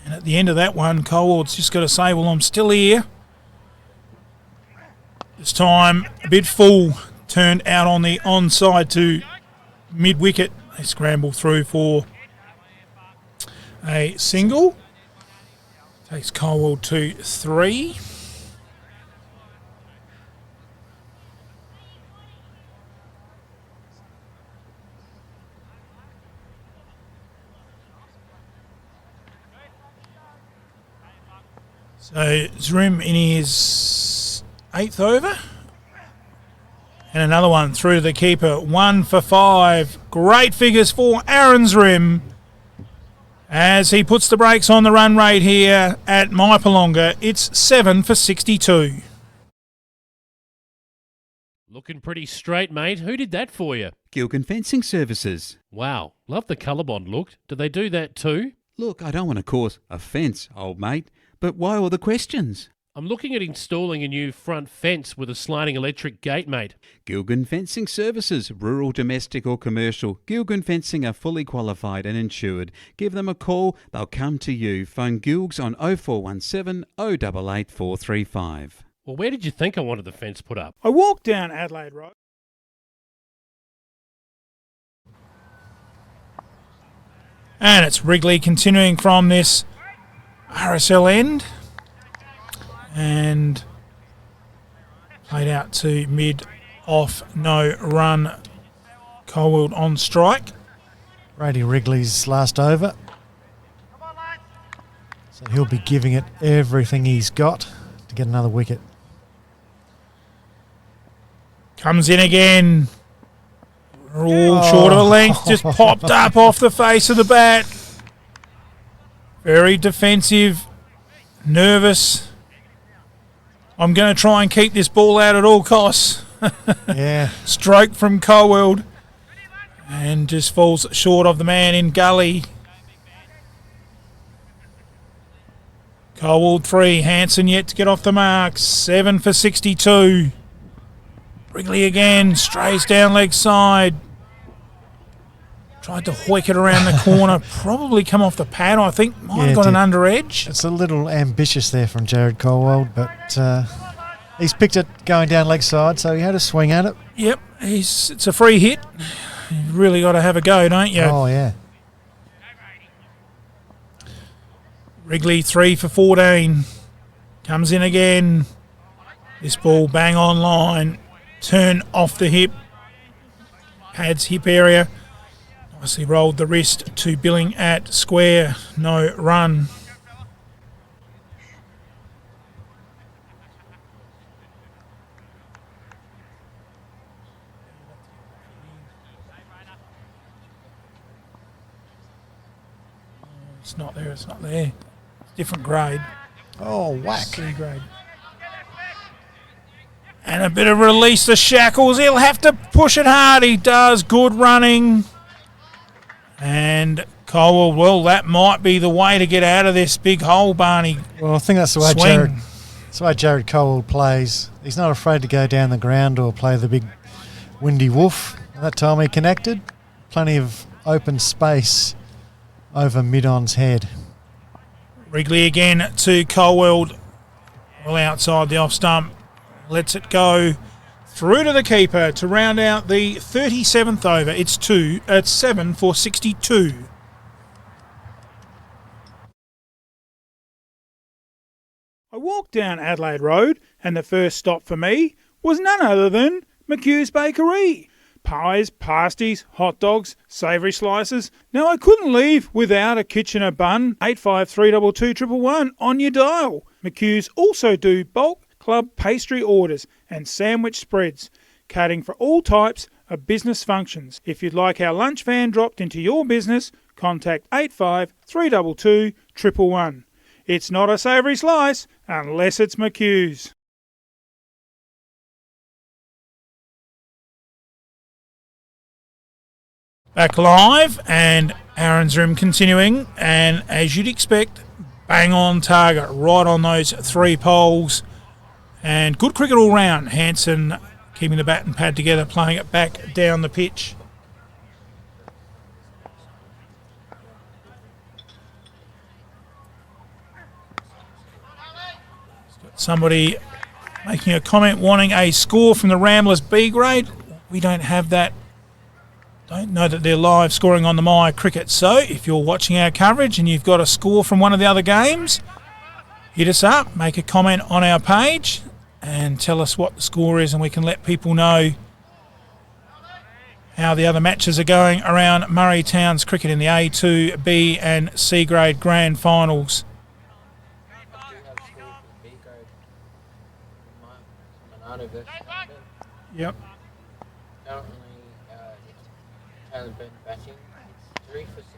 And at the end of that one, Coalworld's just got to say, well, I'm still here. This time, a bit full, turned out on the onside to mid-wicket. They scramble through for a single. Takes Coalworld to 3. So Zrim in his 8th over. And another one through to the keeper. 1 for 5. Great figures for Aaron Zrim as he puts the brakes on the run rate here at Mypolonga. It's 7 for 62. Looking pretty straight, mate. Who did that for you? Gilgan Fencing Services. Wow. Love the colour bond look. Do they do that too? Look, I don't want to cause offence, old mate, but why all the questions? I'm looking at installing a new front fence with a sliding electric gate, mate. Gilgan Fencing Services, rural, domestic or commercial. Gilgan Fencing are fully qualified and insured. Give them a call, they'll come to you. Phone Gilgs on 0417 088 435. Well, where did you think I wanted the fence put up? I walked down Adelaide Road. And it's Wrigley continuing from this RSL end. And played out to mid-off, no run. Coalworld on strike. Brady Wrigley's last over. So he'll be giving it everything he's got to get another wicket. Comes in again. Short of a length, just popped up off the face of the bat. Very defensive, nervous. I'm going to try and keep this ball out at all costs. Yeah. Stroke from Coalworld. And just falls short of the man in gully. Coalworld 3, Hanson yet to get off the mark. 7 for 62. Wrigley again, strays down leg side. Tried to hoik it around the corner. Probably come off the pad, I think. Might have got an under edge. It's a little ambitious there from Jared Coalworld, but he's picked it going down leg side, so he had a swing at it. Yep, it's a free hit. You've really got to have a go, don't you? Oh, yeah. Wrigley 3 for 14. Comes in again. This ball bang on line. Turn off the hip. Pads hip area. Nicely rolled the wrist to Billing at square. No run. It's not there, it's not there. It's different grade. Oh, whack. C grade. And a bit of release the shackles. He'll have to push it hard. He does. Good running. And Coalworld, well, that might be the way to get out of this big hole, Barney. Well, I think that's the way Jared Coalworld plays. He's not afraid to go down the ground or play the big windy woof. That time he connected. Plenty of open space over mid-on's head. Wrigley again to Coalworld. Well outside the off stump. lets it go through to the keeper to round out the 37th over. It's 7 for 62. I walked down Adelaide Road and the first stop for me was none other than McHugh's Bakery. Pies, pasties, hot dogs, savoury slices. Now I couldn't leave without a Kitchener bun. 85322111 on your dial. McHugh's also do bulk club pastry orders and sandwich spreads, catering for all types of business functions. If you'd like our lunch van dropped into your business, contact 85322111. It's not a savoury slice unless it's McHugh's. Back live, and Aaron's Room continuing, and as you'd expect, bang on target, right on those 3 poles, and good cricket all round. Hanson keeping the bat and pad together, playing it back down the pitch. Somebody making a comment wanting a score from the Ramblers B grade. We don't have that. Don't know that they're live scoring on the My Cricket. So if you're watching our coverage and you've got a score from one of the other games, hit us up, make a comment on our page and tell us what the score is, and we can let people know how the other matches are going around Murray Town's cricket in the A2, B and C grade grand finals. Yep. Currently, Taylor Ben batting. It's 3 for 66.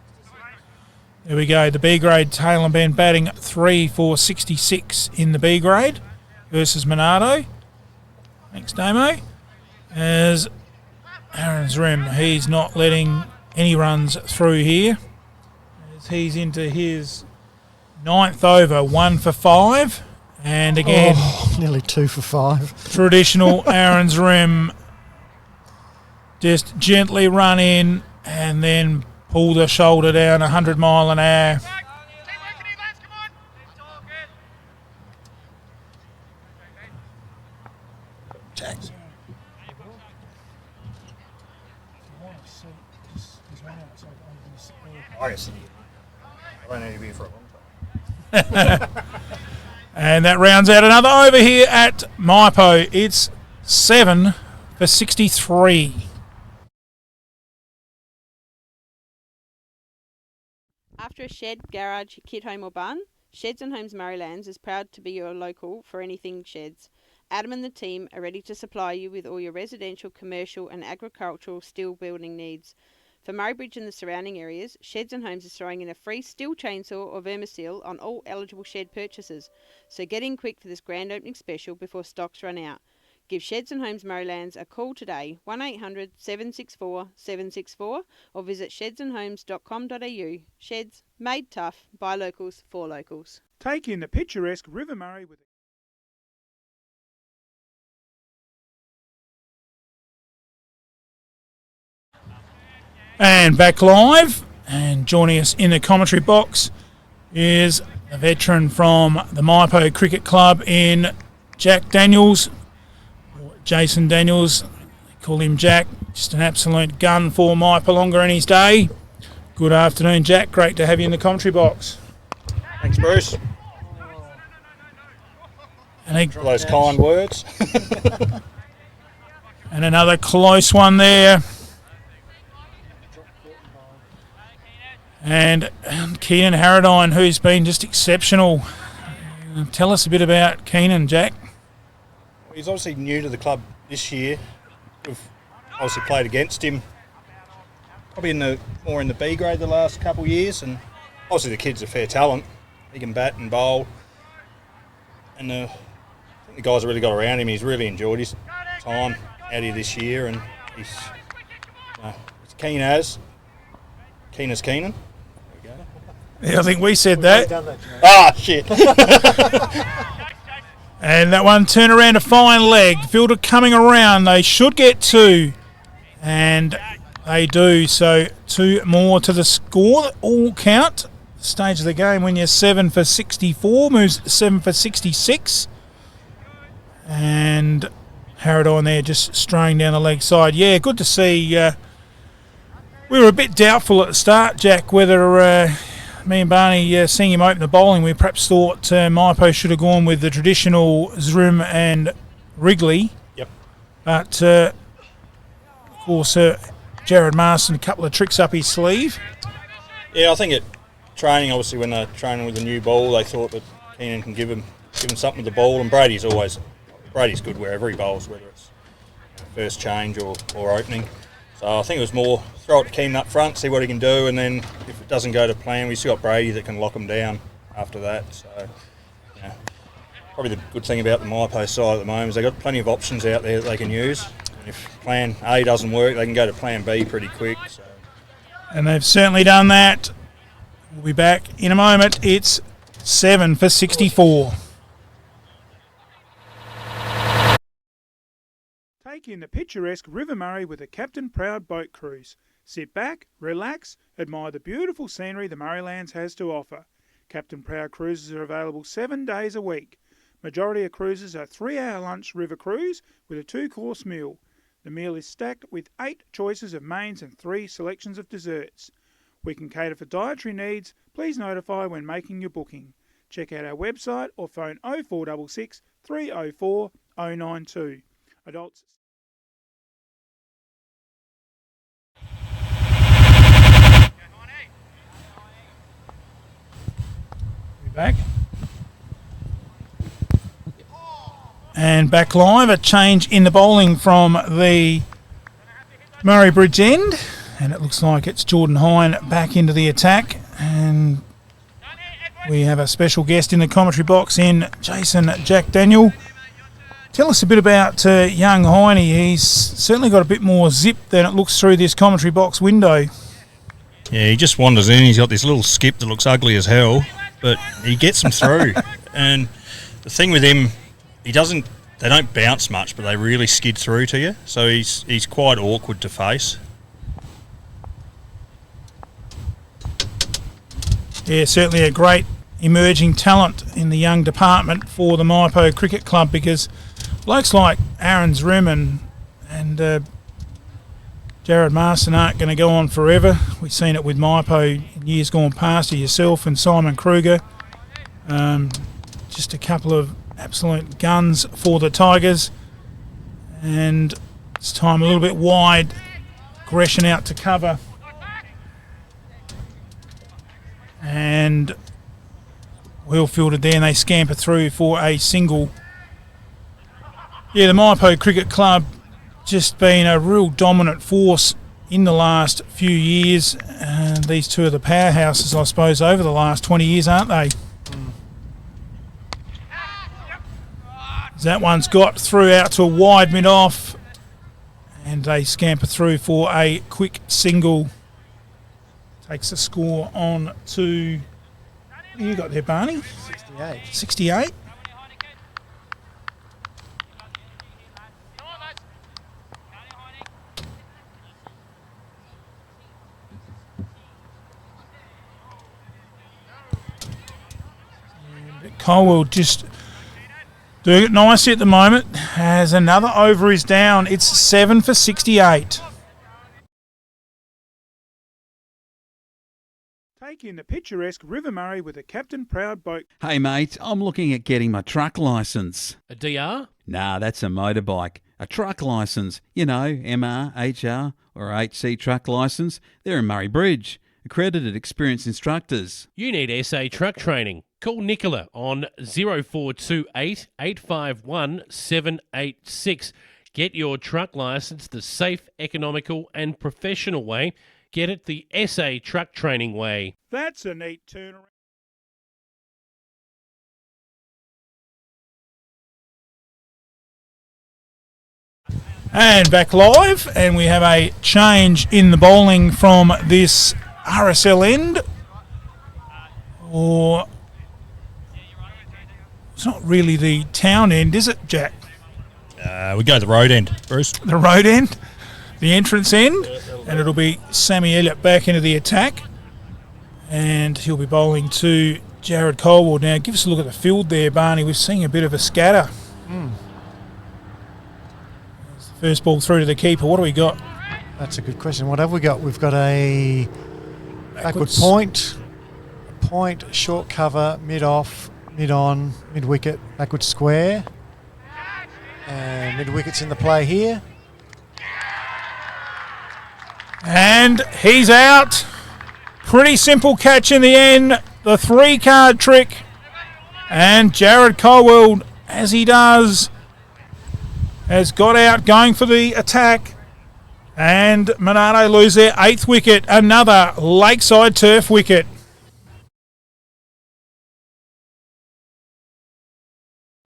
There we go. The B grade, Taylor Ben batting 3 for 66 in the B grade versus Monarto. Thanks, Damo. As Aaron's Rim, he's not letting any runs through here. As he's into his 9th over, 1 for 5. And again, nearly 2 for 5. Traditional Aaron's Rim. Just gently run in and then pull the shoulder down 100 mile an hour. I don't need to be for a long time. And that rounds out another over here at Mypo. It's 7 for 63. After a shed, garage, kit home or barn, Sheds and Homes Marylands is proud to be your local for anything sheds. Adam and the team are ready to supply you with all your residential, commercial and agricultural steel building needs. For Murray Bridge and the surrounding areas, Sheds and Homes is throwing in a free steel chainsaw or vermisil on all eligible shed purchases. So get in quick for this grand opening special before stocks run out. Give Sheds and Homes Marylands a call today, 1800 764 764, or visit shedsandhomes.com.au. Sheds, made tough, by locals, for locals. Take in the picturesque River Murray with And back live, and joining us in the commentary box is a veteran from the Mypo Cricket Club in Jack Daniels, Jason Daniels. They call him Jack, just an absolute gun for Mypolonga in his day. Good afternoon, Jack. Great to have you in the commentary box. Thanks, Bruce. And for those kind words. And another close one there. And Keenan Harradine, who's been just exceptional. Tell us a bit about Keenan, Jack. He's obviously new to the club this year. We've obviously played against him probably more in the B grade the last couple of years, and obviously the kid's a fair talent. He can bat and bowl, and I think the guys have really got around him. He's really enjoyed his time out here this year, and he's keen as Keenan. Yeah, I think we said that. Shit. And that one turned around a fine leg. The fielder coming around. They should get 2. And they do. So 2 more to the score. All count. Stage of the game when you're 7 for 64. Moves 7 for 66. And Harradine there just straying down the leg side. Yeah, good to see. We were a bit doubtful at the start, Jack, whether me and Barney seeing him open the bowling, we perhaps thought Mypo should have gone with the traditional Zrim and Wrigley. Yep. But, of course, Jared Marston, a couple of tricks up his sleeve. Yeah, I think at training, obviously, when they're training with a new ball, they thought that Keenan can give him something with the ball, and Brady's good wherever he bowls, whether it's first change or opening. So I think it was more throw it to Keenan up front, see what he can do, and then if it doesn't go to plan, we've still got Brady that can lock him down after that. So, yeah, probably the good thing about the Mypo side at the moment is they've got plenty of options out there that they can use. And if plan A doesn't work, they can go to plan B pretty quick. So. And they've certainly done that. We'll be back in a moment. It's 7 for 64. Take in the picturesque River Murray with a Captain Proud boat cruise. Sit back, relax, admire the beautiful scenery the Murraylands has to offer. Captain Proud cruises are available 7 days a week. Majority of cruises are 3-hour lunch river cruise with a 2-course meal. The meal is stacked with 8 choices of mains and 3 selections of desserts. We can cater for dietary needs. Please notify when making your booking. Check out our website or phone 0466 304 092. Adults. Back. And back live, a change in the bowling from the Murray Bridge end, and it looks like it's Jordan Hine back into the attack, and we have a special guest in the commentary box in Jason Jack Daniel. Tell us a bit about young Hine. He's certainly got a bit more zip than it looks through this commentary box window. Yeah, he just wanders in. He's got this little skip that looks ugly as hell, but he gets them through. And the thing with him, they don't bounce much, but they really skid through to you. So he's quite awkward to face. Yeah, certainly a great emerging talent in the young department for the Mypo Cricket Club, because blokes like Aaron Zrim and Jared Marston aren't going to go on forever. We've seen it with Mypo in years gone past, yourself and Simon Kruger. Just a couple of absolute guns for the Tigers. And this time a little bit wide. Gresham out to cover. And well fielded there, and they scamper through for a single. Yeah, the Mypo Cricket Club just been a real dominant force in the last few years. And these two are the powerhouses, I suppose, over the last 20 years, aren't they? That one's got through out to a wide mid-off, and they scamper through for a quick single. Takes the score on to... What do you got there, Barney? 68. 68? Colwell just doing it nicely at the moment, as another over is down. It's 7 for 68. Take in the picturesque River Murray with a Captain Proud boat. Hey mate, I'm looking at getting my truck licence. A DR? Nah, that's a motorbike. A truck licence. You know, MR, HR or HC truck licence. They're in Murray Bridge. Accredited experienced instructors. You need SA truck training. Call Nicola on 0428 851 786. Get your truck licence the safe, economical and professional way. Get it the SA truck training way. That's a neat turnaround. And back live, and we have a change in the bowling from this RSL end. Or it's not really the town end, is it, Jack? We go to the road end, Bruce. The road end, the entrance end, and it'll be Sammy Elliott back into the attack, and he'll be bowling to Jared Colwell. Now, give us a look at the field there, Barney. We're seeing a bit of a scatter. First ball through to the keeper. What do we got? That's a good question. What have we got? We've got a backward point, short cover, mid-off, mid-on, mid-wicket, backward square. And mid-wicket's in the play here. And he's out. Pretty simple catch in the end. The 3-card trick. And Jared Colwell, as he does, has got out going for the attack. And Monarto lose their 8th wicket. Another Lakeside Turf wicket.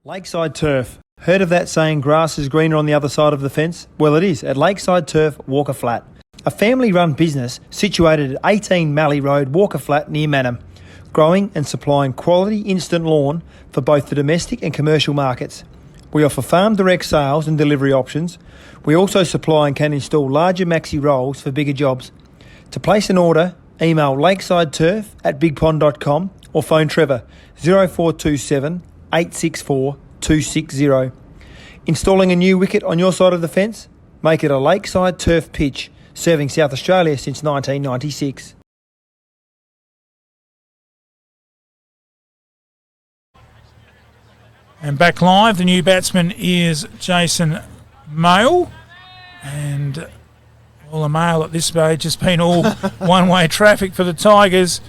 Lakeside Turf. Heard of that saying, grass is greener on the other side of the fence? Well, it is at Lakeside Turf, Walker Flat. A family-run business situated at 18 Mallee Road, Walker Flat, near Manham. Growing and supplying quality instant lawn for both the domestic and commercial markets. We offer farm direct sales and delivery options. We also supply and can install larger maxi rolls for bigger jobs. To place an order, email lakesideturf@bigpond.com or phone Trevor 0427 864 260. Installing a new wicket on your side of the fence? Make it a Lakeside Turf pitch, serving South Australia since 1996. And back live, the new batsman is Jason Mail. And all the mail at this stage has been all one-way traffic for the Tigers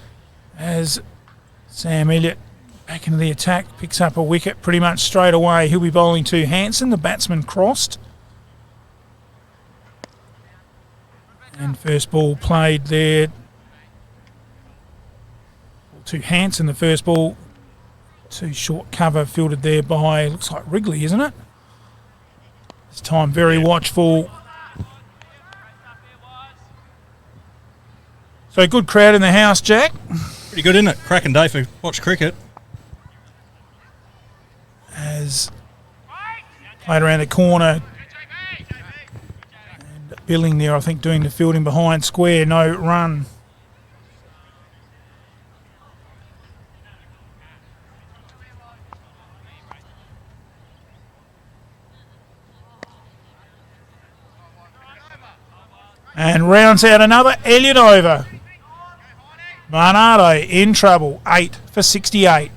as Sam Elliott back into the attack, picks up a wicket pretty much straight away. He'll be bowling to Hanson, the batsman crossed. And first ball played there to Hanson, the first ball. Too short cover fielded there by, looks like Wrigley, isn't it? This time very watchful. So good crowd in the house, Jack. Pretty good, isn't it? Cracking day for watch cricket. As played around the corner. And Billing there, I think, doing the fielding behind square, no run. And rounds out another Elliott over. Monarto in trouble, 8 for 68.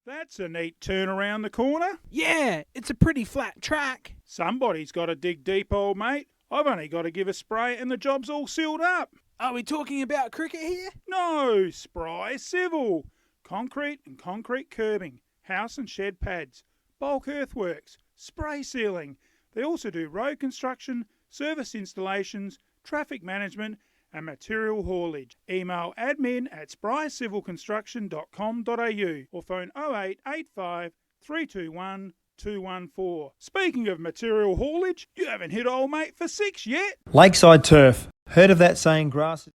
That's a neat turn around the corner. Yeah, it's a pretty flat track. Somebody's got to dig deep, old mate. I've only got to give a spray and the job's all sealed up. Are we talking about cricket here? No, Spry Civil. Concrete and concrete curbing, house and shed pads, bulk earthworks, spray sealing. They also do road construction, service installations, traffic management and material haulage. Email admin@sprycivilconstruction.com.au or phone 0885 321 214. Speaking of material haulage, you haven't hit old mate for 6 yet. Lakeside Turf. Heard of that saying, grass...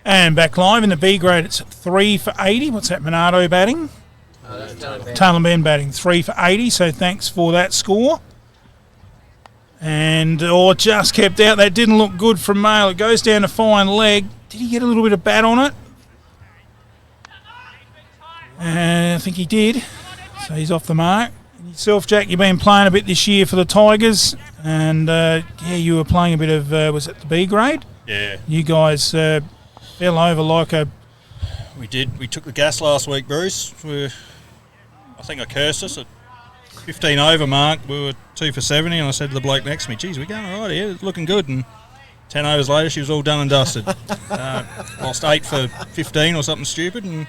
And back live in the B grade, it's 3 for 80. What's that, Monarto batting? Taylor Ben batting, 3 for 80, so thanks for that score. And just kept out. That didn't look good from Mail. It goes down to fine leg. Did he get a little bit of bat on it? I think he did. So he's off the mark. And yourself, Jack, you've been playing a bit this year for the Tigers. And, you were playing a bit of, was it the B grade? Yeah. You guys... fell over like a... We did. We took the gas last week, Bruce. I think I cursed us at 15 over mark. We were 2 for 70, and I said to the bloke next to me, geez, we're going all right here. It's looking good. And 10 overs later, she was all done and dusted. Lost 8 for 15 or something stupid, and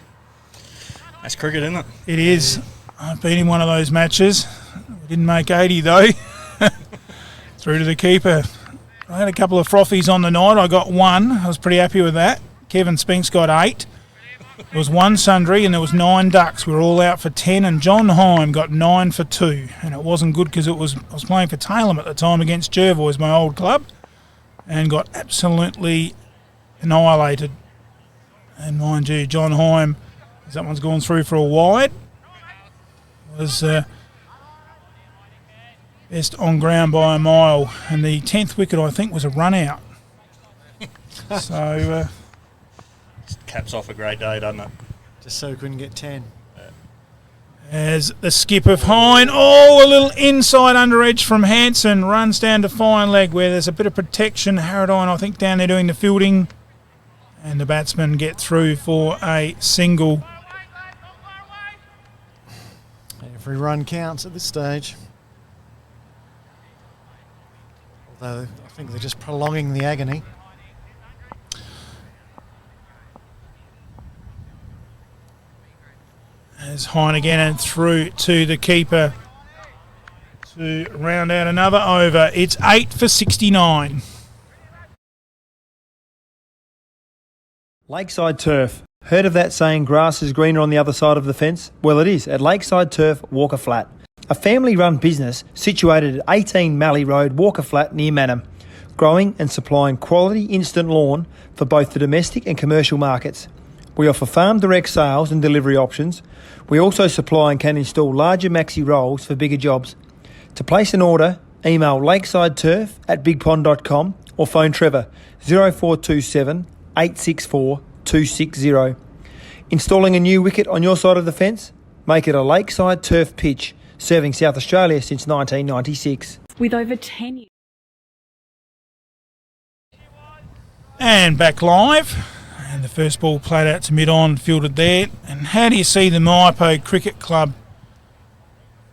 that's cricket, isn't it? It is. I've been in one of those matches. We didn't make 80, though. Through to the keeper. I had a couple of frothies on the night. I got 1. I was pretty happy with that. Kevin Spinks got 8. There was 1 sundry and there was 9 ducks. We were all out for 10, and John Heim got 9 for 2. And it wasn't good because I was playing for Taylor at the time against Jervois, my old club, and got absolutely annihilated. And mind you, John Heim, as that one's gone through for a wide, was best on ground by a mile. And the 10th wicket, I think, was a run out. So... caps off a great day, doesn't it? Just so we couldn't get 10. As the skip of Hine, a little inside under edge from Hanson, runs down to fine leg where there's a bit of protection. Harradine, I think, down there doing the fielding. And the batsmen get through for a single. Every run counts at this stage. Although I think they're just prolonging the agony. As Hine again and through to the keeper to round out another over. It's 8 for 69. Lakeside Turf. Heard of that saying, grass is greener on the other side of the fence? Well, it is at Lakeside Turf, Walker Flat. A family-run business situated at 18 Mallee Road, Walker Flat, near Manham. Growing and supplying quality instant lawn for both the domestic and commercial markets. We offer farm direct sales and delivery options. We also supply and can install larger maxi rolls for bigger jobs. To place an order, email lakesideturf@bigpond.com or phone Trevor 0427 864 260. Installing a new wicket on your side of the fence? Make it a Lakeside Turf pitch, serving South Australia since 1996. With over 10 years. And back live. And the first ball played out to mid-on, fielded there. And how do you see the Mypo Cricket Club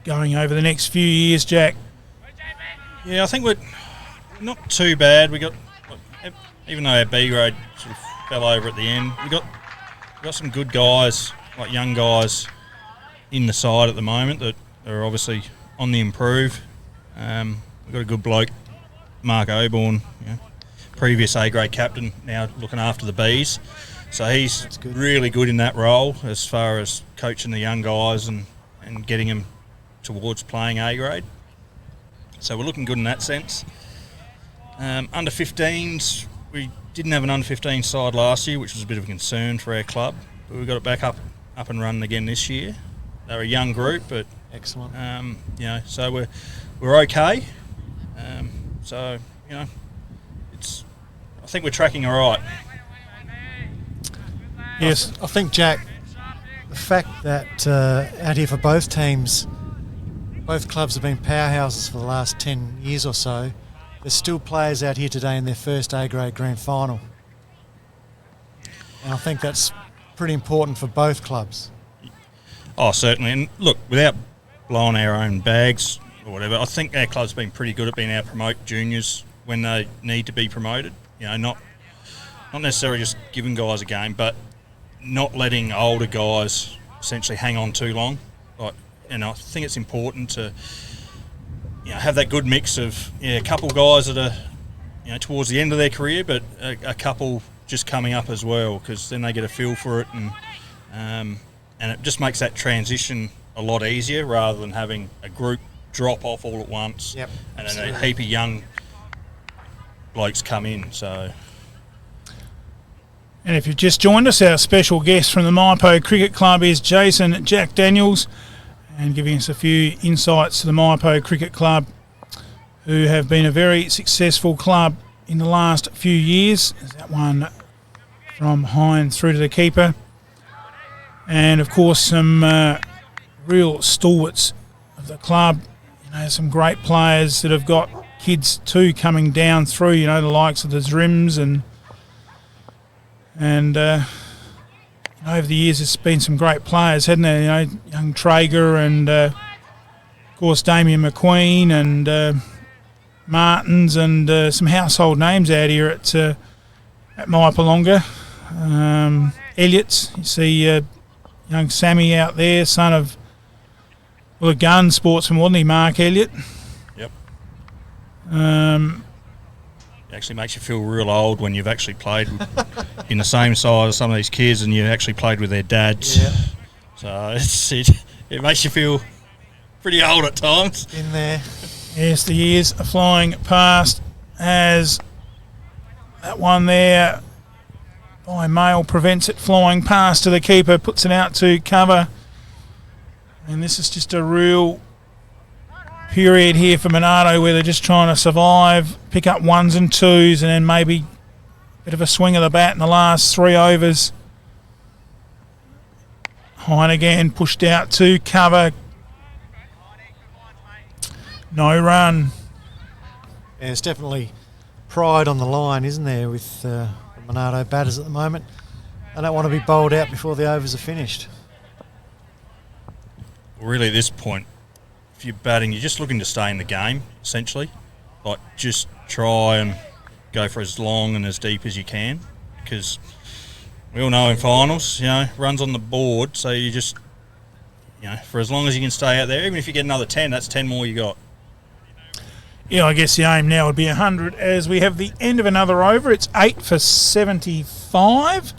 going over the next few years, Jack? Yeah, I think we're not too bad. We got, even though our B grade sort of fell over at the end, we got some good guys, like young guys, in the side at the moment that are obviously on the improve. We've got a good bloke, Mark Oborn, previous A-grade captain, now looking after the Bs. So he's really good in that role as far as coaching the young guys and getting them towards playing A-grade. So we're looking good in that sense. Under 15s, we didn't have an under 15 side last year, which was a bit of a concern for our club, but we got it back up and running again this year. They're a young group, but excellent. So we're okay. I think we're tracking all right. Yes, I think, Jack, the fact that out here for both teams, both clubs have been powerhouses for the last 10 years or so. There's still players out here today in their first A-grade grand final. And I think that's pretty important for both clubs. Oh, certainly. And look, without blowing our own bags or whatever, I think our club's been pretty good at being able to promote juniors when they need to be promoted. Not necessarily just giving guys a game, but not letting older guys essentially hang on too long. And I think it's important to have that good mix of a couple guys that are towards the end of their career, but a couple just coming up as well, because then they get a feel for it, and it just makes that transition a lot easier rather than having a group drop off all at once. Yep, and then a heap of young blokes come in. So, and if you've just joined us, our special guest from the Mypo Cricket Club is Jason Jack Daniels, and giving us a few insights to the Mypo Cricket Club, who have been a very successful club in the last few years. There's that one from Hine through to the keeper, and of course some real stalwarts of the club. Some great players that have got kids too coming down through, the likes of the Zrims and over the years there's been some great players, hasn't there? Young Traeger and of course Damien McQueen and Martins and some household names out here at Mypolonga. Elliott's, you see young Sammy out there, son of a gun sportsman, wasn't he, Mark Elliott? Yep. It actually makes you feel real old when you've actually played in the same side as some of these kids and you actually played with their dads. Yeah. So it makes you feel pretty old at times. In there. Yes, the years are flying past as that one there by Mail prevents it flying past to the keeper, puts it out to cover. And this is just a real period here for Monarto where they're just trying to survive, pick up ones and twos, and then maybe a bit of a swing of the bat in the last 3 overs. Hine again pushed out to cover. No run. Yeah, it's definitely pride on the line, isn't there, with the Monarto batters at the moment. They don't want to be bowled out before the overs are finished. Really, at this point, if you're batting, you're just looking to stay in the game, essentially. Like, just try and go for as long and as deep as you can, because we all know in finals, runs on the board, so you just, for as long as you can stay out there, even if you get another 10, that's 10 more you got. Yeah, I guess the aim now would be 100 as we have the end of another over. It's 8 for 75.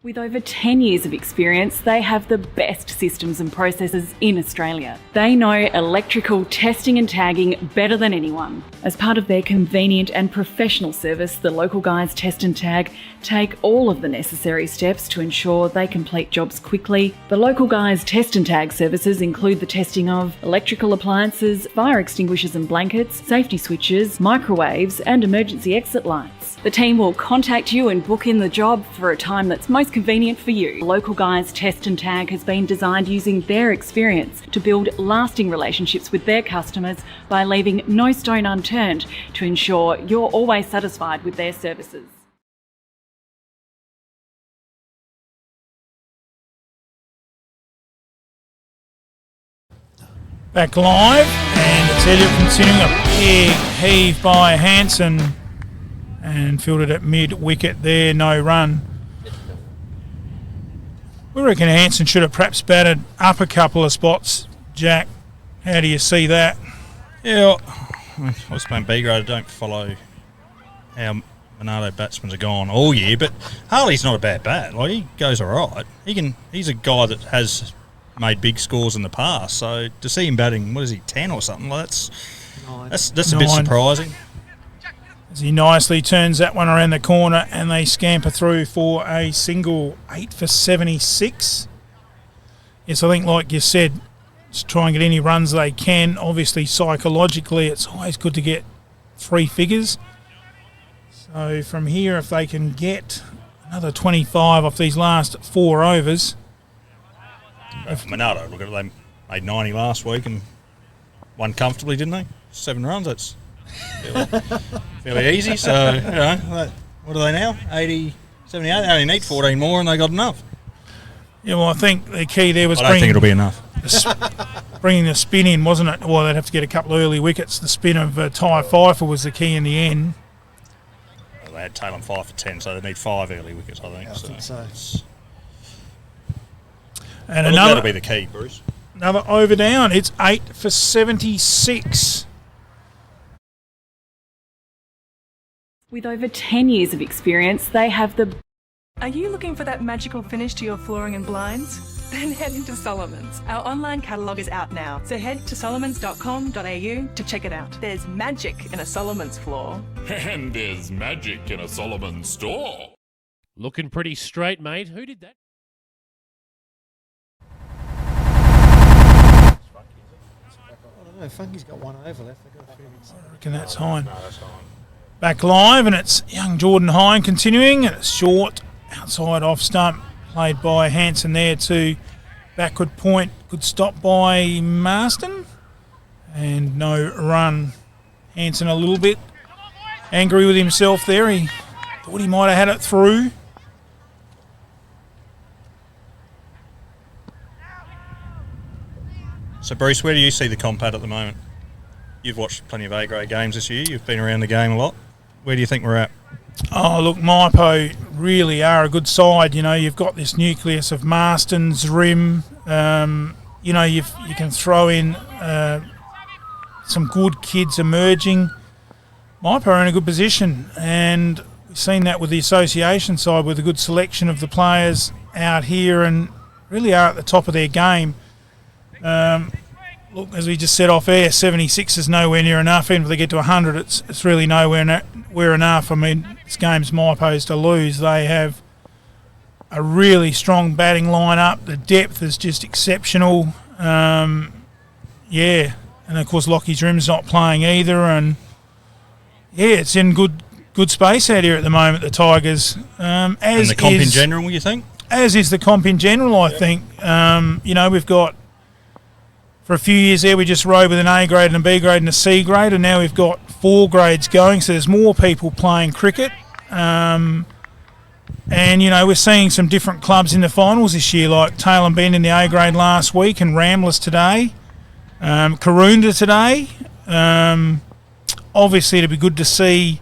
With over 10 years of experience, they have the best systems and processes in Australia. They know electrical testing and tagging better than anyone. As part of their convenient and professional service, the local guys Test and Tag take all of the necessary steps to ensure they complete jobs quickly. The local guys Test and Tag services include the testing of electrical appliances, fire extinguishers and blankets, safety switches, microwaves and emergency exit lights. The team will contact you and book in the job for a time that's most convenient for you. Local Guys Test and Tag has been designed using their experience to build lasting relationships with their customers by leaving no stone unturned to ensure you're always satisfied with their services. Back live, and it's Elliott continuing a big heave by Hanson and fielded at mid-wicket there, no run. We reckon Hanson should have perhaps batted up a couple of spots. Jack, how do you see that? Yeah, I was playing B grade. I don't follow how Monarto batsmen are gone all year, but Harley's not a bad bat. Like, he goes all right. He's a guy that has made big scores in the past. So to see him batting, 10 or something? Like that's a bit surprising. As he nicely turns that one around the corner and they scamper through for a single, 8 for 76. Yes, I think like you said, just try and get any runs they can. Obviously, psychologically, it's always good to get 3 figures. So from here, if they can get another 25 off these last 4 overs. Monarto, look at it, they made 90 last week and won comfortably, didn't they? 7 runs, that's fairly easy. So, what are they now? 80, 78? They only need 14 more and they got enough. Yeah, well, I think the key there was I don't think it'll be enough. Bringing the spin in, wasn't it? Well, they'd have to get a couple of early wickets. The spin of Ty Pfeiffer was the key in the end. Well, they had Taylor 5 for 10, so they need 5 early wickets, I think. Yeah, I think so. And that'll be the key, Bruce. Another over down. It's 8 for 76. With over 10 years of experience, they have the... Are you looking for that magical finish to your flooring and blinds? Then head into Solomon's. Our online catalogue is out now, so head to solomons.com.au to check it out. There's magic in a Solomon's floor. And there's magic in a Solomon store. Looking pretty straight, mate. Who did that? I don't know, Funky's got 1 over left. I reckon that's Hine. Back live, and it's young Jordan Hine continuing. And it's short, outside off stump, played by Hanson there to backward point. Good stop by Marston. And no run. Hanson a little bit angry with himself there. He thought he might have had it through. So, Bruce, where do you see the comp at the moment? You've watched plenty of A-grade games this year. You've been around the game a lot. Where do you think we're at? Oh, look, Mypo really are a good side. You know, you've got this nucleus of Marston's, Rim. You can throw in some good kids emerging. Mypo are in a good position, and we've seen that with the association side with a good selection of the players out here and really are at the top of their game. Look, as we just said off air, 76 is nowhere near enough. Even if they get to 100, it's really nowhere enough. I mean, this game's Mypo's to lose. They have a really strong batting lineup. The depth is just exceptional. And of course Lockie's Rim's not playing either. And yeah, it's in good good space out here at the moment, the Tigers. And the comp in general, you think? As is the comp in general, I think. We've got, for a few years there, we just rode with an A grade and a B grade and a C grade, and now we've got 4 grades going, so there's more people playing cricket. We're seeing some different clubs in the finals this year, like Tail and Bend in the A grade last week and Ramblers today, Karoonda today. Obviously, it'd be good to see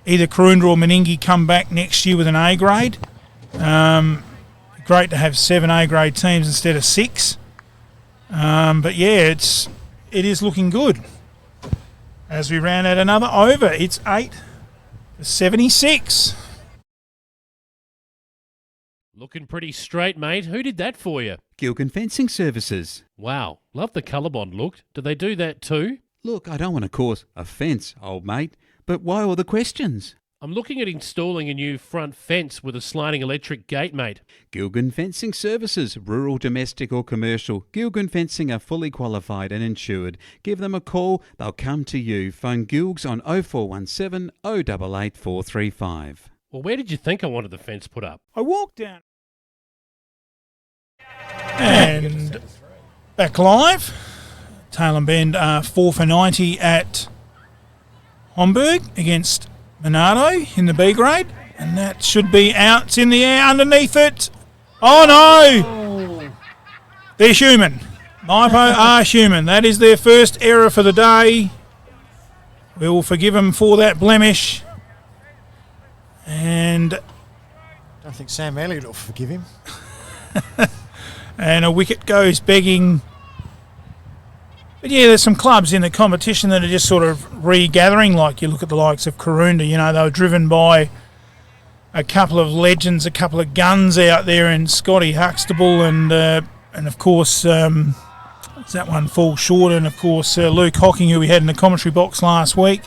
either Karoonda or Meningie come back next year with an A grade. Great to have 7 A grade teams instead of 6. It is looking good. As we round out another over, it's 8 for 76. Looking pretty straight, mate. Who did that for you? Gilgan Fencing Services. Wow, love the colour bond look. Do they do that too? Look, I don't want to cause offence, old mate, but why all the questions? I'm looking at installing a new front fence with a sliding electric gate, mate. Gilgan Fencing Services, rural, domestic or commercial. Gilgan Fencing are fully qualified and insured. Give them a call, they'll come to you. Phone Gilgs on 0417 088 435. Well, where did you think I wanted the fence put up? I walked down. And back live. Tail and Bend are 4 for 90 at Homburg against Monarto in the B grade. And that should be out. It's in the air underneath it. Oh no! They're human. Mypo are human. That is their first error for the day. We will forgive them for that blemish. And I don't think Sam Elliott will forgive him. And a wicket goes begging. But yeah, there's some clubs in the competition that are just sort of regathering. Like you look at the likes of Karoonda, they were driven by a couple of legends, a couple of guns out there, and Scotty Huxtable and of course that one falls short, and of course Luke Hocking, who we had in the commentary box last week.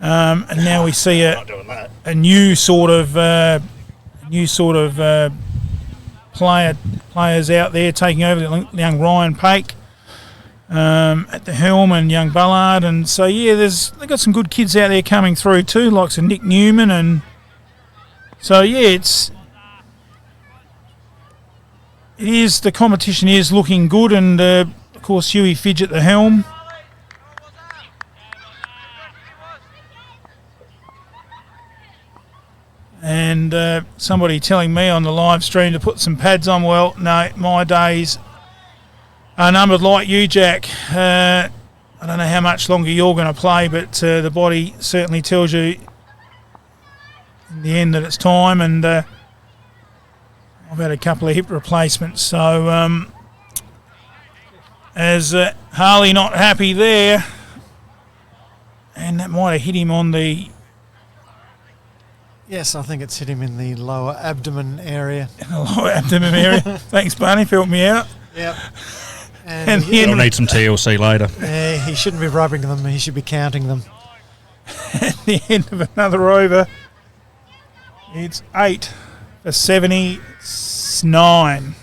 And now we see a new sort of players out there taking over, the young Ryan Pake at the helm and young Ballard, and so they've got some good kids out there coming through too, like Nick Newman, and so the competition is looking good, and of course Huey Fidge at the helm. And somebody telling me on the live stream to put some pads on. Well, no, my days are numbered like you, Jack. I don't know how much longer you're going to play, but the body certainly tells you in the end that it's time. And I've had a couple of hip replacements. So as Harley not happy there, and that might have hit him on the... Yes, I think it's hit him in the lower abdomen area. In the lower abdomen area. Thanks, Barney, for helping me out. Yep. And he'll need some TLC later. Yeah, he shouldn't be rubbing them. He should be counting them. At the end of another over, it's 8 for 79.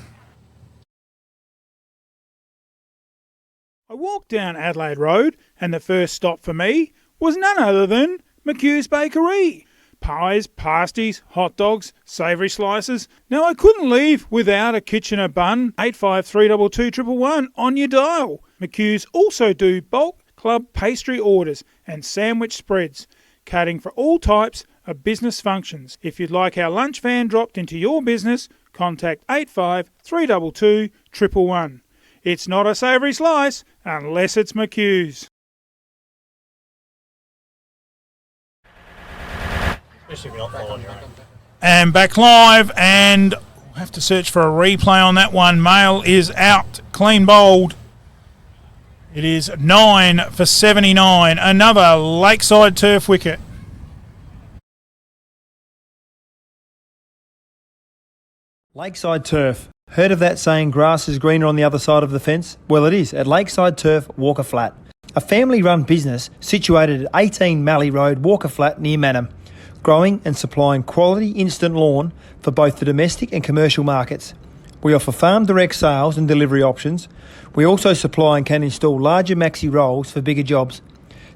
I walked down Adelaide Road, and the first stop for me was none other than McHugh's Bakery. Pies, pasties, hot dogs, savoury slices. Now I couldn't leave without a Kitchener bun. 85322111 on your dial. McHugh's also do bulk club pastry orders and sandwich spreads, catering for all types of business functions. If you'd like our lunch van dropped into your business, contact 85322111. It's not a savoury slice unless it's McHugh's. And back live, and we'll have to search for a replay on that one. Mail is out, clean bowled. It is 9 for 79. Another Lakeside turf wicket. Lakeside Turf. Heard of that saying, grass is greener on the other side of the fence? Well, it is at Lakeside Turf, Walker Flat. A family-run business situated at 18 Mallee Road, Walker Flat, near Manham. Growing and supplying quality instant lawn for both the domestic and commercial markets. We offer farm direct sales and delivery options. We also supply and can install larger maxi rolls for bigger jobs.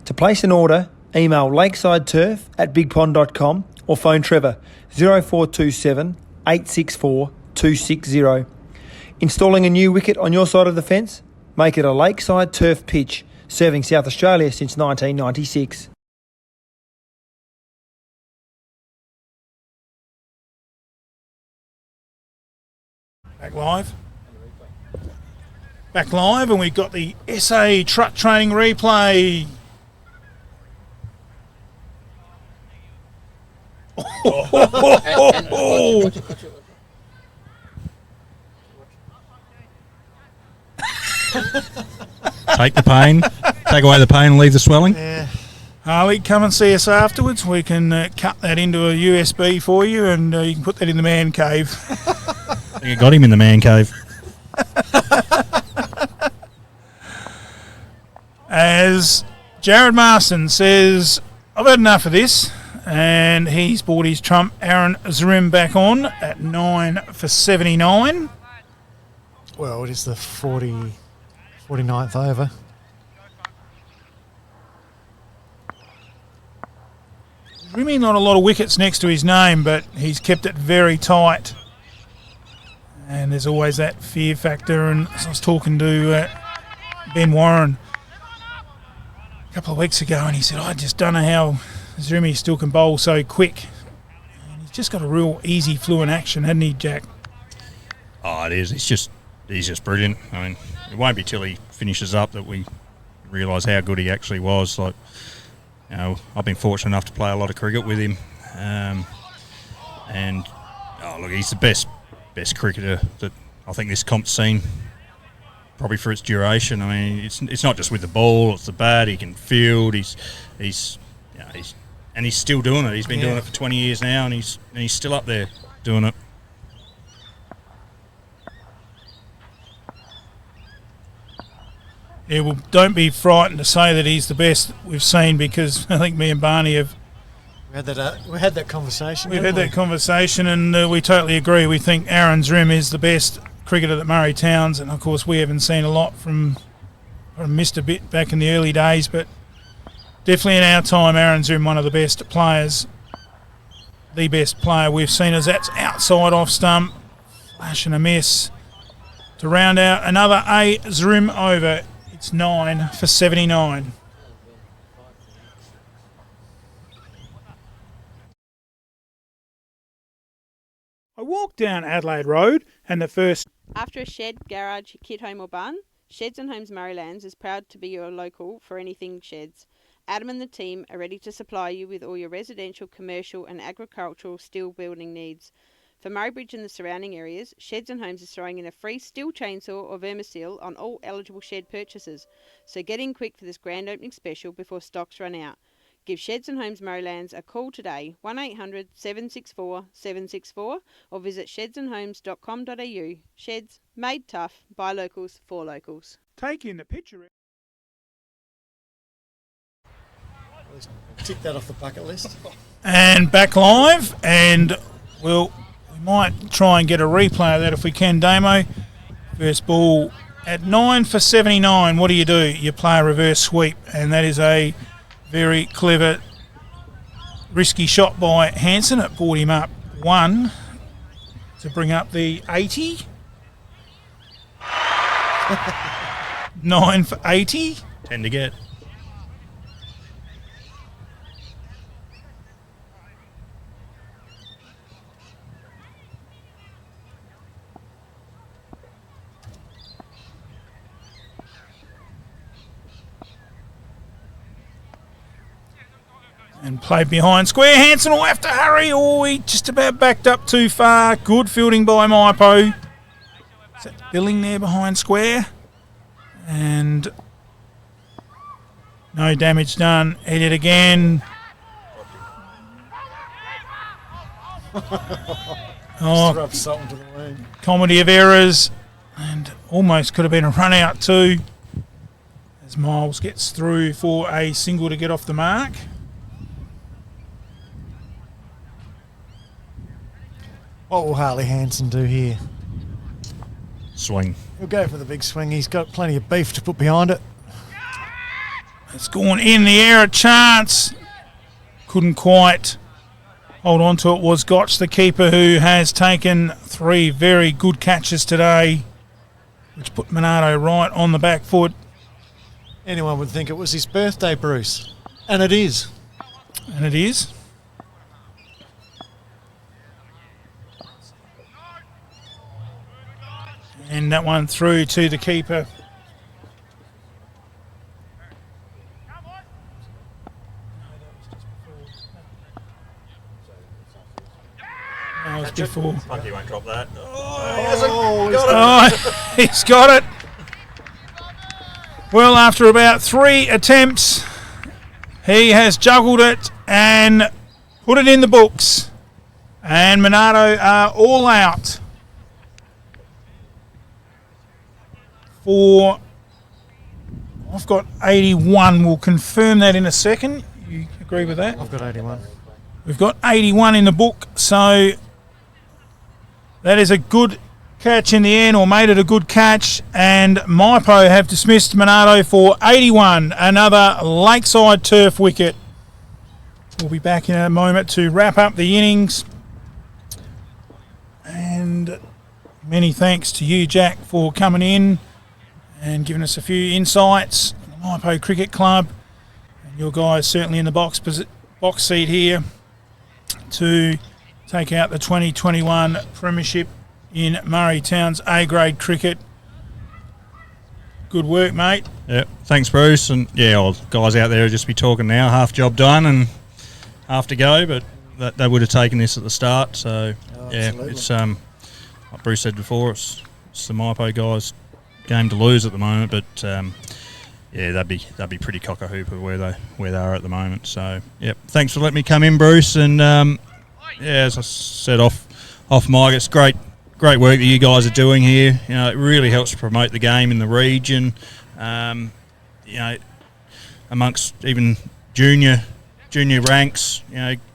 To place an order email lakesideturf@bigpond.com or phone Trevor 0427 864 260. Installing a new wicket on your side of the fence? Make it a Lakeside Turf pitch, serving South Australia since 1996. Back live, and we've got the SA truck training replay. Take the pain, take away the pain and leave the swelling. Yeah. Harley, come and see us afterwards. We can cut that into a USB for you, and you can put that in the man cave. I think I got him in the man cave. As Jared Marston says, I've had enough of this, and he's brought his trump Aaron Zrim back on at 9 for 79. Well, it is the 49th over. Really not a lot of wickets next to his name, but he's kept it very tight. And there's always that fear factor. And I was talking to Ben Warren a couple of weeks ago, and he said, I just don't know how Zrimmy still can bowl so quick. And he's just got a real easy, fluent action, hasn't he, Jack? Oh, it is. He's just brilliant. I mean, it won't be till he finishes up that we realise how good he actually was. Like, you know, I've been fortunate enough to play a lot of cricket with him, and look, he's the best cricketer that I think this comp's seen, probably for its duration. I mean, it's not just with the ball; it's the bat. He can field. He's still doing it. He's been doing it for 20 years now, and he's still up there doing it. Yeah, well, don't be frightened to say that he's the best we've seen, because I think me and Barney have... We had that conversation. We've had that conversation, and we totally agree. We think Aaron Zrim is the best cricketer that Murray Towns, and of course we haven't seen a lot from Mr. Bit back in the early days, but definitely in our time, Aaron Zrim, one of the best players, the best player we've seen, as that's outside off stump, flash and a miss to round out another Zrim over. It's 9 for 79. I walked down Adelaide Road, and the first... After a shed, garage, kit home or barn, Sheds and Homes Murraylands is proud to be your local for anything sheds. Adam and the team are ready to supply you with all your residential, commercial and agricultural steel building needs. For Murray Bridge and the surrounding areas, Sheds and Homes is throwing in a free steel chainsaw or Vermisil on all eligible shed purchases. So get in quick for this grand opening special before stocks run out. Give Sheds and Homes Murraylands a call today, 1800 764 764, or visit shedsandhomes.com.au. Sheds, made tough, by locals, for locals. Take in the picture. Tick that off the bucket list. And back live, and we might try and get a replay of that if we can, Damo. First ball at 9 for 79. What do? You play a reverse sweep, and that is a very clever, risky shot by Hansen. It brought him up 1 to bring up the 80. 9 for 80. 10 to get. And played behind square. Hansen will have to hurry. Oh, he just about backed up too far. Good fielding by Mypo. Is that Billing there behind square? And no damage done. Hit it again. Rub salt into the wound. Comedy of errors. And almost could have been a run out too, as Miles gets through for a single to get off the mark. What will Harley Hansen do here? Swing. He'll go for the big swing. He's got plenty of beef to put behind it. It's gone in the air, a chance. couldn't quite hold on to it was Gotch, the keeper, who has taken 3 very good catches today, which put Monarto right on the back foot. Anyone would think it was his birthday, Bruce. And it is. And it is. And that one through to the keeper. That was before. Lucky he won't drop that. He's got it. Well, after about 3 attempts, he has juggled it and put it in the books. And Monarto are all out for, I've got 81. We'll confirm that in a second. You agree with that? I've got 81. We've got 81 in the book, so that is a good catch in the end, or made it a good catch, and Mypo have dismissed Monarto for 81, another Lakeside Turf wicket. We'll be back in a moment to wrap up the innings, and many thanks to you, Jack, for coming in and giving us a few insights on the Mypo Cricket Club, and your guys certainly in the box seat here to take out the 2021 Premiership in Murray Town's A-grade cricket. Good work, mate. Yeah, thanks, Bruce. And guys out there will just be talking now. Half job done and half to go, but they would have taken this at the start. So it's like Bruce said before, it's the Mypo guys' game to lose at the moment. But they'd be pretty cock-a-hooper where they are at the moment. So thanks for letting me come in, Bruce. And as I said off mic, it's great work that you guys are doing here. It really helps promote the game in the region. Amongst even junior ranks,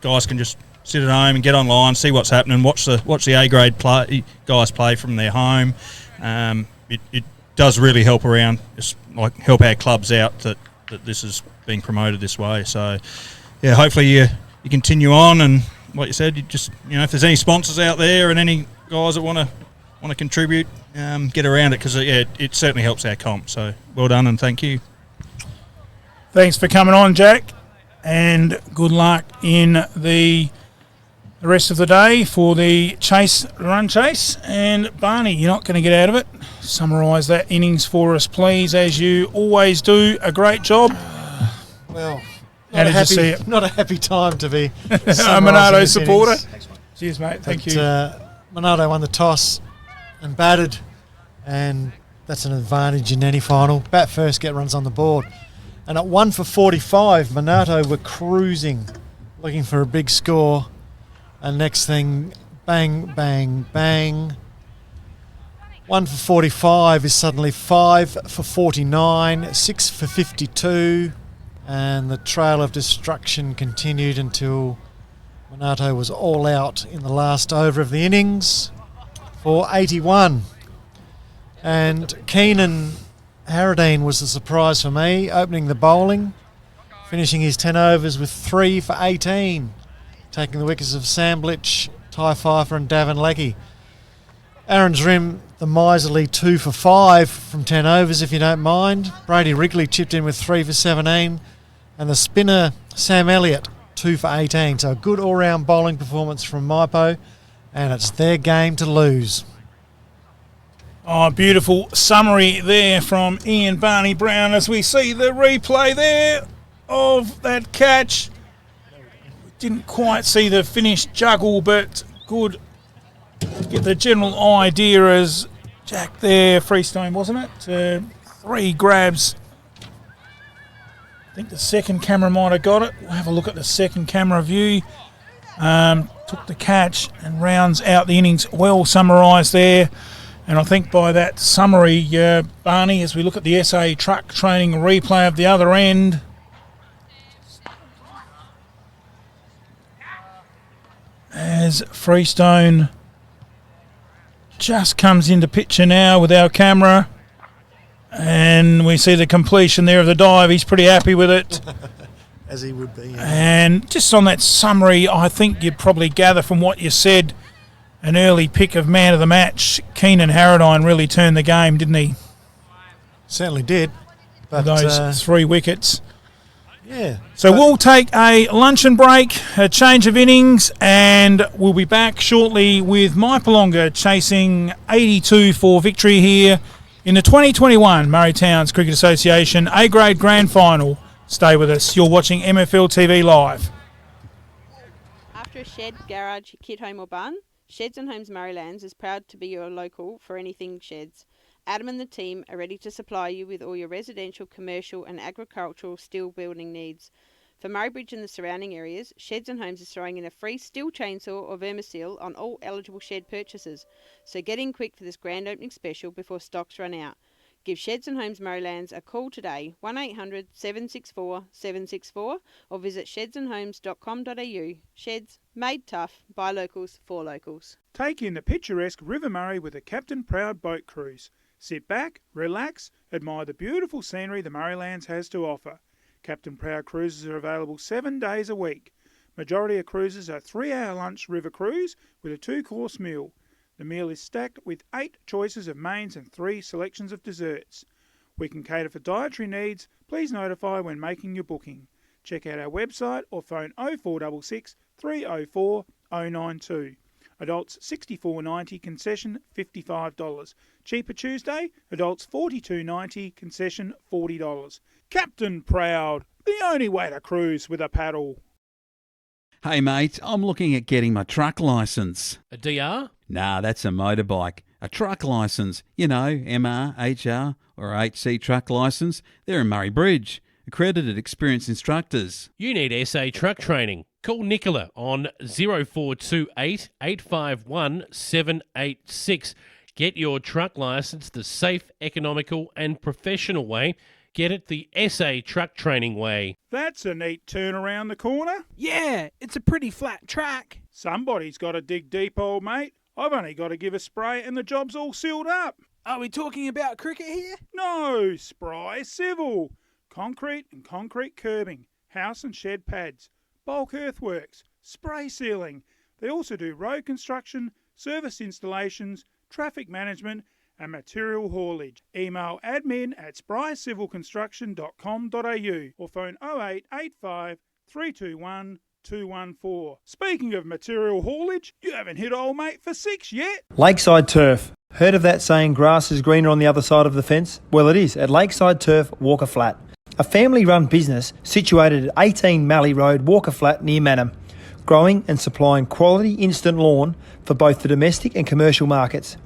guys can just sit at home and get online, see what's happening, watch the A-grade guys play from their home. It does really help help our clubs out that this is being promoted this way. So hopefully you continue on, and like you said, you just if there's any sponsors out there and any guys that want to contribute, get around it, because it certainly helps our comp. So well done and thank you. Thanks for coming on, Jack, and good luck in the rest of the day for the run chase. And Barney, you're not going to get out of it. Summarise that innings for us, please, as you always do. A great job. Well, how did you see it? Not a happy time to be a Monarto supporter. Innings. Cheers, mate. Thank you. Monarto won the toss and batted, and that's an advantage in any final. Bat first, get runs on the board. And at 1 for 45, Monarto were cruising, looking for a big score. And next thing, bang, bang, bang. 1 for 45 is suddenly 5 for 49, 6 for 52. And the trail of destruction continued until Monarto was all out in the last over of the innings for 81. And Keenan Harradine was the surprise for me, opening the bowling, finishing his 10 overs with 3 for 18, taking the wickets of Sam Blitch, Ty Pfeiffer and Davin Leckie. Aaron's Rim, the miserly 2 for 5 from 10 overs, if you don't mind. Brady Wrigley chipped in with 3 for 17. And the spinner, Sam Elliott, 2 for 18. So a good all-round bowling performance from Mypo, and it's their game to lose. Oh, beautiful summary there from Ian Barney Brown as we see the replay there of that catch. Didn't quite see the finished juggle, but good to get the general idea as Jack there, Freestone, wasn't it? 3 grabs. I think the second camera might have got it. We'll have a look at the second camera view. Took the catch and rounds out the innings. Well summarised there. And I think by that summary, Barney, as we look at the SA truck training replay of the other end, as Freestone just comes into picture now with our camera, and we see the completion there of the dive. He's pretty happy with it. as he would be. And just on that summary, I think you'd probably gather from what you said, an early pick of man of the match. Keenan Harradine really turned the game, didn't he? Certainly did. But Those 3 wickets. Yeah. So we'll take a luncheon break, a change of innings, and we'll be back shortly with Mypolonga chasing 82 for victory here in the 2021 Murray Towns Cricket Association A-grade Grand Final. Stay with us. You're watching MFL TV Live. After a shed, garage, kit home or barn, Sheds and Homes Marylands is proud to be your local for anything sheds. Adam and the team are ready to supply you with all your residential, commercial and agricultural steel building needs. For Murray Bridge and the surrounding areas, Sheds and Homes is throwing in a free steel chainsaw or vermisil on all eligible shed purchases. So get in quick for this grand opening special before stocks run out. Give Sheds and Homes Marylands a call today, 1800 764 764, or visit shedsandhomes.com.au. Sheds, made tough, by locals, for locals. Take in the picturesque River Murray with a Captain Proud boat cruise. Sit back, relax, admire the beautiful scenery the Murraylands has to offer. Captain Proud cruises are available 7 days a week. Majority of cruises are 3-hour lunch river cruise with a 2-course meal. The meal is stacked with 8 choices of mains and 3 selections of desserts. We can cater for dietary needs. Please notify when making your booking. Check out our website or phone 0466 304 092. Adults $64.90, concession $55. Cheaper Tuesday, adults $42.90, concession $40. Captain Proud, the only way to cruise with a paddle. Hey mate, I'm looking at getting my truck licence. A DR? Nah, that's a motorbike. A truck licence. You know, MR, HR or HC truck licence. They're in Murray Bridge. Accredited experienced instructors. You need SA truck training. Call Nicola on 0428 851 786. Get your truck licence the safe, economical and professional way. Get it the SA truck training way. That's a neat turn around the corner. Yeah, it's a pretty flat track. Somebody's got to dig deep, old mate. I've only got to give a spray and the job's all sealed up. Are we talking about cricket here? No, Spry Civil. Concrete and concrete curbing, house and shed pads, bulk earthworks, spray sealing. They also do road construction, service installations, traffic management and material haulage. Email admin@sprycivilconstruction.com.au or phone 0885 321 214. Speaking of material haulage, you haven't hit old mate for 6 yet. Lakeside Turf. Heard of that saying grass is greener on the other side of the fence? Well, it is at Lakeside Turf, Walker Flat. A family-run business situated at 18 Mallee Road, Walker Flat, near Manham, growing and supplying quality instant lawn for both the domestic and commercial markets.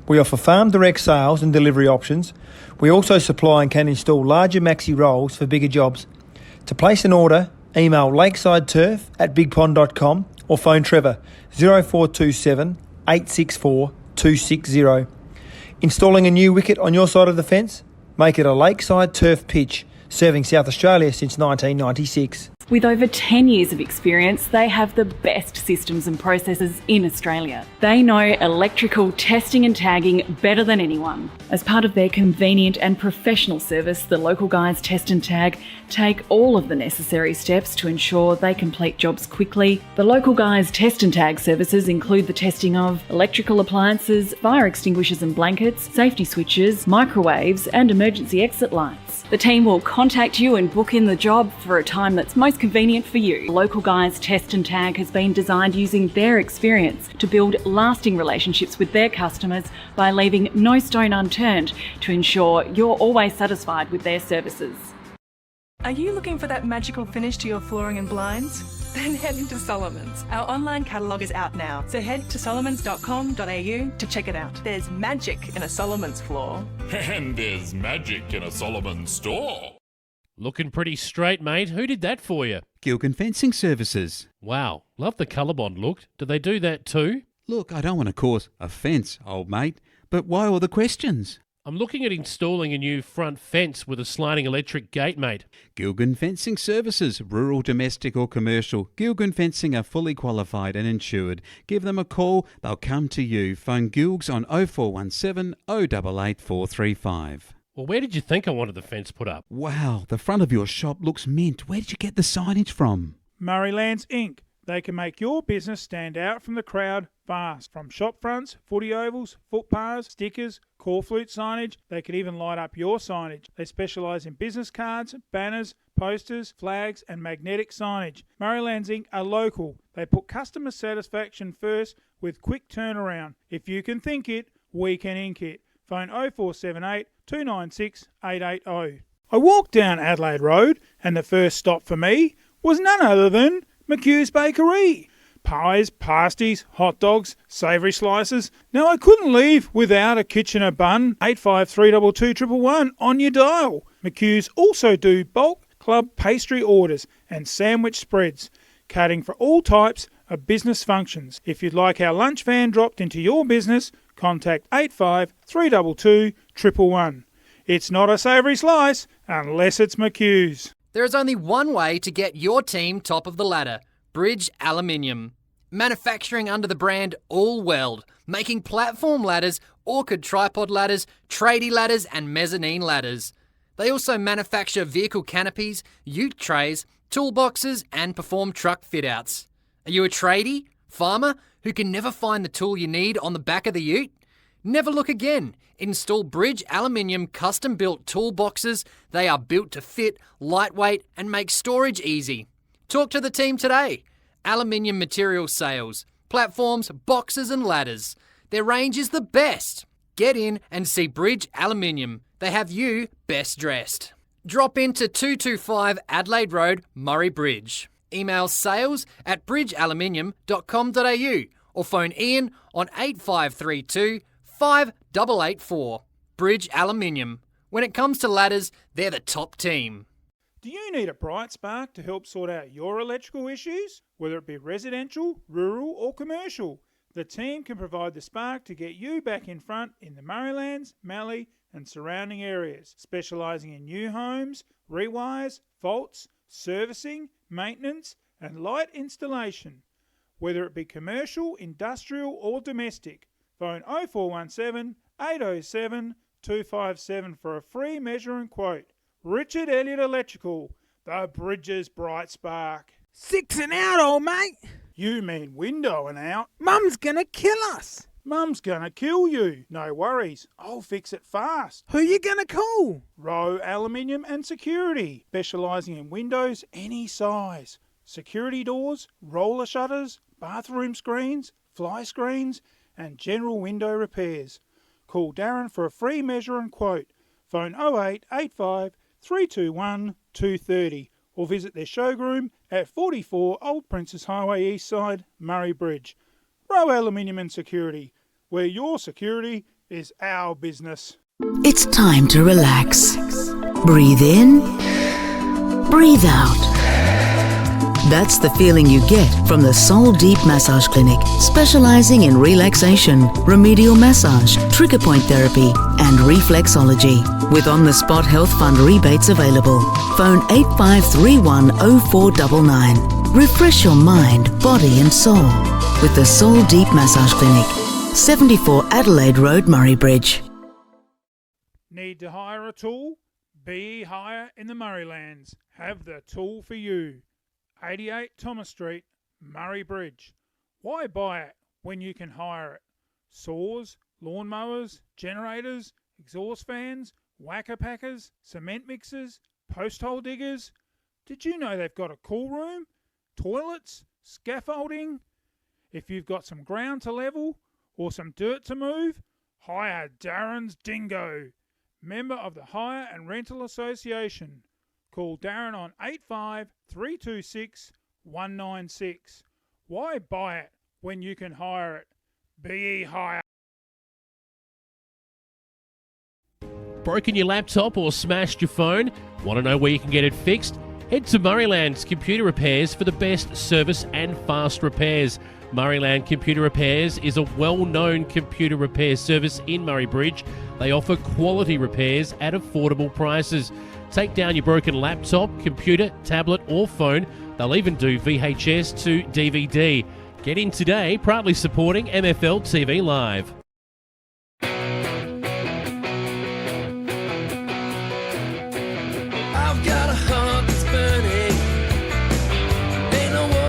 We offer farm direct sales and delivery options. We also supply and can install larger maxi rolls for bigger jobs. To place an order, email lakesideturf@bigpond.com or phone Trevor 0427 864 260. Installing a new wicket on your side of the fence? Make it a Lakeside Turf pitch, serving South Australia since 1996. With over 10 years of experience, they have the best systems and processes in Australia. They know electrical testing and tagging better than anyone. As part of their convenient and professional service, the local guys test and tag take all of the necessary steps to ensure they complete jobs quickly. The local guys test and tag services include the testing of electrical appliances, fire extinguishers and blankets, safety switches, microwaves and emergency exit lights. The team will contact you and book in the job for a time that's most convenient for you. Local Guys Test and Tag has been designed using their experience to build lasting relationships with their customers by leaving no stone unturned to ensure you're always satisfied with their services. Are you looking for that magical finish to your flooring and blinds? Then head into Solomon's. Our online catalogue is out now, so head to solomons.com.au to check it out. There's magic in a Solomon's floor. And there's magic in a Solomon store. Looking pretty straight, mate. Who did that for you? Gilgan Fencing Services. Wow, love the colour-bond look. Do they do that too? Look, I don't want to cause offence, old mate, but why all the questions? I'm looking at installing a new front fence with a sliding electric gate, mate. Gilgan Fencing Services, rural, domestic or commercial. Gilgan Fencing are fully qualified and insured. Give them a call, they'll come to you. Phone Gilgs on 0417 088 435. Well, where did you think I wanted the fence put up? Wow, the front of your shop looks mint. Where did you get the signage from? Murraylands Inc. They can make your business stand out from the crowd fast. From shop fronts, footy ovals, footpaths, stickers, call flute signage, they can even light up your signage. They specialise in business cards, banners, posters, flags and magnetic signage. Murraylands Inc. are local. They put customer satisfaction first with quick turnaround. If you can think it, we can ink it. Phone 0478 296 880. I walked down Adelaide Road and the first stop for me was none other than McHugh's Bakery. Pies, pasties, hot dogs, savoury slices. Now I couldn't leave without a Kitchener bun. 85322111 on your dial. McHugh's also do bulk club pastry orders and sandwich spreads, catering for all types of business functions. If you'd like our lunch van dropped into your business, contact 85322111. It's not a savoury slice unless it's McHugh's. There is only one way to get your team top of the ladder: Bridge Aluminium. Manufacturing under the brand All Weld, making platform ladders, orchid tripod ladders, tradie ladders and mezzanine ladders. They also manufacture vehicle canopies, ute trays, toolboxes and perform truck fit-outs. Are you a tradie, farmer, who can never find the tool you need on the back of the ute? Never look again. Install Bridge Aluminium custom-built toolboxes. They are built to fit, lightweight and make storage easy. Talk to the team today. Aluminium material sales, platforms, boxes and ladders. Their range is the best. Get in and see Bridge Aluminium. They have you best dressed. Drop into 225 Adelaide Road, Murray Bridge. Email sales@bridgealuminium.com.au or phone Ian on 8532 5884. Bridge Aluminium. When it comes to ladders, they're the top team. Do you need a bright spark to help sort out your electrical issues? Whether it be residential, rural or commercial, the team can provide the spark to get you back in front in the Murraylands, Mallee and surrounding areas, specialising in new homes, rewires, faults, servicing, maintenance and light installation. Whether it be commercial, industrial or domestic, phone 0417 807 257 for a free measure and quote. Richard Elliott Electrical, the Bridges Bright Spark. 6 and out, old mate. You mean window and out? Mum's gonna kill us. Mum's gonna kill you. No worries, I'll fix it fast. Who you gonna call? Rowe Aluminium and Security, specialising in windows any size. Security doors, roller shutters, bathroom screens, fly screens and general window repairs. Call Darren for a free measure and quote. Phone 0885 321 230 or visit their showroom at 44 Old Princess Highway East Side, Murray Bridge. Rowe Aluminium and Security, where your security is our business. It's time to relax. Breathe in, breathe out. That's the feeling you get from the Soul Deep Massage Clinic, specialising in relaxation, remedial massage, trigger point therapy and reflexology. With on-the-spot health fund rebates available. Phone 8531 0499. Refresh your mind, body and soul with the Soul Deep Massage Clinic, 74 Adelaide Road, Murray Bridge. Need to hire a tool? BE Hire in the Murraylands have the tool for you. 88 Thomas Street, Murray Bridge. Why buy it when you can hire it? Saws, lawnmowers, generators, exhaust fans, whacker packers, cement mixers, post hole diggers. Did you know they've got a cool room, toilets, scaffolding? If you've got some ground to level or some dirt to move, hire Darren's Dingo, member of the Hire and Rental Association. Call Darren on 85326196. 196. Why buy it when you can hire it? BE Hire. Broken your laptop or smashed your phone? Want to know where you can get it fixed? Head to Murrayland's Computer Repairs for the best service and fast repairs. Murrayland Computer Repairs is a well-known computer repair service in Murray Bridge. They offer quality repairs at affordable prices. Take down your broken laptop, computer, tablet or phone. They'll even do VHS to DVD. Get in today, proudly supporting MFL TV Live.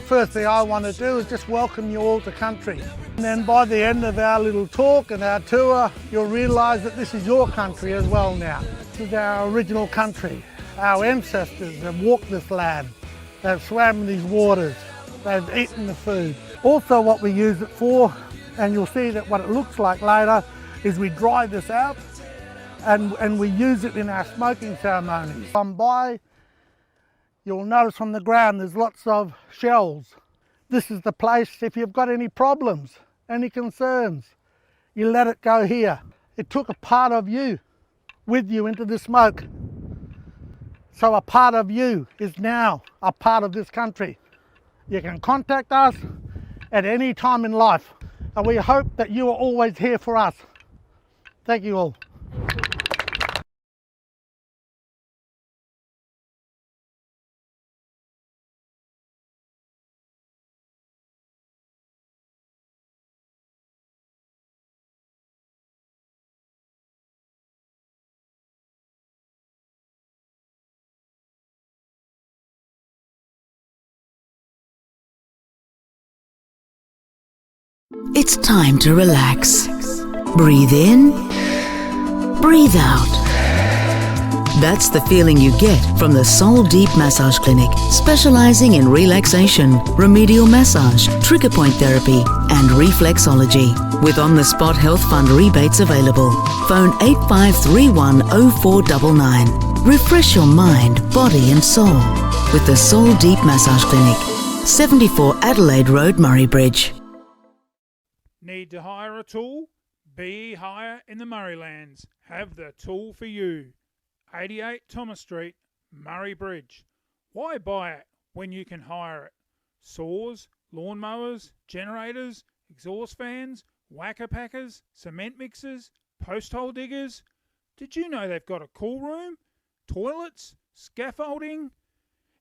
First thing I want to do is just welcome you all to country. And then by the end of our little talk and our tour, you'll realise that this is your country as well now. This is our original country. Our ancestors have walked this land. They've swam these waters. They've eaten the food. Also what we use it for, and you'll see that what it looks like later, is we dry this out and we use it in our smoking ceremonies. Come by, you'll notice on the ground there's lots of shells. This is the place, if you've got any problems, any concerns, you let it go here. It took a part of you with you into the smoke. So a part of you is now a part of this country. You can contact us at any time in life, and we hope that you are always here for us. Thank you all. It's time to relax. Breathe in, breathe out. That's the feeling you get from the Soul Deep Massage Clinic, specialising in relaxation, remedial massage, trigger point therapy and reflexology. With on-the-spot health fund rebates available. Phone 8531 0499. Refresh your mind, body and soul with the Soul Deep Massage Clinic, 74 Adelaide Road, Murray Bridge. Need to hire a tool? BE Hire in the Murraylands have the tool for you. 88 Thomas Street, Murray Bridge. Why buy it when you can hire it? Saws, lawnmowers, generators, exhaust fans, whacker packers, cement mixers, post hole diggers. Did you know they've got a cool room, toilets, scaffolding?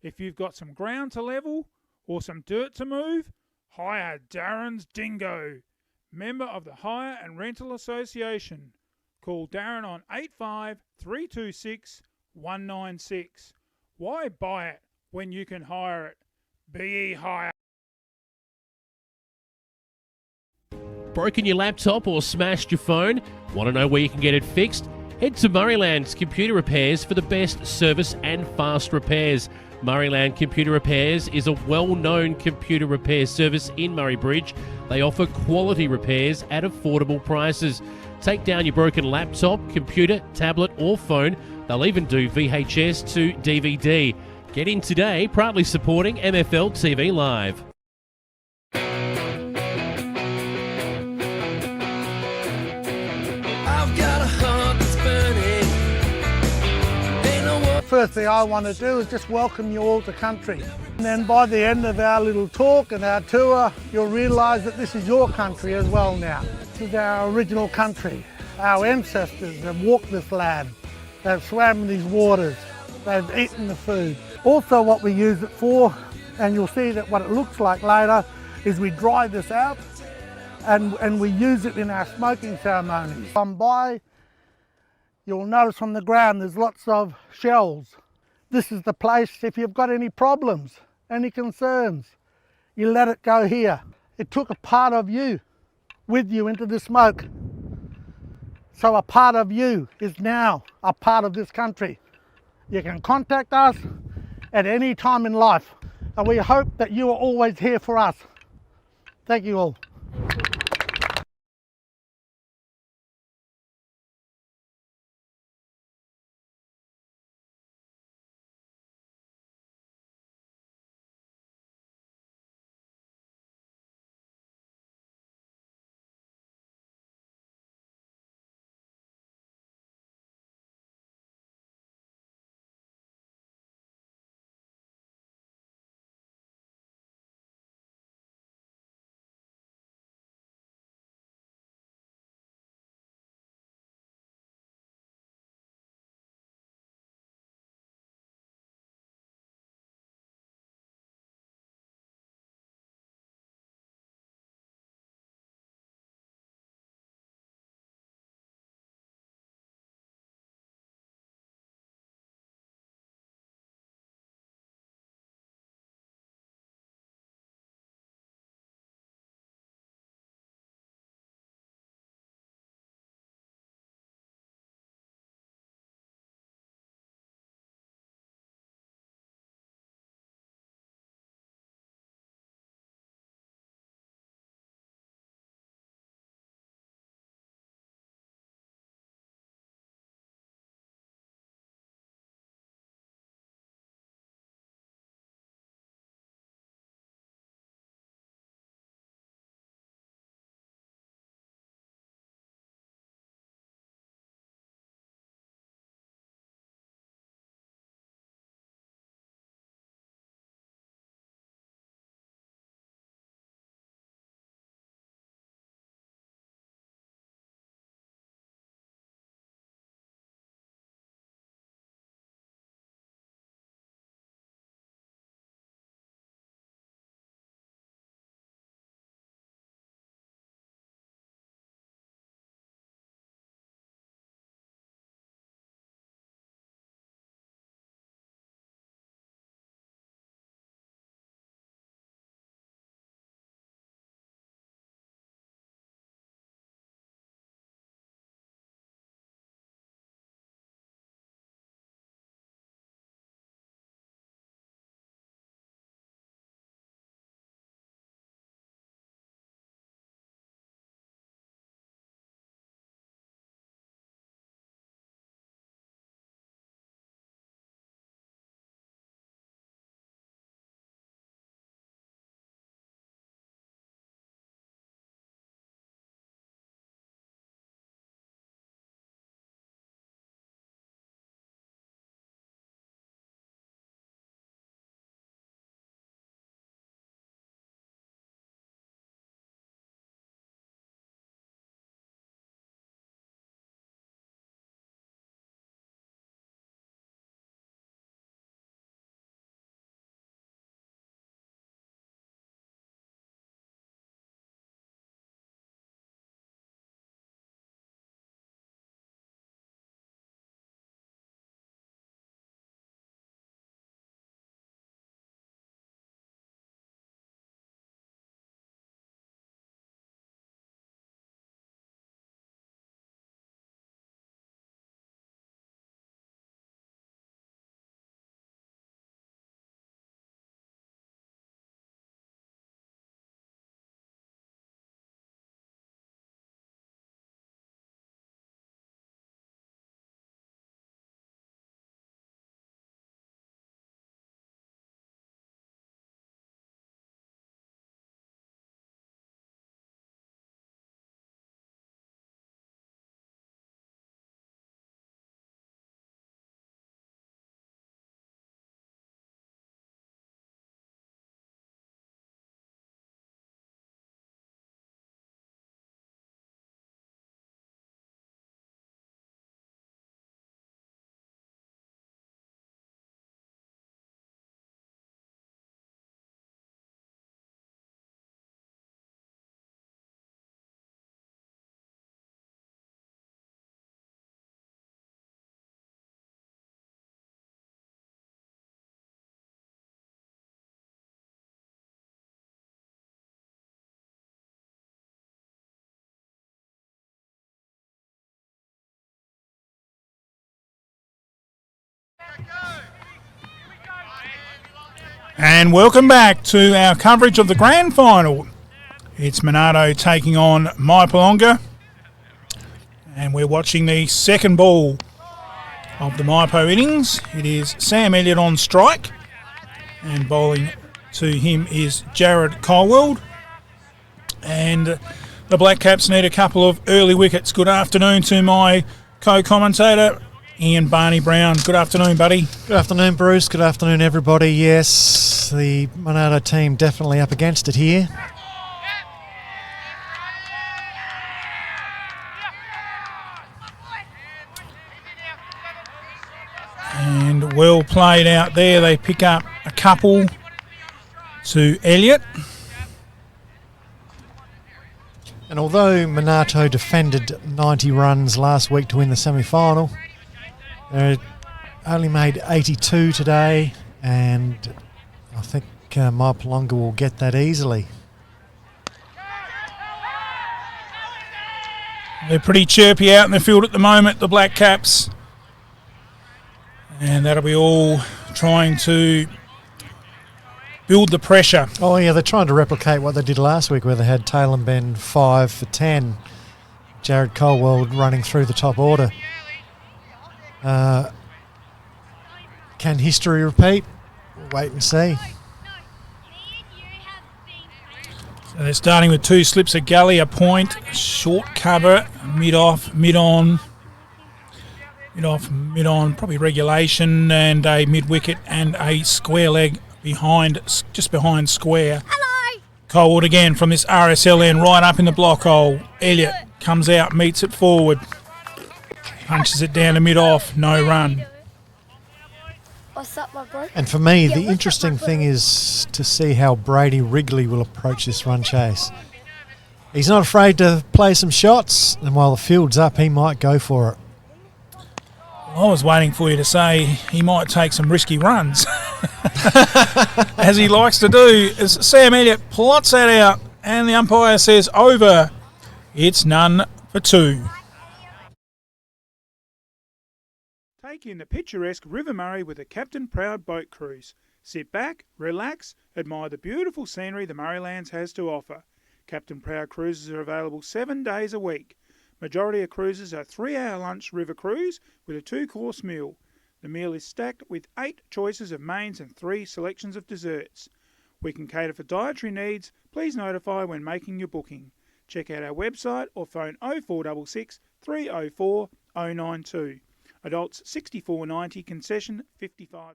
If you've got some ground to level or some dirt to move, hire Darren's Dingo. Member of the Hire and Rental Association. Call Darren on 85 326 196. Why buy it when you can hire it? BE Hire. Broken your laptop or smashed your phone? Want to know where you can get it fixed? Head to Murrayland's Computer Repairs for the best service and fast repairs. Murrayland Computer Repairs is a well-known computer repair service in Murray Bridge. They offer quality repairs at affordable prices. Take down your broken laptop, computer, tablet or phone. They'll even do VHS to DVD. Get in today, proudly supporting MFL TV Live. I've got a heart that's burning. First thing I want to do is just welcome you all to country. And then by the end of our little talk and our tour, you'll realise that this is your country as well now. This is our original country. Our ancestors have walked this land. They've swam these waters. They've eaten the food. Also what we use it for, and you'll see that what it looks like later, is we dry this out and we use it in our smoking ceremonies. Come by, you'll notice on the ground there's lots of shells. This is the place, if you've got any problems, any concerns, you let it go here. It took a part of you with you into the smoke. So a part of you is now a part of this country. You can contact us at any time in life, and we hope that you are always here for us. Thank you all. And welcome back to our coverage of the grand final. It's Monarto taking on Mypolonga. And we're watching the second ball of the Mypo innings. It is Sam Elliott on strike. And bowling to him is Jared Colwell. And the Black Caps need a couple of early wickets. Good afternoon to my co-commentator, Ian Barney Brown. Good afternoon, buddy. Good afternoon, Bruce. Good afternoon, everybody. Yes, the Monarto team definitely up against it here. And well played out there. They pick up a couple to Elliott. And although Monarto defended 90 runs last week to win the semi-final, they only made 82 today, and I think Mypolonga will get that easily. They're pretty chirpy out in the field at the moment, the Black Caps. And that'll be all trying to build the pressure. Oh, yeah, they're trying to replicate what they did last week where they had Taylor Ben 5 for 10. Jared Colwell running through the top order. Can history repeat? We'll wait and see. So they're starting with two slips of gully, a point, short cover, mid-off, mid-on. Mid-off, mid-on, probably regulation, and a mid-wicket and a square leg behind, just behind square. Hello. Colwood again from this RSL end, right up in the block hole. Elliott comes out, meets it forward. Punches it down to mid-off, no run. What's up, my bro? And for me, the interesting thing is to see how Brady Wrigley will approach this run chase. He's not afraid to play some shots, and while the field's up, he might go for it. I was waiting for you to say he might take some risky runs, as he likes to do. As Sam Elliott plots that out, and the umpire says over. It's none for two. Take in the picturesque River Murray with a Captain Proud boat cruise. Sit back, relax, admire the beautiful scenery the Murraylands has to offer. Captain Proud cruises are available 7 days a week. Majority of cruises are 3-hour lunch river cruise with a 2-course meal. The meal is stacked with 8 choices of mains and 3 selections of desserts. We can cater for dietary needs. Please notify when making your booking. Check out our website or phone 0466 304 092. Adults $64.90, concession $55.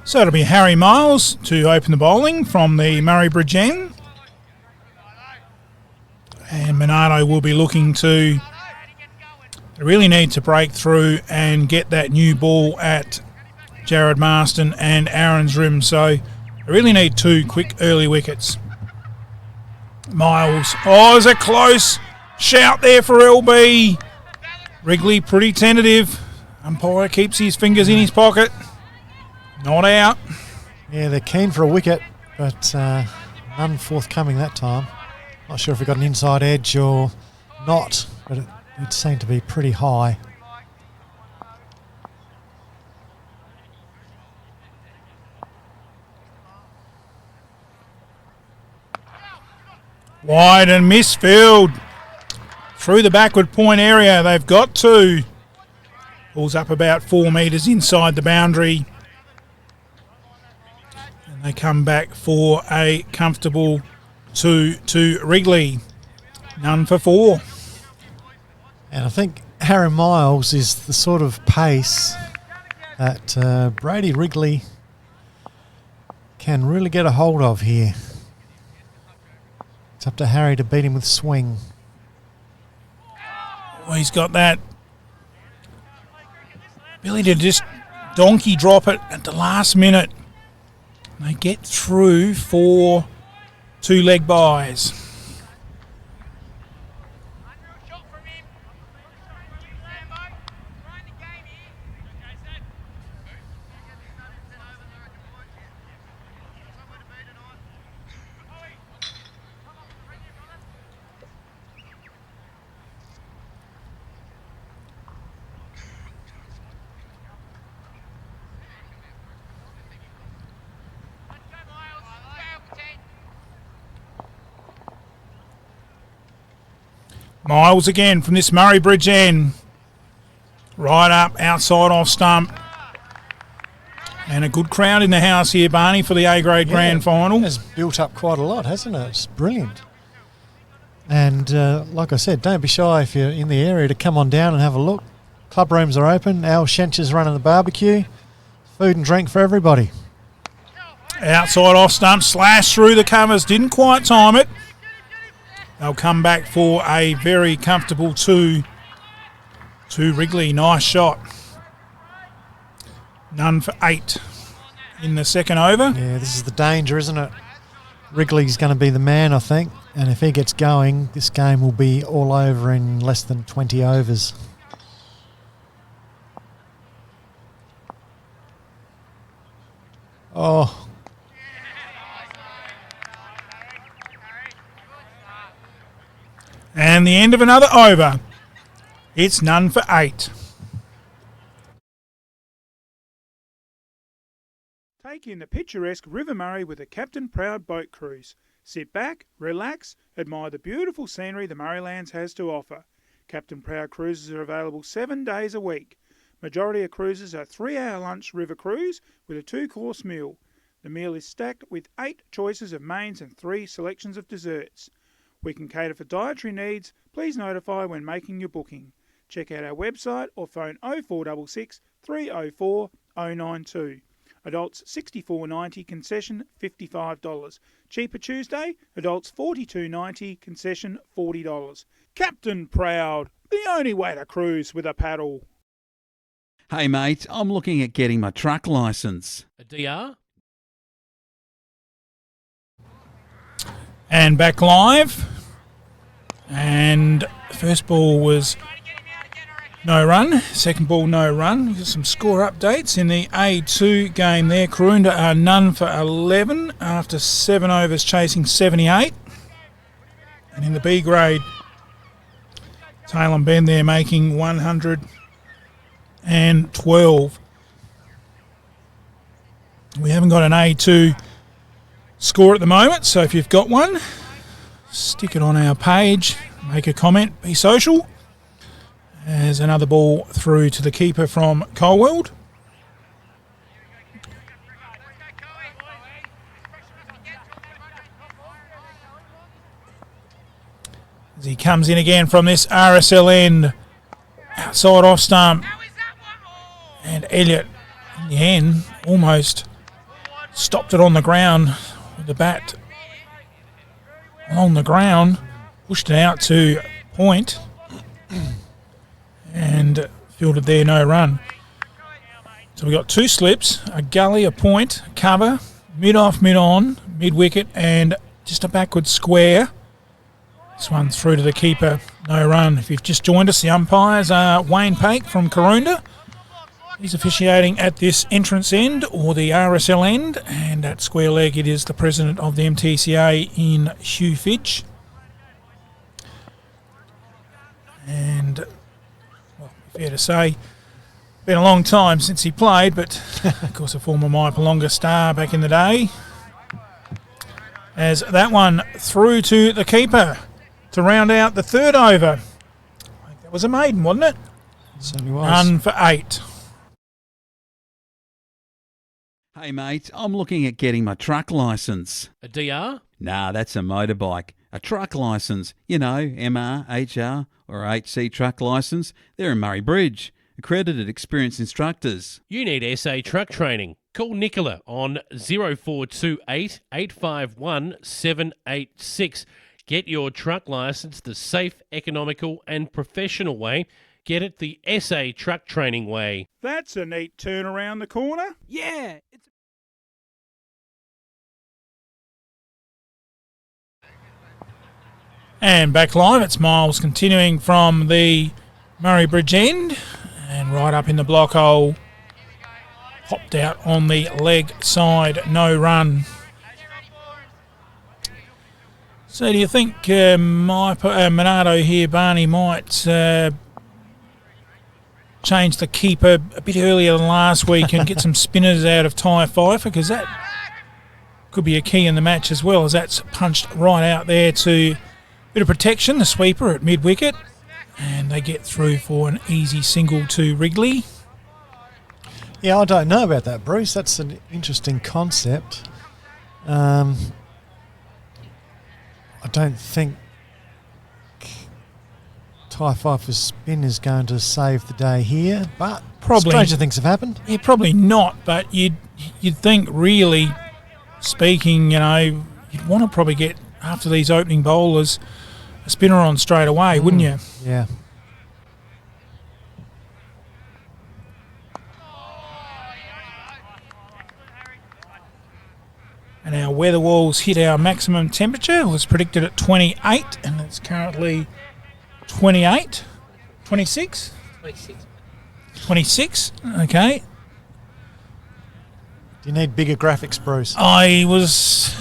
So it'll be Harry Miles to open the bowling from the Murray Bridge end. And Monarto will be looking to really need to break through and get that new ball at Jared Marston and Aaron's rim. So they really need 2 quick early wickets. Miles. Oh, there's a close shout there for LB. Wrigley pretty tentative. Umpire keeps his fingers in his pocket. Not out. Yeah, they're keen for a wicket, but none forthcoming that time. Not sure if we got an inside edge or not, but it seemed to be pretty high. Wide and misfield. Through the backward point area. They've got 2. Ball's up about 4 metres inside the boundary. And they come back for a comfortable 2 to Wrigley. None for 4. And I think Harry Miles is the sort of pace that Brady Wrigley can really get a hold of here. It's up to Harry to beat him with swing. Well, he's got that ability to just donkey drop it at the last minute. They get through for 2 leg byes. Miles again from this Murray Bridge end. Right up, outside off stump. And a good crowd in the house here, Barney, for the A-grade grand final. It's built up quite a lot, hasn't it? It's brilliant. And like I said, don't be shy if you're in the area to come on down and have a look. Club rooms are open. Al Schencher's running the barbecue. Food and drink for everybody. Outside off stump, slash through the covers. Didn't quite time it. They'll come back for a very comfortable two to Wrigley. Nice shot. None for 8 in the second over. Yeah, this is the danger, isn't it? Wrigley's going to be the man, I think. And if he gets going, this game will be all over in less than 20 overs. Oh. And the end of another over. It's none for 8. Take in the picturesque River Murray with a Captain Proud boat cruise. Sit back, relax, admire the beautiful scenery the Murraylands has to offer. Captain Proud cruises are available 7 days a week. Majority of cruises are 3-hour lunch river cruise with a 2-course meal. The meal is stacked with 8 choices of mains and 3 selections of desserts. We can cater for dietary needs. Please notify when making your booking. Check out our website or phone 0466 304 092. Adults $64.90, concession $55. Cheaper Tuesday, adults $42.90, concession $40. Captain Proud, the only way to cruise with a paddle. Hey mate, I'm looking at getting my truck licence. A DR? And back live. And first ball was no run. Second ball, no run. We've got some score updates in the A2 game there. Karoonda are none for 11 after 7 overs chasing 78. And in the B grade, Taylor Ben there making 112. We haven't got an A2 score at the moment, so if you've got one, stick it on our page, make a comment, be social. There's another ball through to the keeper from Colwell. As he comes in again from this RSL end, outside off stump. And Elliott, in the end, almost stopped it on the ground with the bat along the ground, pushed it out to point. And fielded there, no run. So we got 2 slips, a gully, a point, cover, mid-off, mid-on, mid-wicket, and just a backward square. This one through to the keeper, no run. If you've just joined us, the umpires are Wayne Pake from Karoonda. He's officiating at this entrance end, or the RSL end, and at square leg it is the president of the MTCA in Hugh Fitch. And fair to say, been a long time since he played, but of course a former Mypolonga star back in the day. As that one through to the keeper to round out the third over. I think that was a maiden, wasn't it? It certainly was. None for 8. Hey mate, I'm looking at getting my truck licence. A DR? Nah, that's a motorbike. A truck licence, you know, MR, HR or HC truck licence. They're in Murray Bridge. Accredited experienced instructors. You need SA truck training. Call Nicola on 0428 851 786. Get your truck licence the safe, economical and professional way. Get it the SA truck training way. That's a neat turn around the corner. Yeah. And back live, it's Miles continuing from the Murray Bridge end and right up in the block hole. Popped out on the leg side, no run. So do you think Monarto here, Barney, might change the keeper a bit earlier than last week and get some spinners out of Ty Pfeiffer? Because that could be a key in the match as well, as that's punched right out there to Bit of protection, the sweeper at mid-wicket. And they get through for an easy single to Wrigley. Yeah, I don't know about that, Bruce. That's an interesting concept. I don't think Tie Pfeiffer's spin is going to save the day here, but Probably. stranger things have happened. Yeah, probably not, but you'd think, really speaking, you'd want to probably get, after these opening bowlers, a spinner on straight away, wouldn't you? Yeah. And our weather walls hit our maximum temperature. It was predicted at 28, and it's currently 28, 26? 26. 26, okay. Do you need bigger graphics, Bruce? I was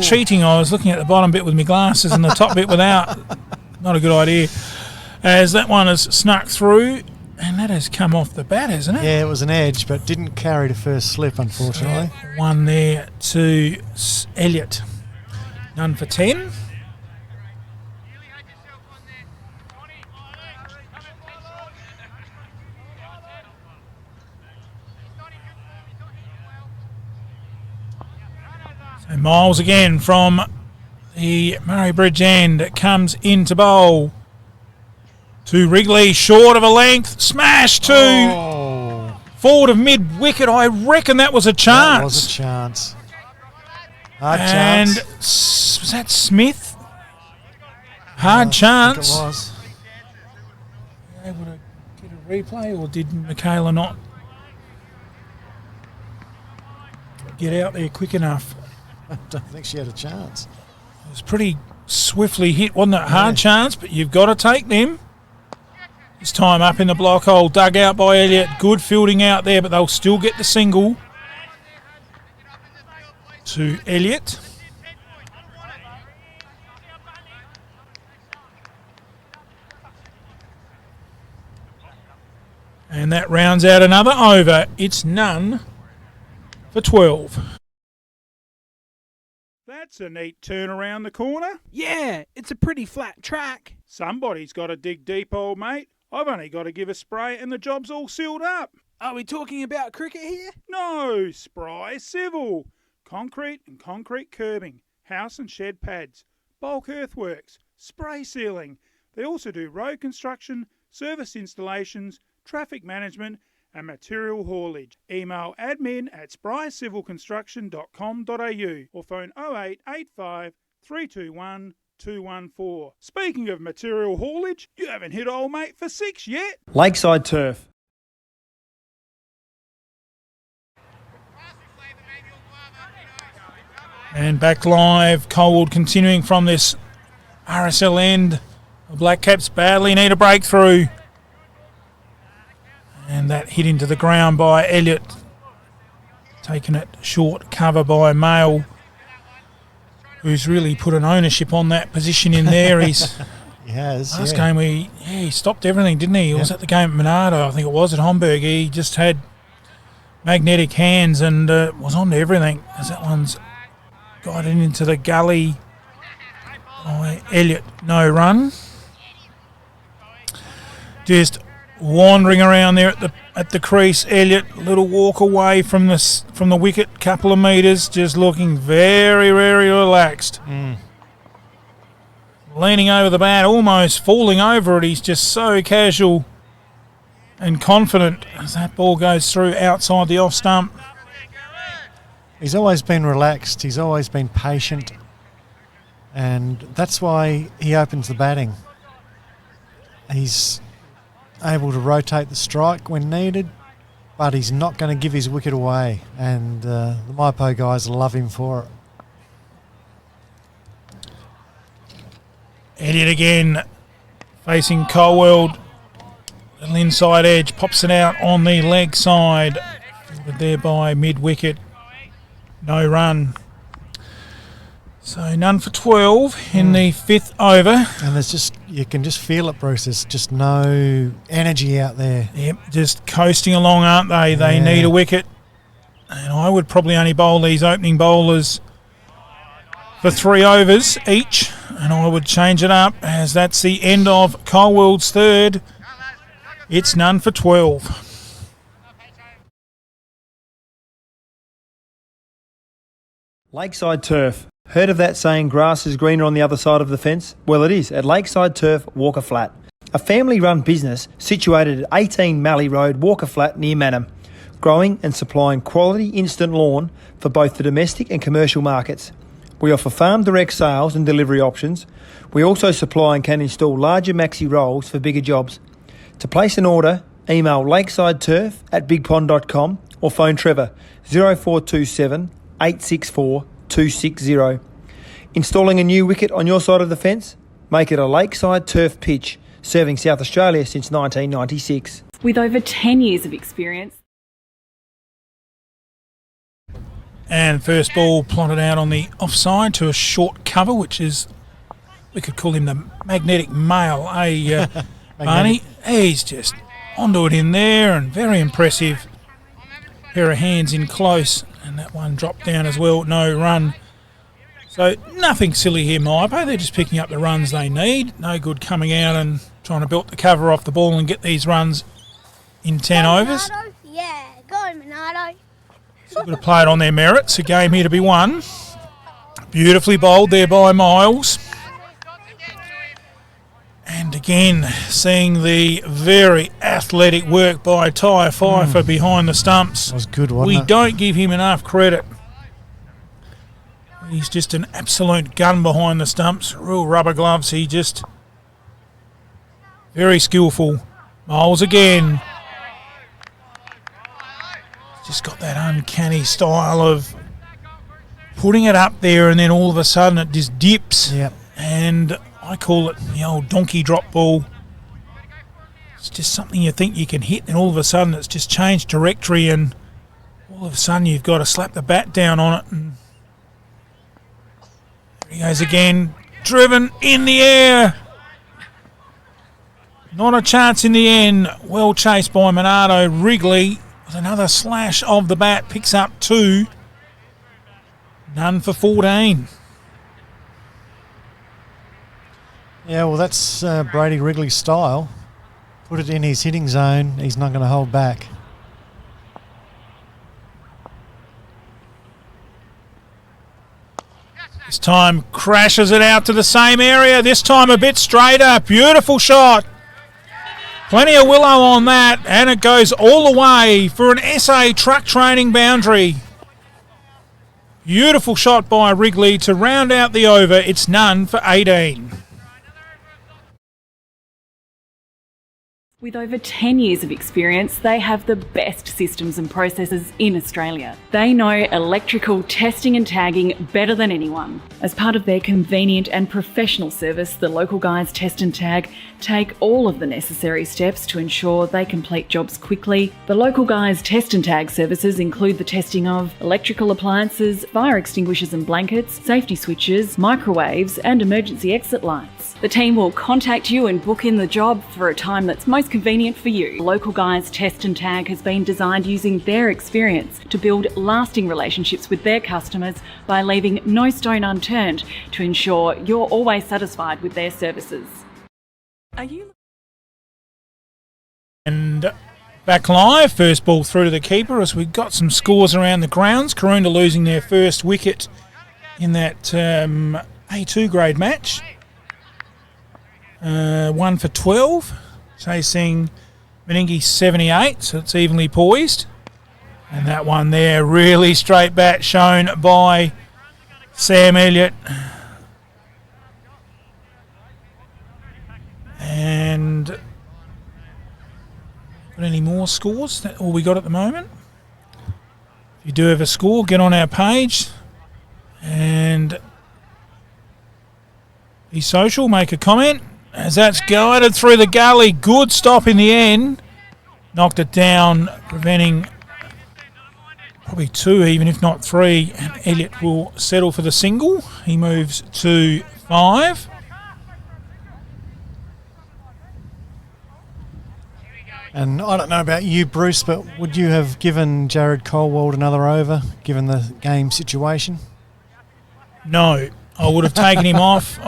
cheating. I was looking at the bottom bit with my glasses and the top bit without. Not a good idea. As that one has snuck through, and that has come off the bat, hasn't it? Yeah, it was an edge, but didn't carry the first slip, unfortunately. One there to Elliott. None for 10. So Miles again from the Murray Bridge end. It comes into bowl. To Wrigley, short of a length. Smash to forward of mid-wicket. I reckon that was a chance. That was a chance. Hard and chance. Was that Smith? Hard chance. I think it was. Were you able to get a replay, or did Michaela not get out there quick enough? I don't think she had a chance. It was pretty swiftly hit, wasn't it? Hard chance, but you've got to take them. This time up in the block hole, dug out by Elliott. Good fielding out there, but they'll still get the single to Elliott. And that rounds out another over. It's none for 12. That's a neat turn around the corner. Yeah, it's a pretty flat track. Somebody's got to dig deep, old mate. I've only got to give a spray and the job's all sealed up. Are we talking about cricket here? No, Spry Civil. Concrete and concrete curbing, house and shed pads, bulk earthworks, spray sealing. They also do road construction, service installations, traffic management and material haulage. Email admin@sprycivilconstruction.com.au or phone 0885 321 214. Speaking of material haulage, you haven't hit old mate for 6 yet. Lakeside Turf. And back live, Colwood continuing from this RSL end. The Black Caps badly need a breakthrough. And that hit into the ground by Elliott. Taking it short cover by Mail, who's really put an ownership on that position in there. He has. Last game he stopped everything, didn't he? It was at the game at Monarto, I think it was, at Homburg. He just had magnetic hands and was on to everything as that one's guided into the gully by Elliott. No run. Just wandering around there at the crease. Elliott, little walk away from the wicket, couple of metres, just looking very, very relaxed. Leaning over the bat, almost falling over it. He's just so casual and confident as that ball goes through outside the off stump. He's always been relaxed. He's always been patient. And that's why he opens the batting. He's able to rotate the strike when needed, but he's not going to give his wicket away. And the Mypo guys love him for it. Elliott again facing Colwell. Little inside edge, pops it out on the leg side. Fielded there by mid-wicket. No run. So none for 12 in the fifth over. And you can just feel it, Bruce. There's just no energy out there. Yep, just coasting along, aren't they? They need a wicket. And I would probably only bowl these opening bowlers for 3 overs each, and I would change it up as that's the end of Colwell's third. It's none for 12. Lakeside Turf. Heard of that saying, grass is greener on the other side of the fence? Well, it is at Lakeside Turf, Walker Flat. A family-run business situated at 18 Mallee Road, Walker Flat, near Manham. Growing and supplying quality instant lawn for both the domestic and commercial markets. We offer farm direct sales and delivery options. We also supply and can install larger maxi rolls for bigger jobs. To place an order, email lakesideturf@bigpond.com or phone Trevor 0427 864 260. Installing a new wicket on your side of the fence? Make it a Lakeside Turf pitch, serving South Australia since 1996. With over 10 years of experience. And first ball plotted out on the offside to a short cover, which is, we could call him the magnetic male, Barney. He's just onto it in there and very impressive. Pair of hands in close, and that one dropped down as well, no run. So nothing silly here, Mypo. They're just picking up the runs they need. No good coming out and trying to belt the cover off the ball and get these runs in 10 overs. Monarto? Yeah, go Monarto. So got to play it on their merits. A game here to be won. Beautifully bowled there by Miles. And again, seeing the very athletic work by Ty Pfeiffer behind the stumps. That was good, wasn't it? We don't give him enough credit. He's just an absolute gun behind the stumps. Real rubber gloves. He just very skillful. Miles again. Just got that uncanny style of putting it up there and then all of a sudden it just dips. Yep. And I call it the old donkey drop ball. It's just something you think you can hit and all of a sudden it's just changed trajectory and all of a sudden you've got to slap the bat down on it. And there he goes again, driven in the air. Not a chance in the end. Well chased by Monarto. Wrigley with another slash of the bat, picks up 2. None for 14. Yeah, well, that's Brady Wrigley's style. Put it in his hitting zone. He's not going to hold back. This time crashes it out to the same area. This time a bit straighter. Beautiful shot. Plenty of willow on that. And it goes all the way for an SA truck training boundary. Beautiful shot by Wrigley to round out the over. It's none for 18. With over 10 years of experience, they have the best systems and processes in Australia. They know electrical testing and tagging better than anyone. As part of their convenient and professional service, the local guys Test and Tag take all of the necessary steps to ensure they complete jobs quickly. The local guys Test and Tag services include the testing of electrical appliances, fire extinguishers and blankets, safety switches, microwaves and emergency exit lights. The team will contact you and book in the job for a time that's most convenient for you. Local Guys Test and Tag has been designed using their experience to build lasting relationships with their customers by leaving no stone unturned to ensure you're always satisfied with their services. Are you? And back live, first ball through to the keeper as we've got some scores around the grounds. Karoonda losing their first wicket in that A2 grade match. 1 for 12, chasing Meningi 78, so it's evenly poised. And that one there, really straight bat shown by Sam Elliott. And got any more scores? That's all we got at the moment. If you do have a score, get on our page and be social, make a comment. As that's guided through the gully, good stop in the end. Knocked it down, preventing probably 2, even if not 3. And Elliott will settle for the single. He moves to 5. And I don't know about you, Bruce, but would you have given Jared Colwell another over, given the game situation? No, I would have taken him off.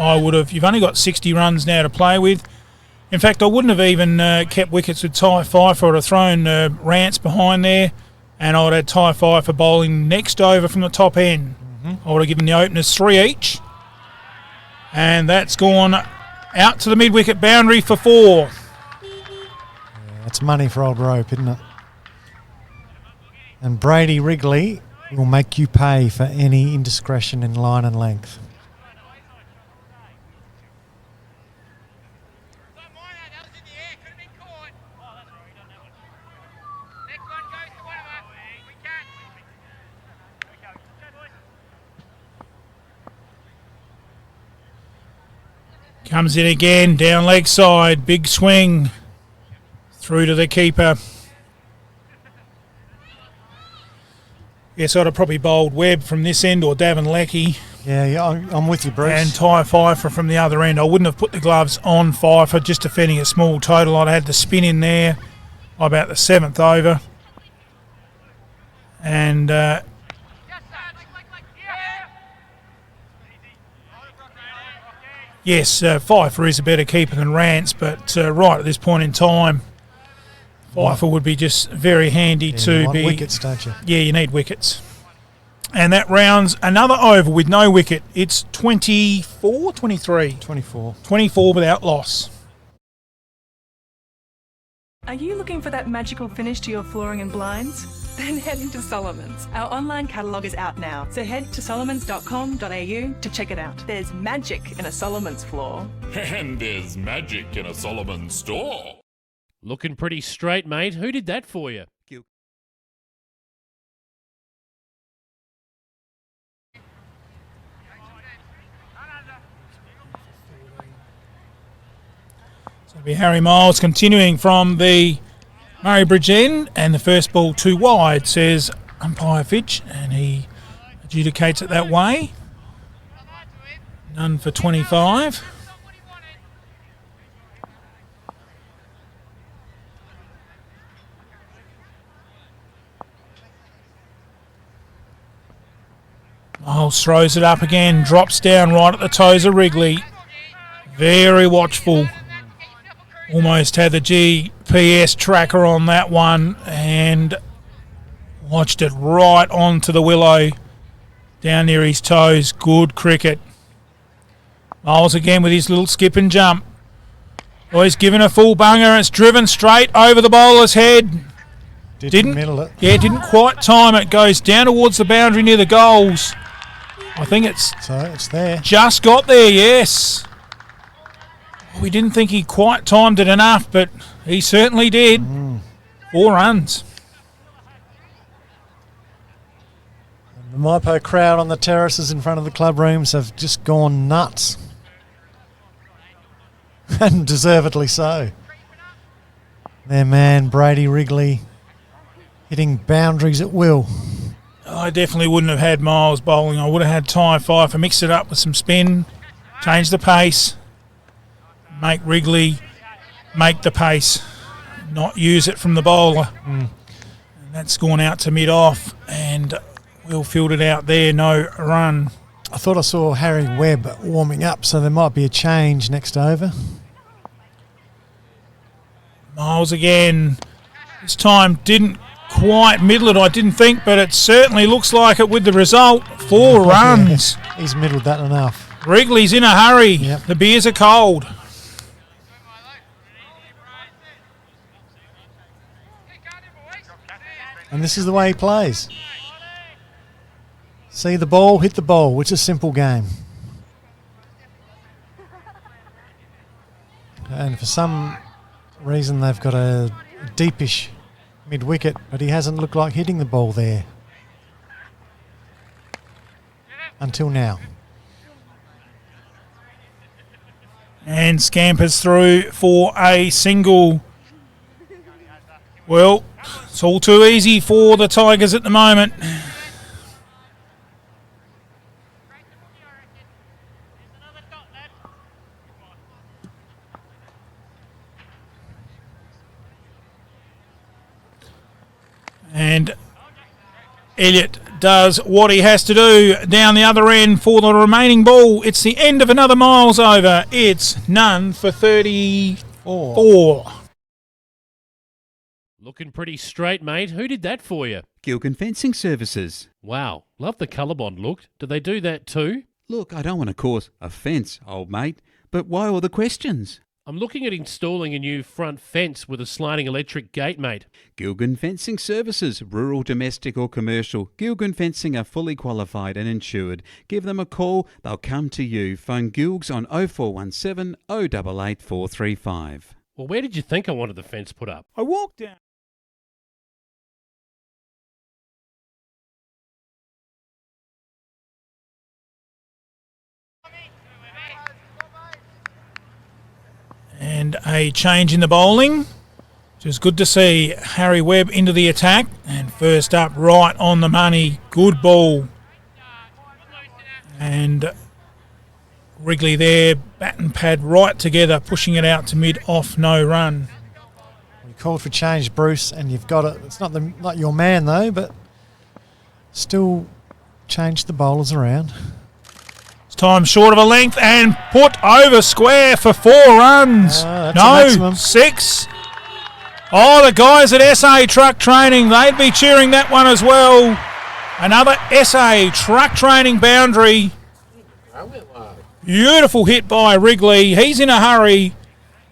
You've only got 60 runs now to play with. In fact, I wouldn't have even kept wickets with Ty Pfeiffer. I would have thrown Rance behind there, and I would have had Ty Pfeiffer bowling next over from the top end. I would have given the openers 3 each, and that's gone out to the mid-wicket boundary for 4. That's money for old Rope, isn't it? And Brady Wrigley will make you pay for any indiscretion in line and length. Comes in again, down leg side, big swing through to the keeper. Yes, I'd have probably bowled Webb from this end or Davin Leckie. Yeah, I'm with you, Bruce. And Ty Pfeiffer from the other end. I wouldn't have put the gloves on Pfeiffer, just defending a small total. I'd have had the spin in there about the 7th over. And yes, Pfeiffer is a better keeper than Rance, but right at this point in time, Pfeiffer would be just very handy to be. Wickets, don't you? Yeah, you need wickets. And that rounds another over with no wicket. It's 24, 23? 24. 24 without loss. Are you looking for that magical finish to your flooring and blinds? Then head into Solomon's. Our online catalogue is out now, so head to solomons.com.au to check it out. There's magic in a Solomon's floor. And there's magic in a Solomon store. Looking pretty straight, mate. Who did that for you? So it'll be Harry Miles continuing from the Murray Bridge end, and the first ball 2 wide, says umpire Fitch, and he adjudicates it that way. None for 25. Miles throws it up again, drops down right at the toes of Wrigley. Very watchful. Almost had the GPS tracker on that one and watched it right onto the willow down near his toes. Good cricket. Miles again with his little skip and jump. Oh, he's given a full bunger and it's driven straight over the bowler's head. Didn't middle it. Yeah, didn't quite time it. Goes down towards the boundary near the goals. I think it's there. Just got there, yes. We didn't think he quite timed it enough, but he certainly did. 4 runs. The Mypo crowd on the terraces in front of the club rooms have just gone nuts. And deservedly so. Their man, Brady Wrigley, hitting boundaries at will. I definitely wouldn't have had Miles bowling. I would have had Ty Pfeiffer, mix it up with some spin, change the pace, make Wrigley make the pace, not use it from the bowler. And that's gone out to mid-off, and we'll field it out there, no run. I thought I saw Harry Webb warming up, so there might be a change next over. Miles again. This time didn't quite middle it, I didn't think, but it certainly looks like it with the result. 4 runs. He's middled that enough. Wrigley's in a hurry. The beers are cold. And this is the way he plays. See the ball, hit the ball. It's a simple game. And for some reason they've got a deepish mid-wicket, but he hasn't looked like hitting the ball there. Until now. And scampers through for a single. Well, it's all too easy for the Tigers at the moment. And Elliott does what he has to do down the other end for the remaining ball. It's the end of another miles over. It's none for 34. Looking pretty straight, mate. Who did that for you? Gilgan Fencing Services. Wow, love the colour bond look. Do they do that too? Look, I don't want to cause offence, old mate, but why all the questions? I'm looking at installing a new front fence with a sliding electric gate, mate. Gilgan Fencing Services, rural, domestic or commercial. Gilgan Fencing are fully qualified and insured. Give them a call, they'll come to you. Phone Gilgs on 0417 088 435. Well, where did you think I wanted the fence put up? I walked down. And a change in the bowling, which is good to see. Harry Webb into the attack, and first up, right on the money, good ball. And Wrigley there, bat and pad right together, pushing it out to mid-off, no run. You called for change, Bruce, and you've got it. It's not your man though, but still change the bowlers around. Time short of a length and put over square for 4 runs. No, 6. Oh, the guys at SA Truck Training, they'd be cheering that one as well. Another SA Truck Training boundary. Beautiful hit by Wrigley. He's in a hurry,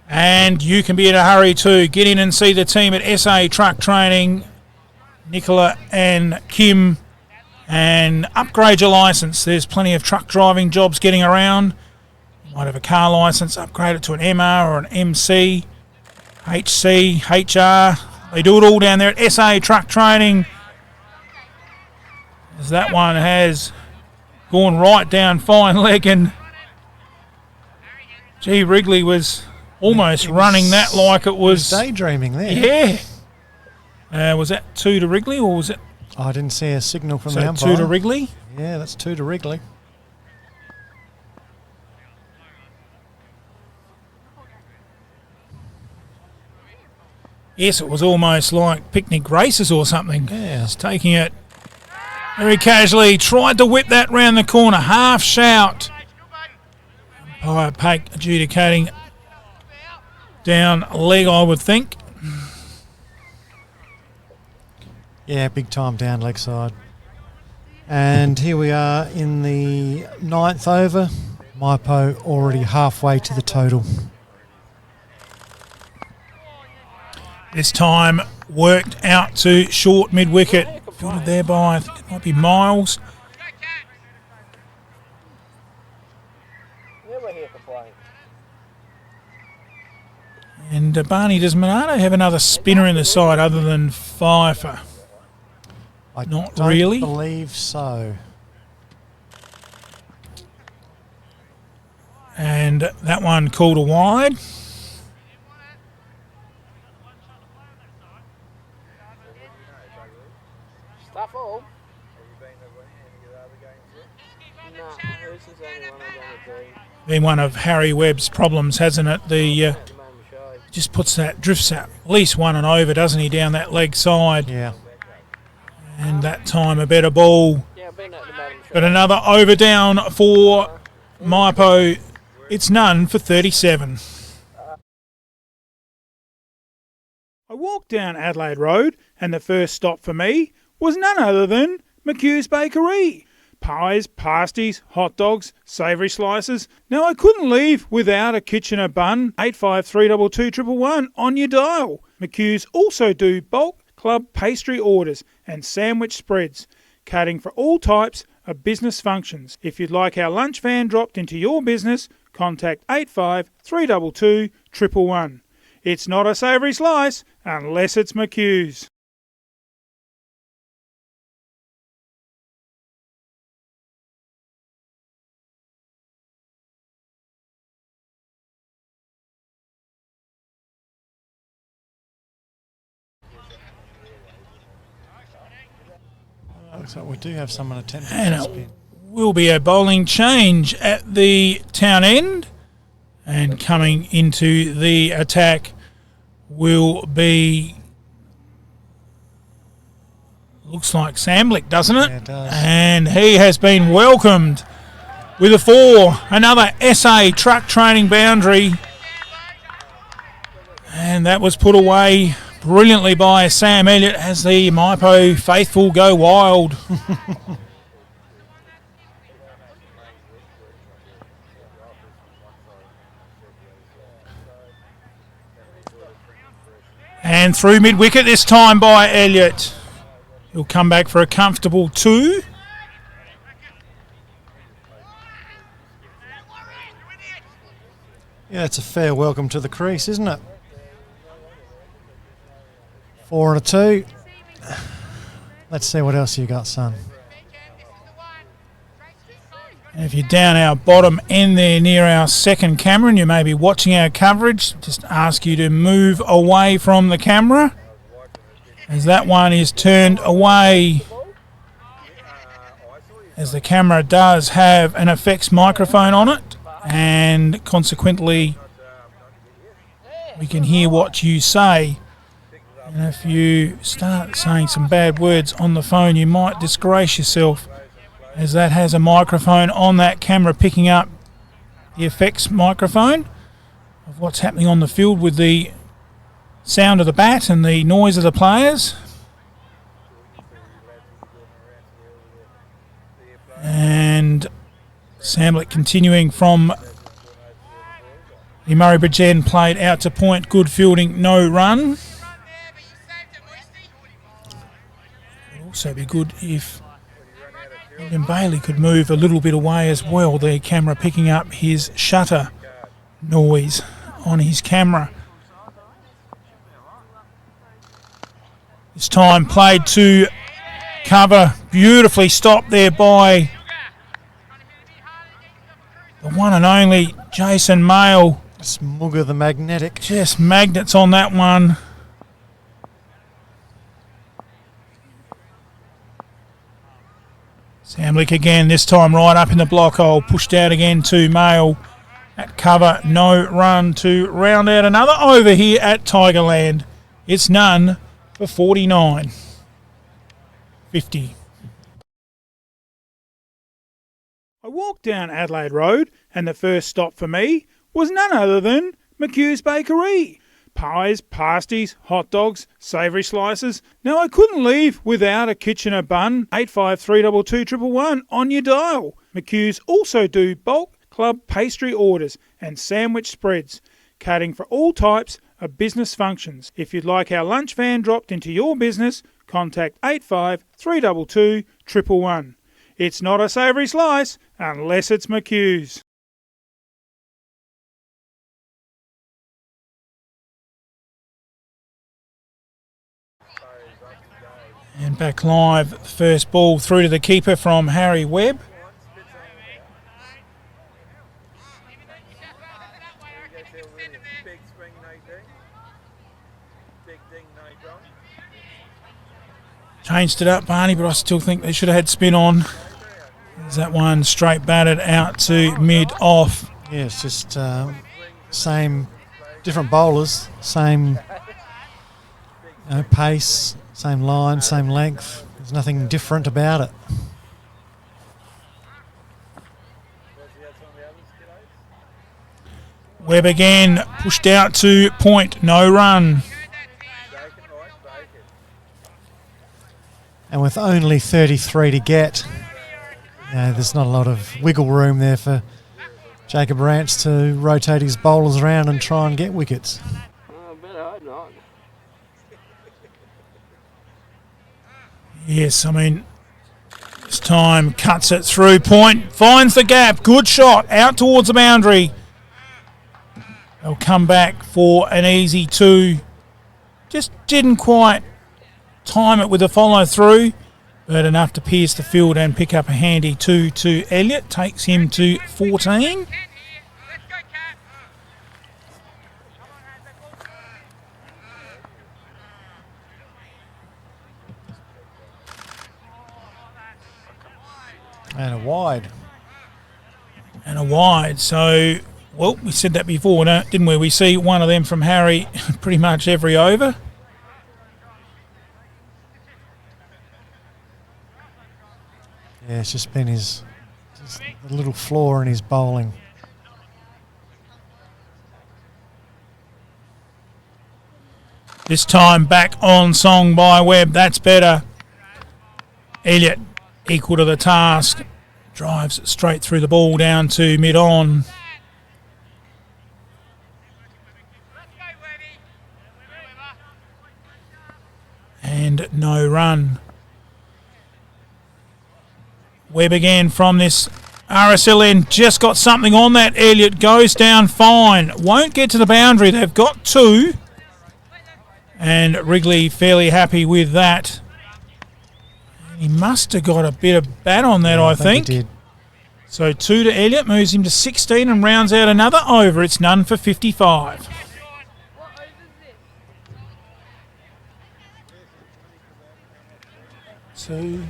and you can be in a hurry too. Get in and see the team at SA Truck Training, Nicola and Kim. And upgrade your licence. There's plenty of truck driving jobs getting around. You might have a car licence, upgrade it to an MR or an MC, HC, HR. They do it all down there at SA Truck Training. As that one has gone right down fine leg, and gee, Wrigley was almost running that like it was daydreaming there. Yeah. Was that 2 to Wrigley, or was it? I didn't see a signal from the So umpire. 2 to Wrigley? Yeah, that's 2 to Wrigley. Yes, it was almost like picnic races or something. Yeah. Just taking it very casually. Tried to whip that round the corner. Half shout. Umpire Paik adjudicating down leg, I would think. Yeah, big time down leg side. And here we are in the 9th over. Mypo already halfway to the total. This time worked out to short mid-wicket. Fielded there by, I think it might be Miles. And Barney, does Monarto have another spinner in the side other than Pfeiffer? I Not don't really. believe so. And that one called a wide. Stuff all. No, this is the only one I'm going to do. Been one of Harry Webb's problems, hasn't it? The just puts that, drifts that at least one and over, doesn't he, down that leg side? Yeah. And that time a better ball. But another over down for Mypo. It's none for 37. I walked down Adelaide Road, and the first stop for me was none other than McHugh's Bakery. Pies, pasties, hot dogs, savoury slices. Now I couldn't leave without a Kitchener bun. 85322111 on your dial. McHugh's also do bulk club pastry orders and sandwich spreads, catering for all types of business functions. If you'd like our lunch van dropped into your business, contact 85322111. It's not a savoury slice unless it's McHugh's. Looks like we do have someone attempting And to it spin. will be a bowling change at the town end. And coming into the attack will be Looks like Samblick, doesn't it? Yeah, it does. And he has been welcomed with a 4. Another SA truck training boundary. And that was put away brilliantly by Sam Elliott as the Mypo faithful go wild. And through mid-wicket this time by Elliott. He'll come back for a comfortable 2. Yeah, it's a fair welcome to the crease, isn't it? 4 and a 2. Let's see what else you got, son. And if you're down our bottom end there near our second camera and you may be watching our coverage, just ask you to move away from the camera as that one is turned away, as the camera does have an effects microphone on it, and consequently we can hear what you say. And if you start saying some bad words on the phone, you might disgrace yourself, as that has a microphone on that camera picking up the effects microphone of what's happening on the field with the sound of the bat and the noise of the players. And Samblick continuing from the Murray Bridge end, played out to point, good fielding, no run. It'd also be good if William Bailey could move a little bit away as well, the camera picking up his shutter noise on his camera. This time played to cover, beautifully stopped there by the one and only Jason Mayle. Smugger the magnetic. Just magnets on that one. Samblick again, this time right up in the block hole, pushed out again to Mayle at cover, no run to round out another over here at Tigerland. It's none for 49. 50. I walked down Adelaide Road and the first stop for me was none other than McHugh's Bakery. Pies, pasties, hot dogs, savoury slices. Now I couldn't leave without a Kitchener bun. 85322111 on your dial. McHugh's also do bulk club pastry orders and sandwich spreads, catering for all types of business functions. If you'd like our lunch van dropped into your business, contact 85322111. It's not a savoury slice unless it's McHugh's. And back live, the first ball through to the keeper from Harry Webb. Changed it up, Barney, but I still think they should have had spin on. There's that one straight batted out to mid-off. Yeah, it's just same, different bowlers, same pace, same line, same length. There's nothing different about it. Webb again, pushed out to point, no run. And with only 33 to get, there's not a lot of wiggle room there for Jacob Rance to rotate his bowlers around and try and get wickets. Yes, I mean, this time cuts it through point, finds the gap, good shot, out towards the boundary. They'll come back for an easy 2. Just didn't quite time it with a follow through, but enough to pierce the field and pick up a handy 2 to Elliott. Takes him to 14. And a wide. And a wide. So, well, we said that before, didn't we? We see one of them from Harry pretty much every over. Yeah, it's just been a little flaw in his bowling. This time back on song by Webb. That's better. Elliott equal to the task. Drives straight through the ball down to mid-on. And no run. Webb again from this RSLN. Just got something on that. Elliott goes down fine. Won't get to the boundary. They've got 2. And Wrigley fairly happy with that. He must have got a bit of bat on that, I think. He did. So 2 to Elliott, moves him to 16 and rounds out another over. It's none for 55. Two.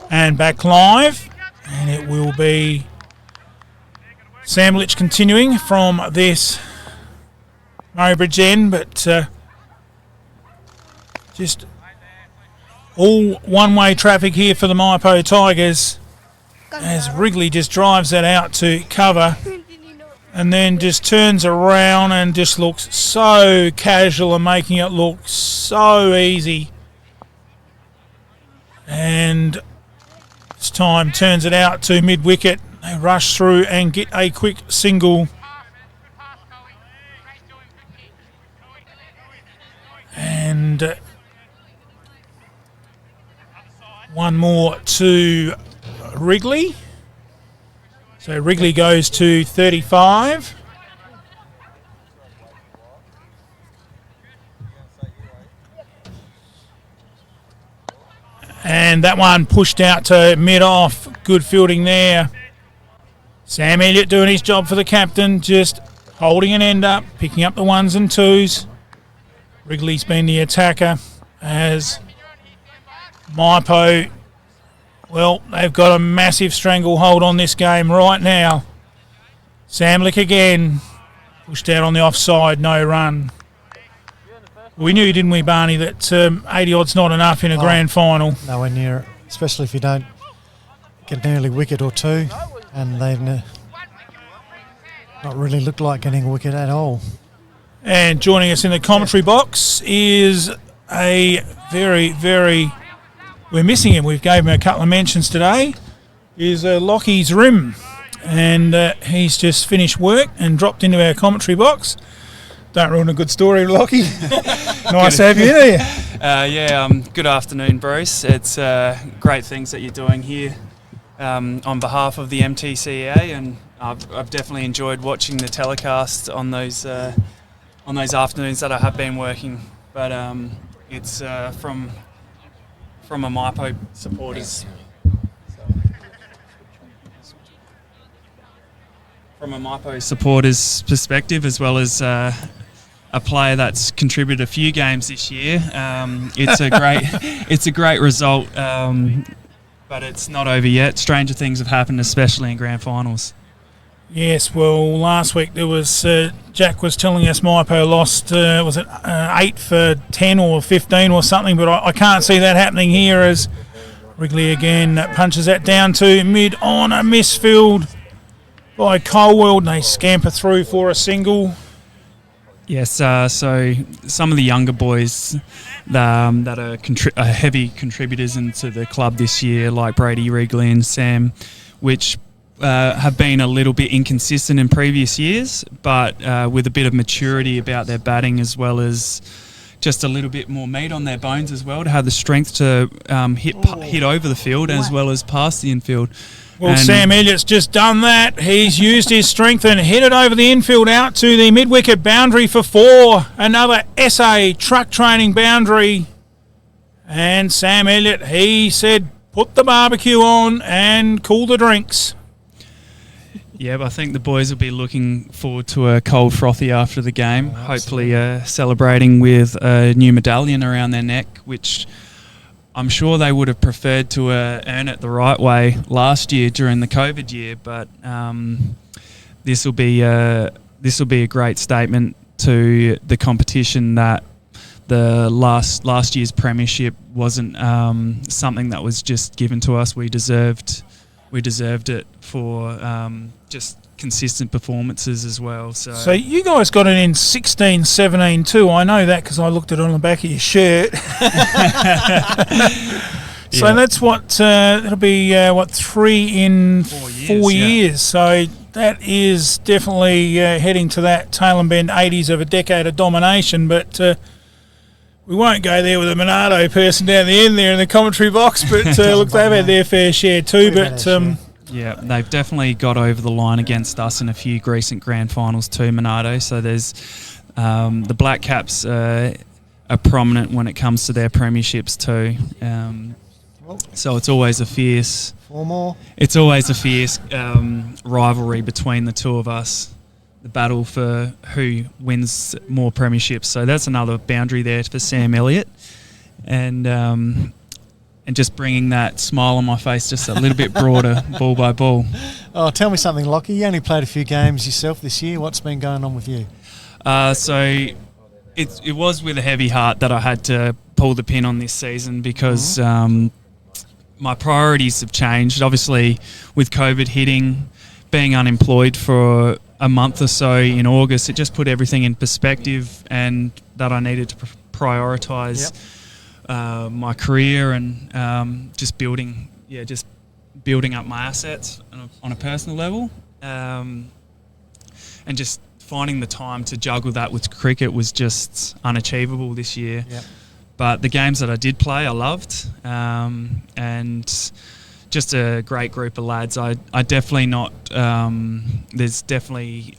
And back live, and it will be Samlich continuing from this Murray Bridge end, but just all one-way traffic here for the Mypo Tigers as Wrigley just drives that out to cover and then just turns around and just looks so casual and making it look so easy. And this time turns it out to mid-wicket. They rush through and get a quick single. And one more to Wrigley. So Wrigley goes to 35. And that one pushed out to mid-off. Good fielding there. Sam Elliott doing his job for the captain, just holding an end up, picking up the 1s and 2s. Wrigley's been the attacker as Mypo, well, they've got a massive stranglehold on this game right now. Samlich again, pushed out on the offside, no run. We knew, didn't we, Barney, that 80 odd's not enough in a grand final. Nowhere near it, especially if you don't get an early wicket or 2, and they've not really looked like getting a wicket at all. And joining us in the commentary box is a very, we're missing him. We've gave him a couple of mentions today. Is Lockie's Rim, and he's just finished work and dropped into our commentary box. Don't ruin a good story, Lockie. Nice to have you here. Good afternoon, Bruce. It's great things that you're doing here on behalf of the MTCA, and I've definitely enjoyed watching the telecast on those afternoons that I have been working. But it's from a Mypo supporters. From a Mypo supporters perspective, as well as a player that's contributed a few games this year, it's a great result, but it's not over yet. Stranger things have happened, especially in grand finals. Yes, well, last week there was Jack was telling us Mypo lost, was it 8 for 10 or 15 or something, but I can't see that happening here as Wrigley again punches that down to mid on a misfield by Colwell, and they scamper through for a single. Yes, so some of the younger boys that are heavy contributors into the club this year, like Brady, Wrigley and Sam, which have been a little bit inconsistent in previous years, but with a bit of maturity about their batting, as well as just a little bit more meat on their bones as well, to have the strength to hit over the field as well as past the infield. Well, And Sam Elliott's just done that. He's used his strength and hit it over the infield out to the mid-wicket boundary for 4. Another SA truck training boundary. And Sam Elliott, he said, put the barbecue on and cool the drinks. Yeah, but I think the boys will be looking forward to a cold frothy after the game, hopefully celebrating with a new medallion around their neck, which I'm sure they would have preferred to earn it the right way last year during the COVID year, but this will be a great statement to the competition that the last year's premiership wasn't something that was just given to us. We deserved it for just consistent performances as well. So you guys got it in 16-17 too. I know that because I looked at it on the back of your shirt. So that's what it'll be. 3 in 4 years. So that is definitely heading to that tail and bend 80s of a decade of domination. But we won't go there with a Monarto person down the end there in the commentary box. But look, they've had their fair share too. Yeah, they've definitely got over the line against us in a few recent grand finals too, Monarto. So there's the Black Caps are prominent when it comes to their premierships too. So it's always a fierce. 4 more. It's always a fierce rivalry between the two of us. The battle for who wins more premierships. So that's another boundary there for Sam Elliott, and just bringing that smile on my face just a little bit broader, ball by ball. Oh, tell me something, Lockie. You only played a few games yourself this year. What's been going on with you? So it was with a heavy heart that I had to pull the pin on this season because my priorities have changed. Obviously, with COVID hitting, being unemployed for a month or so in August, it just put everything in perspective, and that I needed to prioritise my career and just building up my assets on a personal level, and just finding the time to juggle that with cricket was just unachievable this year. Yep. But the games that I did play, I loved, and just a great group of lads. I definitely not. I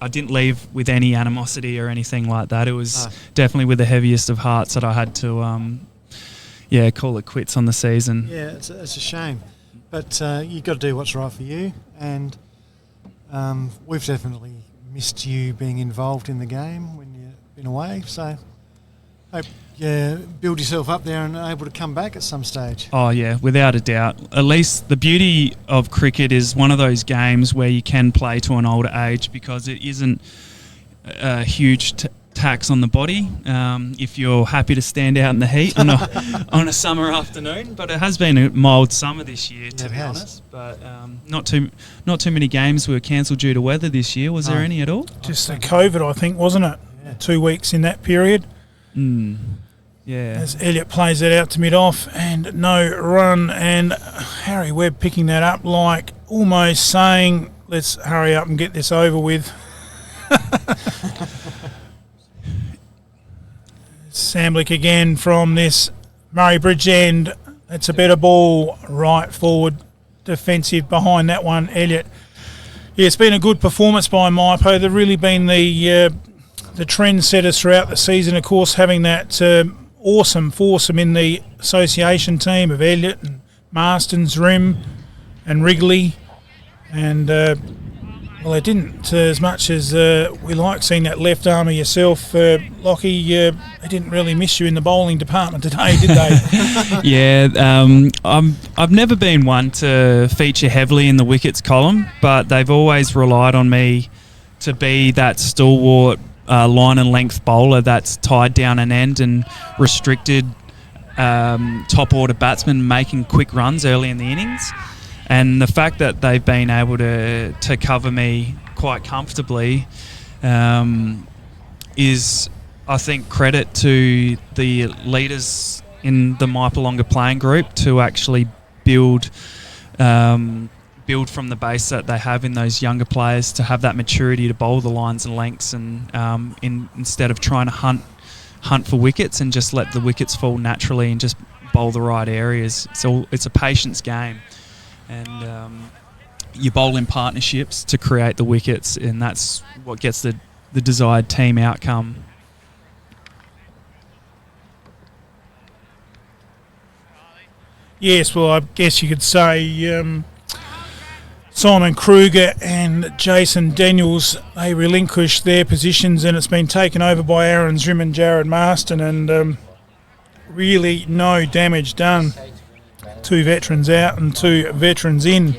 didn't leave with any animosity or anything like that. It was definitely with the heaviest of hearts that I had to. Call it quits on the season. Yeah, it's a shame. But you've got to do what's right for you. And we've definitely missed you being involved in the game when you've been away. So hope you build yourself up there and are able to come back at some stage. Oh, yeah, without a doubt. At least the beauty of cricket is one of those games where you can play to an older age because it isn't a huge tax on the body if you're happy to stand out in the heat on a summer afternoon. But it has been a mild summer this year, to be honest. But not too many games were cancelled due to weather this year. Was there any at all? Just the COVID, I think, wasn't it? Yeah. 2 weeks in that period. Yeah. As Elliott plays it out to mid-off and no run, and Harry Webb picking that up like almost saying, let's hurry up and get this over with. Samblick again from this Murray Bridge end. That's a better ball, right forward, defensive behind that one, Elliott. Yeah, it's been a good performance by Mypo. They've really been the trendsetters throughout the season, of course, having that awesome foursome in the association team of Elliott and Marston's Rim and Wrigley. And, they didn't, as much as we like seeing that left arm of yourself, Lockie, they didn't really miss you in the bowling department today, did they? Yeah, I've never been one to feature heavily in the wickets column, but they've always relied on me to be that stalwart line and length bowler that's tied down an end and restricted top order batsmen making quick runs early in the innings. And the fact that they've been able to cover me quite comfortably is, I think, credit to the leaders in the Mypolonga playing group to actually build from the base that they have in those younger players to have that maturity to bowl the lines and lengths and instead of trying to hunt hunt for wickets and just let the wickets fall naturally and just bowl the right areas. It's a patience game, and you bowl in partnerships to create the wickets, and that's what gets the desired team outcome. Yes, well, I guess you could say Simon Kruger and Jason Daniels, they relinquished their positions, and it's been taken over by Aaron Zrim and Jared Marston, and really no damage done. 2 veterans out and 2 veterans in,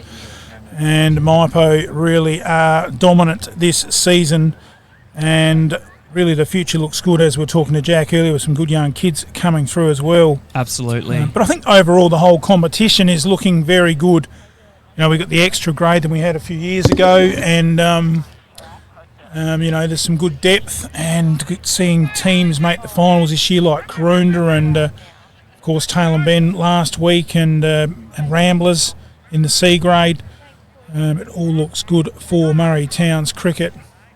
and Mypo really are dominant this season, and really the future looks good, as we were talking to Jack earlier, with some good young kids coming through as well. Absolutely. But I think overall the whole competition is looking very good. You know, we got the extra grade than we had a few years ago, and you know, there's some good depth, and seeing teams make the finals this year like Karoonda and of course Taylor Ben last week, and Ramblers in the C grade. It all looks good for Murray Towns cricket.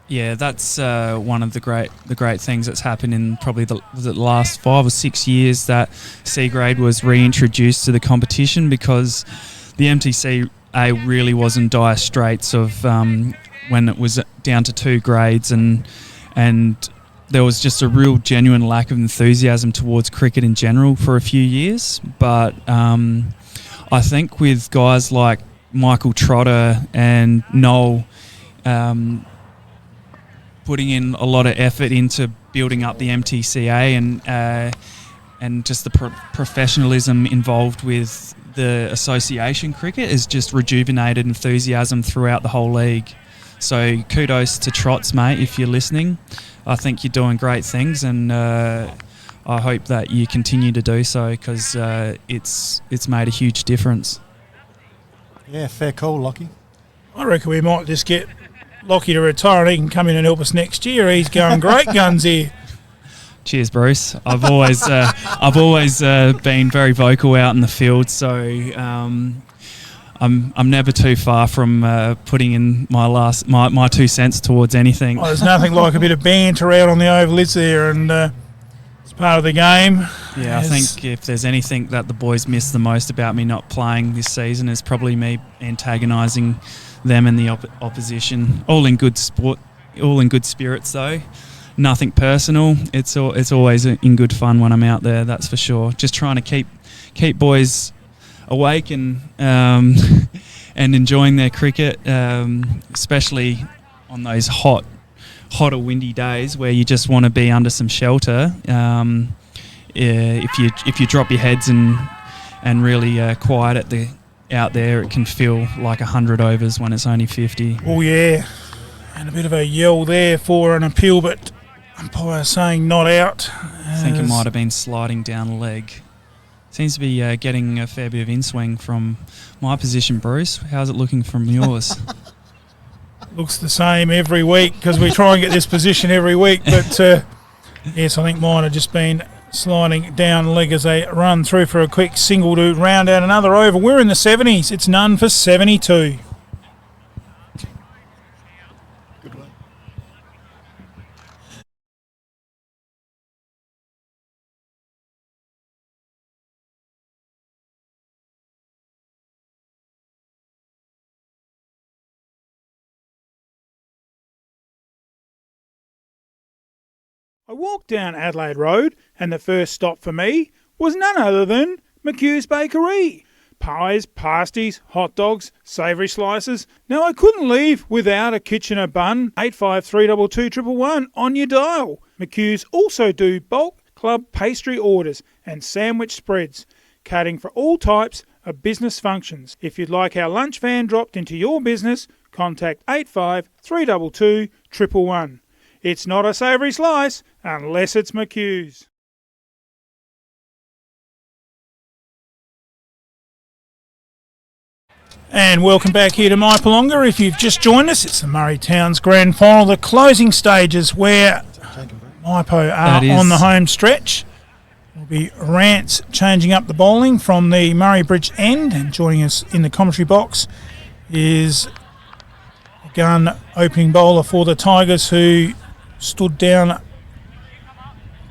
Yeah, that's one of the great things that's happened in probably the last 5 or 6 years, that C grade was reintroduced to the competition, because the MTCA really was in dire straits of when it was down to 2 grades, and there was just a real genuine lack of enthusiasm towards cricket in general for a few years. But I think with guys like Michael Trotter and Noel putting in a lot of effort into building up the MTCA and just the professionalism involved with the association cricket has just rejuvenated enthusiasm throughout the whole league. So kudos to Trots, mate, if you're listening. I think you're doing great things, and I hope that you continue to do so, because it's made a huge difference. Yeah, fair call, Lockie. I reckon we might just get Lockie to retire and he can come in and help us next year. He's going great guns here. Cheers, Bruce. I've always been very vocal out in the field, so I'm never too far from putting in my 2 cents towards anything. Well, there's nothing like a bit of banter out on the oval, is there? And it's part of the game. Yeah, I think if there's anything that the boys miss the most about me not playing this season, is probably me antagonising them and the opposition. All in good sport, all in good spirits though. Nothing personal. It's always in good fun when I'm out there, that's for sure. Just trying to keep boys awake and enjoying their cricket, especially on those hot or windy days where you just want to be under some shelter. If you drop your heads and really quiet out there, it can feel like 100 overs when it's only 50. Oh yeah, and a bit of a yell there for an appeal, but umpire saying not out. I think it might have been sliding down the leg. Seems to be getting a fair bit of in-swing from my position, Bruce. How's it looking from yours? Looks the same every week, because we try and get this position every week, but yes, I think mine have just been sliding down the leg as they run through for a quick single to round out another over. We're in the 70s. It's none for 72. I walked down Adelaide Road, and the first stop for me was none other than McHugh's Bakery. Pies, pasties, hot dogs, savoury slices. Now I couldn't leave without a Kitchener bun. 85322111 on your dial. McHugh's also do bulk club pastry orders and sandwich spreads, catering for all types of business functions. If you'd like our lunch van dropped into your business, contact 85322111. It's not a savoury slice unless it's McHugh's. And welcome back here to Mypolonga. If you've just joined us, it's the Murray Towns Grand Final, the closing stages where Mypo are on the home stretch. There'll be Rance changing up the bowling from the Murray Bridge end, and joining us in the commentary box is a gun opening bowler for the Tigers, who stood down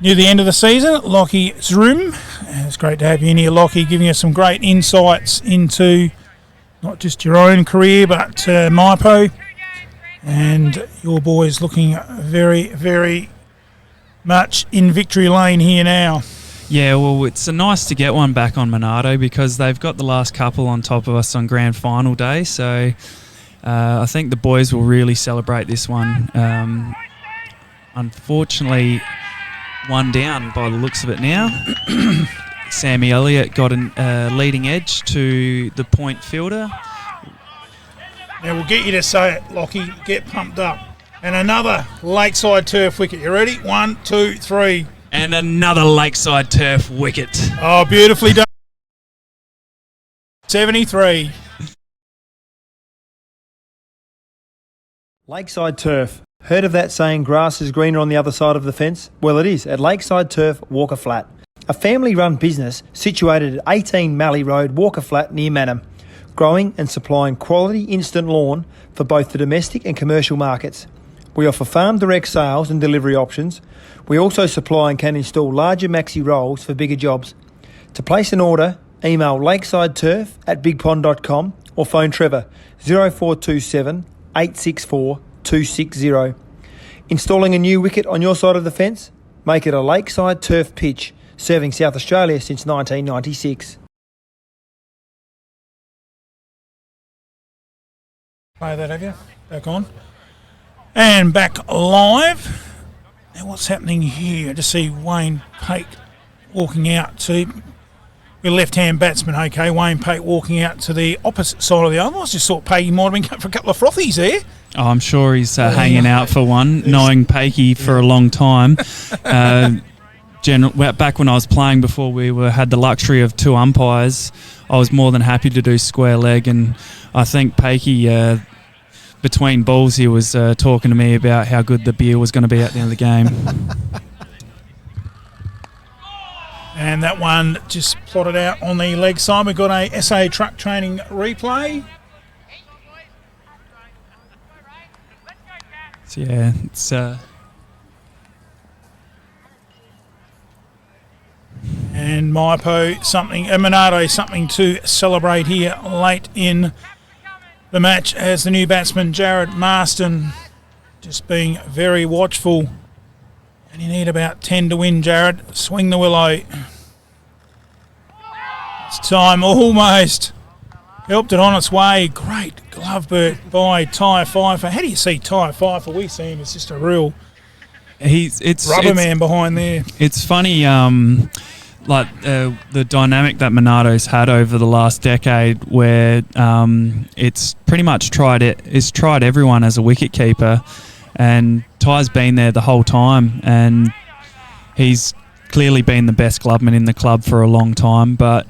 near the end of the season, Lockie Zroom. It's great to have you in here, Lockie, giving us some great insights into not just your own career, but Mypo. And your boys looking very, very much in victory lane here now. Yeah, well, it's nice to get one back on Monarto because they've got the last couple on top of us on grand final day. So I think the boys will really celebrate this one. Unfortunately, one down by the looks of it now. Sammy Elliott got a leading edge to the point fielder. Now we'll get you to say it, Lockie. Get pumped up. And another Lakeside Turf wicket. You ready? 1, 2, 3. And another Lakeside Turf wicket. Oh, beautifully done. 73. Lakeside Turf. Heard of that saying, grass is greener on the other side of the fence? Well, it is at Lakeside Turf, Walker Flat. A family-run business situated at 18 Mallee Road, Walker Flat, near Manham. Growing and supplying quality instant lawn for both the domestic and commercial markets. We offer farm direct sales and delivery options. We also supply and can install larger maxi rolls for bigger jobs. To place an order, email lakesideturf@bigpond.com or phone Trevor 0427 864 260. Installing a new wicket on your side of the fence? Make it a Lakeside Turf pitch, serving South Australia since 1996. Play that, have you? Back on. And back live. Now what's happening here? I just see Wayne Pate walking out to your left-hand batsman. Okay, Wayne Pate walking out to the opposite side of the oval. I just thought Pate might have been going for a couple of frothies there. Oh, I'm sure he's hanging out for one, knowing Pakey for a long time. Back when I was playing, before we had the luxury of 2 umpires, I was more than happy to do square leg, and I think Pakey, between balls, he was talking to me about how good the beer was going to be at the end of the game. And that one just plotted out on the leg side. We've got a SA truck training replay. So yeah, it's and Mypo Monarto something to celebrate here late in the match as the new batsman Jared Marston just being very watchful. And you need about 10 to win, Jared. Swing the willow. It's time almost. Helped it on its way. Great glove bird by Ty Pfeiffer. How do you see Ty Pfeiffer? We see him as just a real rubber man behind there. It's funny, the dynamic that Monarto's had over the last decade, where it's pretty much tried everyone as a wicket keeper, and Ty's been there the whole time, and he's clearly been the best gloveman in the club for a long time. But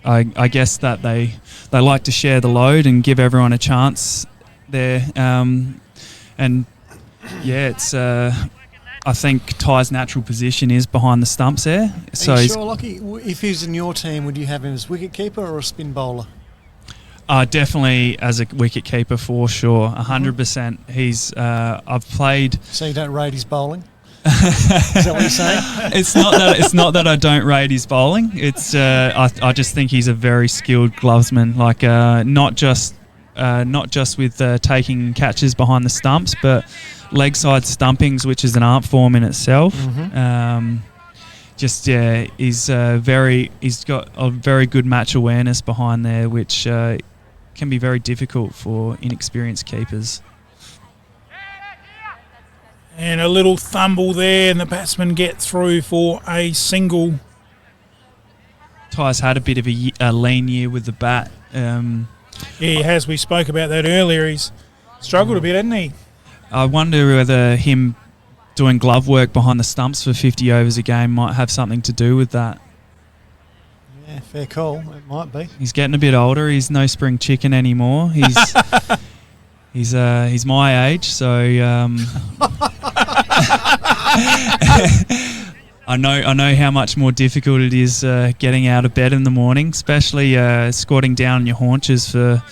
I guess that they like to share the load and give everyone a chance there, and yeah, it's. I think Ty's natural position is behind the stumps there. So are you sure, Lockie, if he was in your team, would you have him as wicket-keeper or a spin bowler? Definitely as a wicket-keeper for sure, 100%. He's I've played... So you don't rate his bowling? Is that what you're saying? It's not that I don't rate his bowling. It's I just think he's a very skilled glovesman, not just with taking catches behind the stumps, but leg side stumpings, which is an art form in itself. Mm-hmm. He's got a very good match awareness behind there, which can be very difficult for inexperienced keepers. And a little thumble there, and the batsmen get through for a single. Ty's had a bit of a lean year with the bat. Yeah, he has. We spoke about that earlier. He's struggled a bit, hasn't he? I wonder whether him doing glove work behind the stumps for 50 overs a game might have something to do with that. Yeah, fair call. It might be. He's getting a bit older. He's no spring chicken anymore. He's my age, so I know how much more difficult it is getting out of bed in the morning, especially squatting down on your haunches for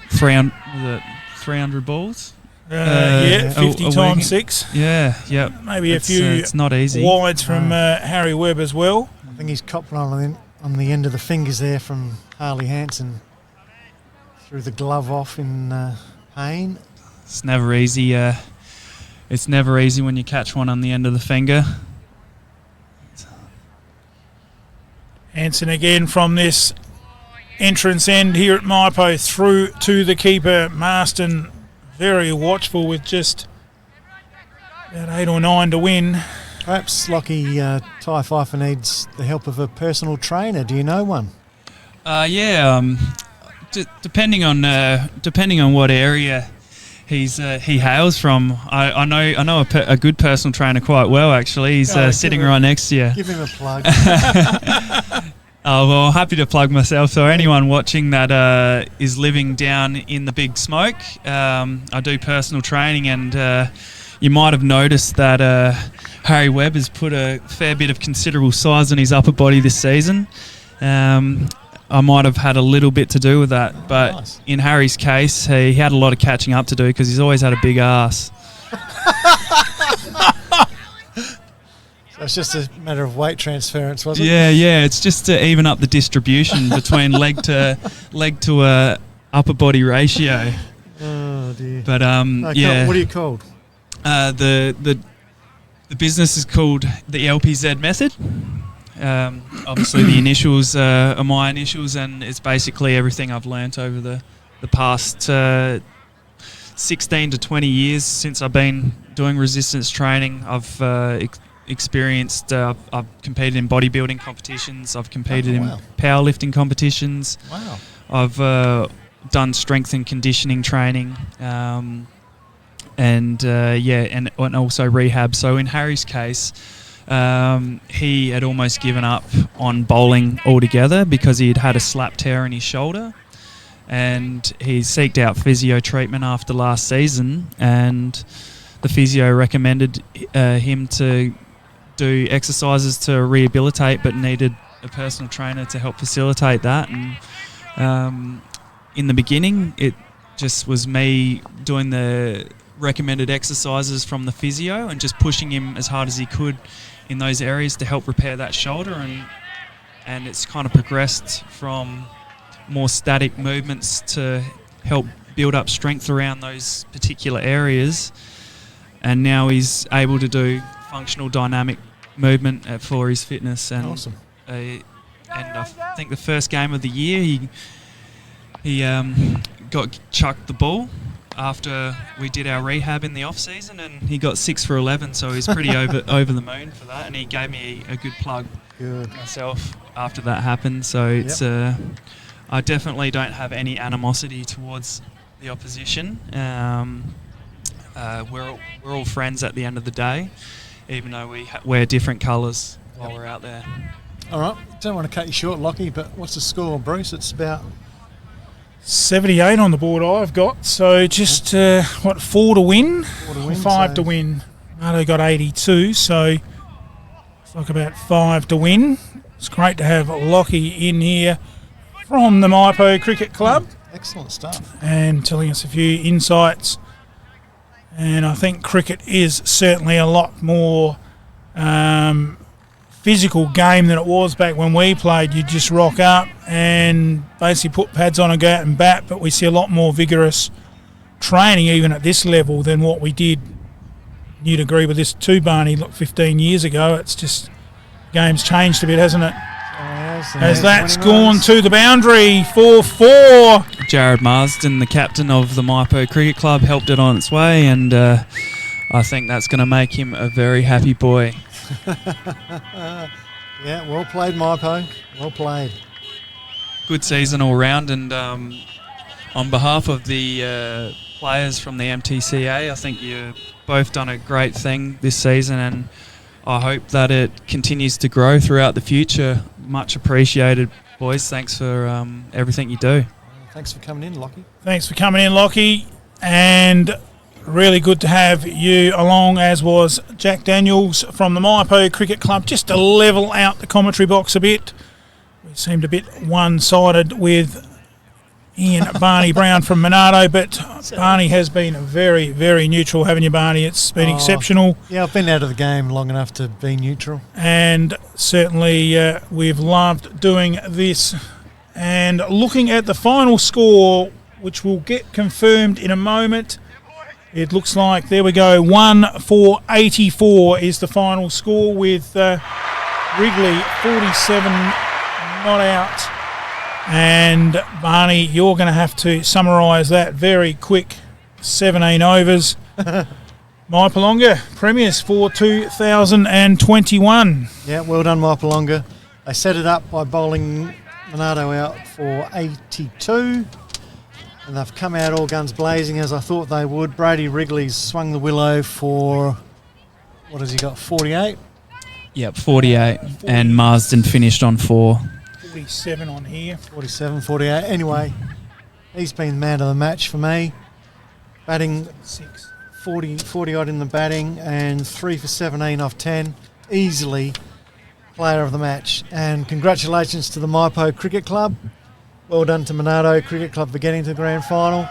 300 balls. Yeah, 50 times 6. Yeah, yep. Maybe It's, a few it's not easy. wides from Harry Webb as well. I think he's copped one on the end of the fingers there from Harley Hansen. Threw the glove off in pain. It's never easy. It's never easy when you catch one on the end of the finger. Hansen again from this entrance end here at Mypo through to the keeper. Marston very watchful with just about 8 or 9 to win. Perhaps Lockie Ty Pfeiffer needs the help of a personal trainer. Do you know one? Depending on what area he hails from, I know a good personal trainer quite well. Actually, he's sitting right next to you. Give him a plug. Oh, well, happy to plug myself. So anyone watching that is living down in the Big Smoke, I do personal training, and you might have noticed that Harry Webb has put a fair bit of considerable size on his upper body this season. I might have had a little bit to do with that, but nice. In Harry's case, he had a lot of catching up to do because he's always had a big ass. So it's just a matter of weight transference, was it? Yeah. It's just to even up the distribution between leg to upper body ratio. Oh dear. But What are you called? The business is called the LPZ method. Obviously, the initials are my initials, and it's basically everything I've learnt over the past 16 to 20 years since I've been doing resistance training. I've experienced, I've competed in bodybuilding competitions, I've competed in powerlifting competitions. Wow. I've done strength and conditioning training, and also rehab. So in Harry's case, he had almost given up on bowling altogether because he'd had a slap tear in his shoulder, and he seeked out physio treatment after last season, and the physio recommended him to do exercises to rehabilitate, but needed a personal trainer to help facilitate that. And in the beginning, it just was me doing the recommended exercises from the physio and just pushing him as hard as he could in those areas to help repair that shoulder, and it's kind of progressed from more static movements to help build up strength around those particular areas, and now he's able to do functional dynamic movement for his fitness. And awesome. And I think the first game of the year he got chucked the ball after we did our rehab in the off season, and he got 6 for 11, so he's pretty over the moon for that, and he gave me a good plug myself after that happened. So it's I definitely don't have any animosity towards the opposition. We're all friends at the end of the day, even though we wear different colours while we're out there. All right, don't want to cut you short, Lockie, but what's the score, Bruce? It's about 78 on the board I've got, so just 4 to win, 5 to win. Monarto got 82, so it's like about 5 to win. It's great to have Lockie in here from the Mypo Cricket Club. Excellent stuff. And telling us a few insights. And I think cricket is certainly a lot more physical game than it was back when we played. You just rock up and basically put pads on and go out and bat, but we see a lot more vigorous training even at this level than what we did. You'd agree with this too, Barney, 15 years ago. It's just, the game's changed a bit, hasn't it? As that's gone to the boundary for 4. Jared Marsden, the captain of the Mypo Cricket Club, helped it on its way, and I think that's going to make him a very happy boy. Yeah, well played, Mypo. Well played. Good season all round, and on behalf of the players from the MTCA, I think you've both done a great thing this season, and I hope that it continues to grow throughout the future. Much appreciated, boys. Thanks for everything you do. Thanks for coming in, Lockie. Thanks for coming in, Lockie. And really good to have you along, as was Jack Daniels from the Mypo Cricket Club, just to level out the commentary box a bit. We seemed a bit one-sided with in Barney Brown from Monarto, but Barney has been very, very neutral, haven't you, Barney? It's been exceptional. Yeah, I've been out of the game long enough to be neutral. And certainly we've loved doing this. And looking at the final score, which will get confirmed in a moment, it looks like, there we go, 1-4-84 is the final score, with Wrigley 47 not out. And Barney, you're going to have to summarise that very quick. 17 overs. Mypolonga premiers for 2021. Yeah, well done, Mypolonga. They set it up by bowling Monarto out for 82. And they've come out all guns blazing, as I thought they would. Brady Wrigley's swung the willow for, what has he got, 48? Yep, 48. And Marsden finished on 4. 47 on here. 47, 48. Anyway, he's been man of the match for me. Batting 40 odd in the batting and 3 for 17 off 10. Easily player of the match. And congratulations to the Mypo Cricket Club. Well done to Monarto Cricket Club for getting to the grand final.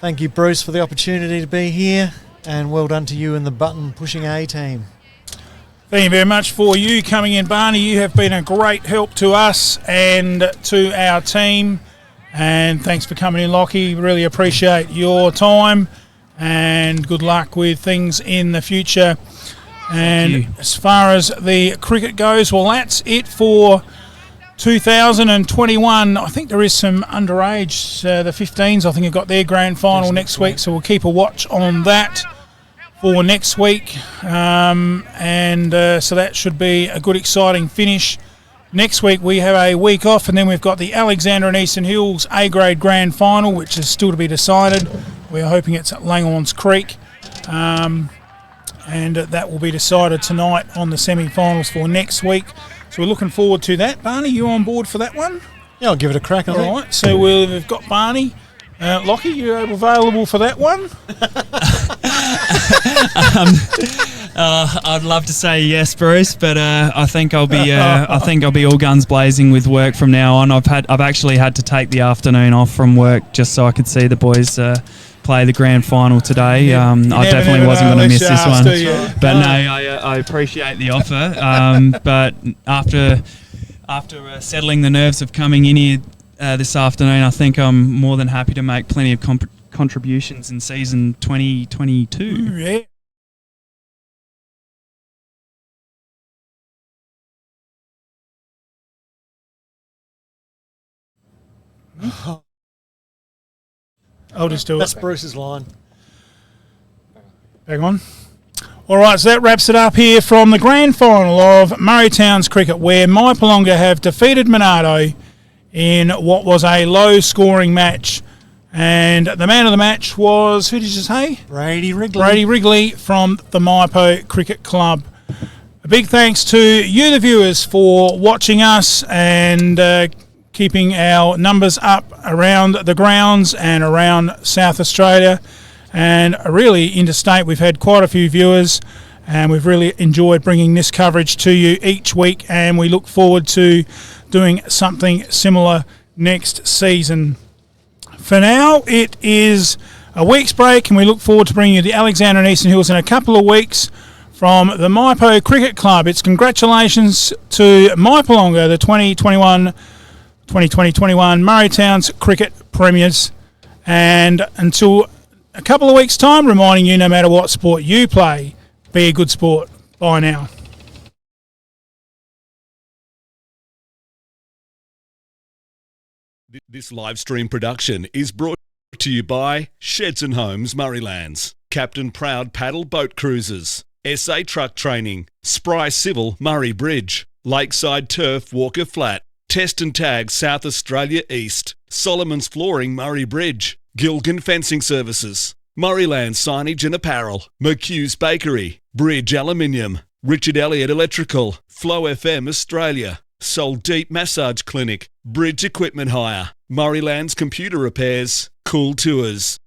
Thank you, Bruce, for the opportunity to be here. And well done to you and the button pushing A team. Thank you very much for you coming in, Barney. You have been a great help to us and to our team. And thanks for coming in, Lockie. Really appreciate your time. And good luck with things in the future. And as far as the cricket goes, well, that's it for 2021. I think there is some underage, the 15s, I think have got their grand final next week. So we'll keep a watch on that for next week, so that should be a good, exciting finish. Next week we have a week off, and then we've got the Alexandra and Eastern Hills A-grade grand final, which is still to be decided. We're hoping it's at Langorns Creek, and that will be decided tonight on the semi-finals for next week. So we're looking forward to that. Barney, you on board for that one? Yeah, I'll give it a crack. All right, so we've got Barney. Lockie, you available for that one? I'd love to say yes, Bruce, but I think I'll be all guns blazing with work from now on. I've actually had to take the afternoon off from work just so I could see the boys play the grand final today. I definitely wasn't going to miss this one, but no, I appreciate the offer. But after settling the nerves of coming in here this afternoon, I think I'm more than happy to make plenty of contributions in season 2022. Yeah. I'll just do it. That's Bruce's line. Hang on. All right, so that wraps it up here from the grand final of Murray Towns Cricket, where Mypolonga have defeated Monarto in what was a low-scoring match. And the man of the match was, who did you say? Brady Wrigley. Brady Wrigley from the Mypo Cricket Club. A big thanks to you, the viewers, for watching us and keeping our numbers up around the grounds and around South Australia. And really interstate, we've had quite a few viewers, and we've really enjoyed bringing this coverage to you each week, and we look forward to doing something similar next season. For now, it is a week's break, and we look forward to bringing you the Alexandra and Eastern Hills in a couple of weeks from the Mypo Cricket Club. It's congratulations to Mypolonga, the 2020-21 Murray Towns Cricket Premiers. And until a couple of weeks' time, reminding you, no matter what sport you play, be a good sport. Bye now. This live stream production is brought to you by Sheds and Homes Murraylands, Captain Proud Paddle Boat Cruises, SA Truck Training, Spry Civil Murray Bridge, Lakeside Turf Walker Flat, Test and Tag South Australia East, Solomon's Flooring Murray Bridge, Gilgan Fencing Services, Murrayland Signage and Apparel, McHugh's Bakery, Bridge Aluminium, Richard Elliott Electrical, Flow FM Australia, Soul Deep Massage Clinic, Bridge Equipment Hire, Murrayland's Computer Repairs, Cool Tours,